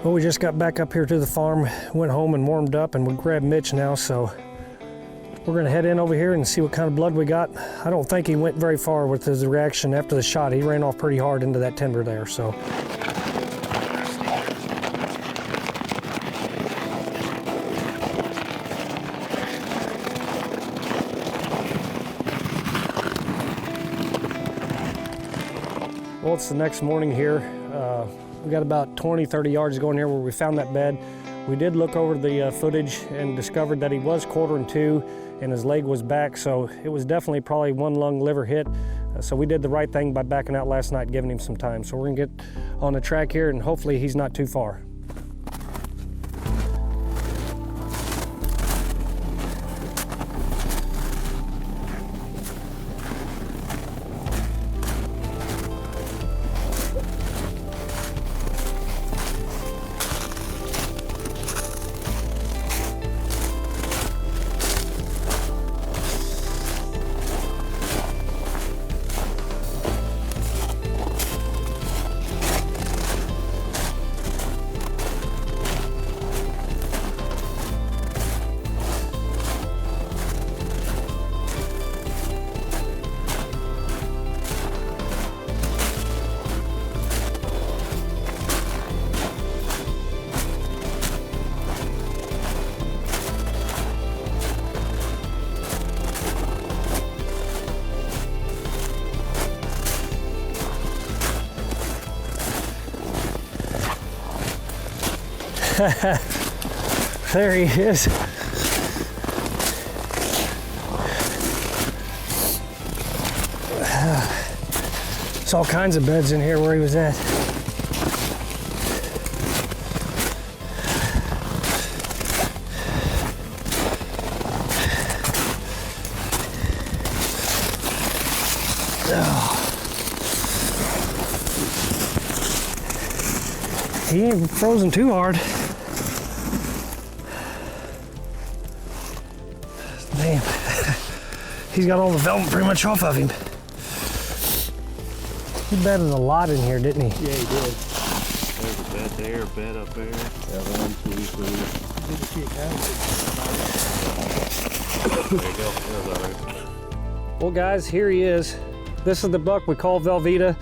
Well, we just got back up here to the farm, went home and warmed up, and we grabbed Mitch now, so we're gonna head in over here and see what kind of blood we got. I don't think he went very far with his reaction after the shot. He ran off pretty hard into that timber there, so. Well, it's the next morning here. We got about 20, 30 yards going here where we found that bed. We did look over the footage and discovered that he was quartering two and his leg was back, so it was definitely probably one lung liver hit. So we did the right thing by backing out last night, giving him some time. So we're gonna get on the track here and hopefully he's not too far. There he is. There's all kinds of beds in here where he was at. He ain't frozen too hard. Damn. He's got all the velvet pretty much off of him. He bedded a lot in here, didn't he? Yeah, he did. There's a bed there, a bed up there. Yeah, 1, 2, 3. There you go. There's all right. Well, guys, here he is. This is the buck we call Velveeta.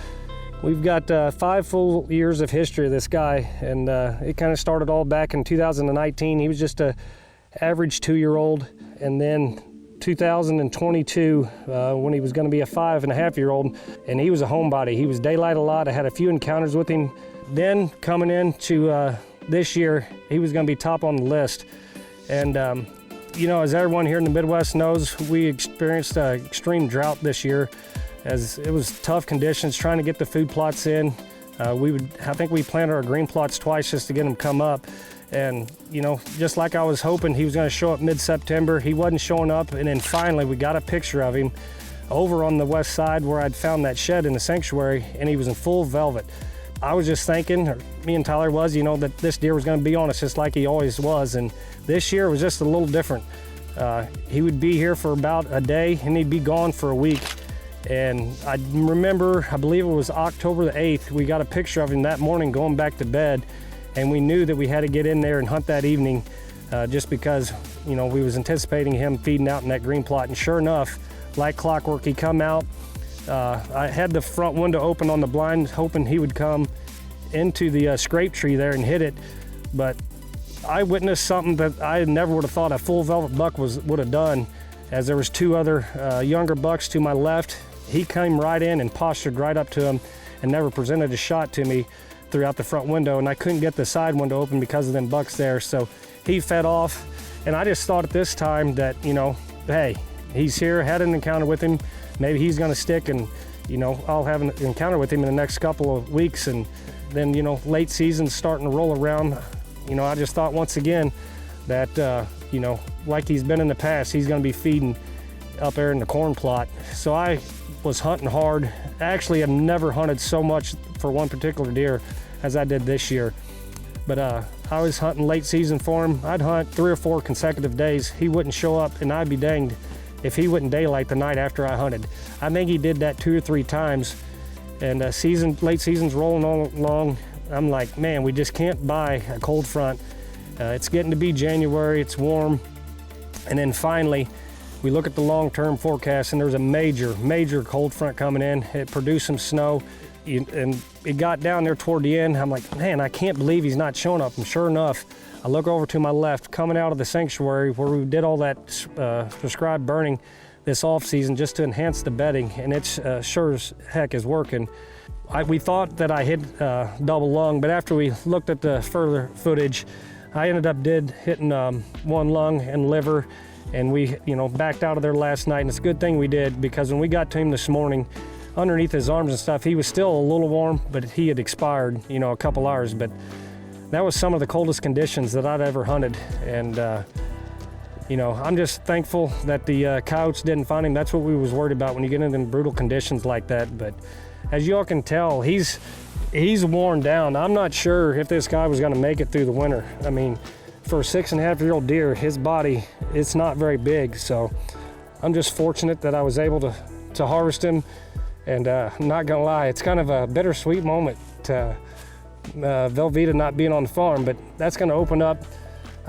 We've got 5 full years of history of this guy, and it kind of started all back in 2019. He was just a average 2-year-old, and then 2022 when he was going to be a 5.5-year-old, and he was a homebody. He was daylight a lot. I had a few encounters with him. Then coming into this year, he was going to be top on the list. And you know, as everyone here in the Midwest knows, we experienced extreme drought this year, as it was tough conditions trying to get the food plots in. I think we planted our green plots twice just to get them come up. And, you know, just like I was hoping he was going to show up mid-September, he wasn't showing up. And then finally we got a picture of him over on the west side where I'd found that shed in the sanctuary, and he was in full velvet. I was just thinking, or me and Tyler was, you know, that this deer was going to be on us just like he always was, and this year was just a little different. He would be here for about a day and he'd be gone for a week. And I remember, I believe it was October the 8th, we got a picture of him that morning going back to bed, and we knew that we had to get in there and hunt that evening just because, you know, we was anticipating him feeding out in that green plot. And sure enough, like clockwork, he come out. I had the front window open on the blind, hoping he would come into the scrape tree there and hit it, but I witnessed something that I never would have thought a full velvet buck would have done, as there was two other younger bucks to my left. He came right in and postured right up to him and never presented a shot to me throughout the front window, and I couldn't get the side window open because of them bucks there, so he fed off. And I just thought at this time that, you know, hey, he's here, had an encounter with him, maybe he's gonna stick, and, you know, I'll have an encounter with him in the next couple of weeks. And then, you know, late season's starting to roll around. You know, I just thought once again that, you know, like he's been in the past, he's gonna be feeding up there in the corn plot. So I was hunting hard. Actually, I've never hunted so much for one particular deer as I did this year. But I was hunting late season for him. I'd hunt 3 or 4 consecutive days. He wouldn't show up, and I'd be danged if he wouldn't daylight the night after I hunted. I think he did that 2 or 3 times. And late season's rolling along. I'm like, man, we just can't buy a cold front. It's getting to be January, it's warm. And then finally, we look at the long-term forecast, and there's a major cold front coming in. It produced some snow, and it got down there toward the end. I'm like, man, I can't believe he's not showing up. And sure enough, I look over to my left, coming out of the sanctuary where we did all that prescribed burning this off season just to enhance the bedding, and it's sure as heck is working. We thought that I hit double lung, but after we looked at the further footage, I ended up hitting one lung and liver, and we, you know, backed out of there last night. And it's a good thing we did, because when we got to him this morning, underneath his arms and stuff, he was still a little warm, but he had expired, you know, a couple hours. But that was some of the coldest conditions that I'd ever hunted, and you know, I'm just thankful that the coyotes didn't find him. That's what we was worried about when you get into brutal conditions like that. But as y'all can tell, he's worn down. I'm not sure if this guy was gonna make it through the winter. I mean, for a 6.5-year-old deer, his body, it's not very big. So I'm just fortunate that I was able to harvest him. And I'm not gonna lie, it's kind of a bittersweet moment to Velveeta not being on the farm, but that's gonna open up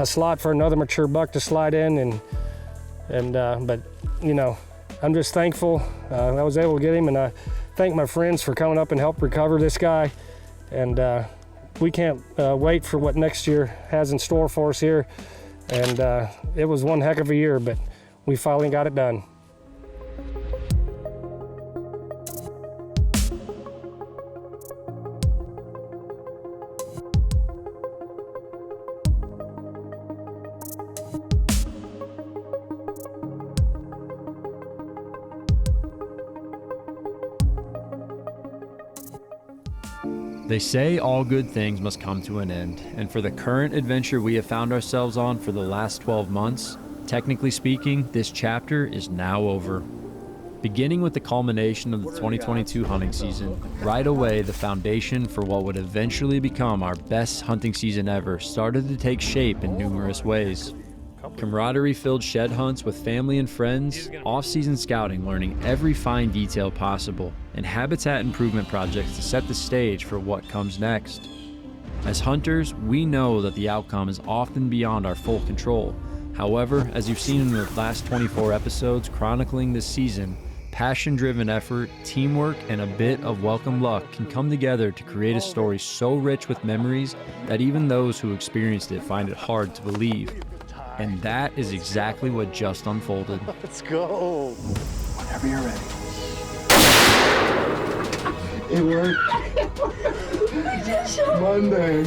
a slot for another mature buck to slide in. But you know, I'm just thankful I was able to get him, and I thank my friends for coming up and help recover this guy. And we can't wait for what next year has in store for us here. And it was one heck of a year, but we finally got it done. They say all good things must come to an end, and for the current adventure we have found ourselves on for the last 12 months, technically speaking, this chapter is now over. Beginning with the culmination of the 2022 hunting season, right away the foundation for what would eventually become our best hunting season ever started to take shape in numerous ways. Camaraderie-filled shed hunts with family and friends, off-season scouting learning every fine detail possible, and habitat improvement projects to set the stage for what comes next. As hunters, we know that the outcome is often beyond our full control. However, as you've seen in the last 24 episodes chronicling this season, passion-driven effort, teamwork, and a bit of welcome luck can come together to create a story so rich with memories that even those who experienced it find it hard to believe. And that is exactly what just unfolded. Let's go. Whenever you're ready. It worked. Monday.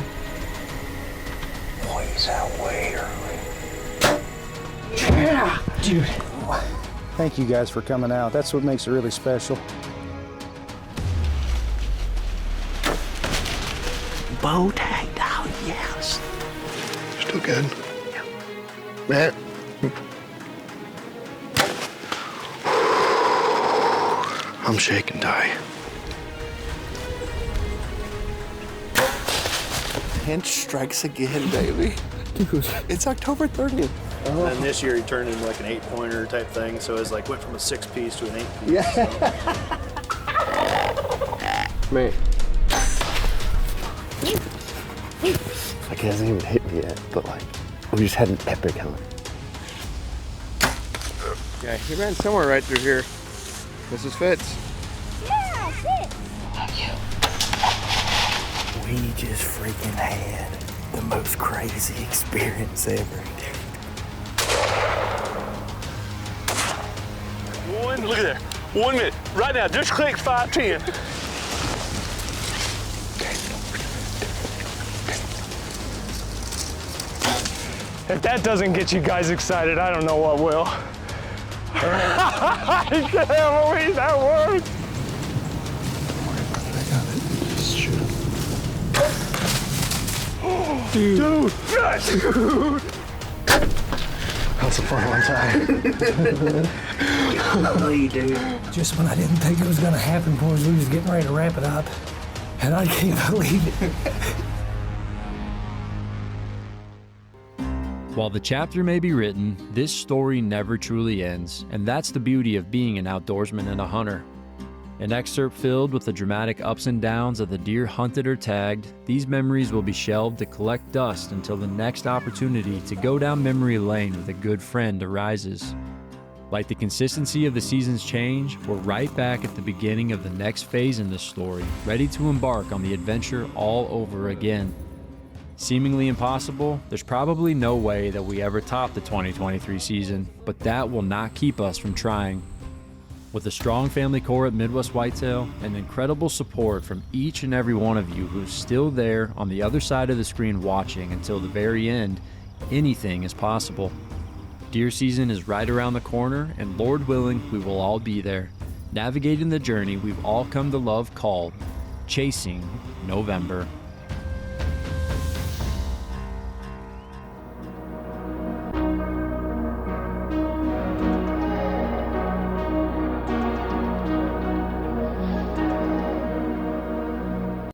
Boy, he's out way early. Yeah, dude. Thank you guys for coming out. That's what makes it really special. Bow tagged out, yes. Still good. I'm shaking, Ty. Pinch strikes again, baby. Dude, it's October 30th. And then this year he turned into like an 8-pointer type thing, so it was like went from a 6-piece to an 8-piece. Yeah. So. Man. Like, he hasn't even hit me yet, but like, we just had an epic hunt. Yeah, he ran somewhere right through here. Mrs. Fitz. Yeah, sit. Love you. We just freaking had the most crazy experience ever. Look at there. 1 minute. Right now, just click 510. If that doesn't get you guys excited, I don't know what will. I can't believe that worked. Dude. That's a fun one, Ty. Dude. Just when I didn't think it was gonna happen, boys, we was getting ready to wrap it up. And I can't believe it. While the chapter may be written, this story never truly ends, and that's the beauty of being an outdoorsman and a hunter. An excerpt filled with the dramatic ups and downs of the deer hunted or tagged, these memories will be shelved to collect dust until the next opportunity to go down memory lane with a good friend arises. Like the consistency of the season's change, we're right back at the beginning of the next phase in this story, ready to embark on the adventure all over again. Seemingly impossible, there's probably no way that we ever top the 2023 season, but that will not keep us from trying. With a strong family core at Midwest Whitetail and incredible support from each and every one of you who's still there on the other side of the screen watching until the very end, anything is possible. Deer season is right around the corner, and Lord willing, we will all be there, navigating the journey we've all come to love called Chasing November.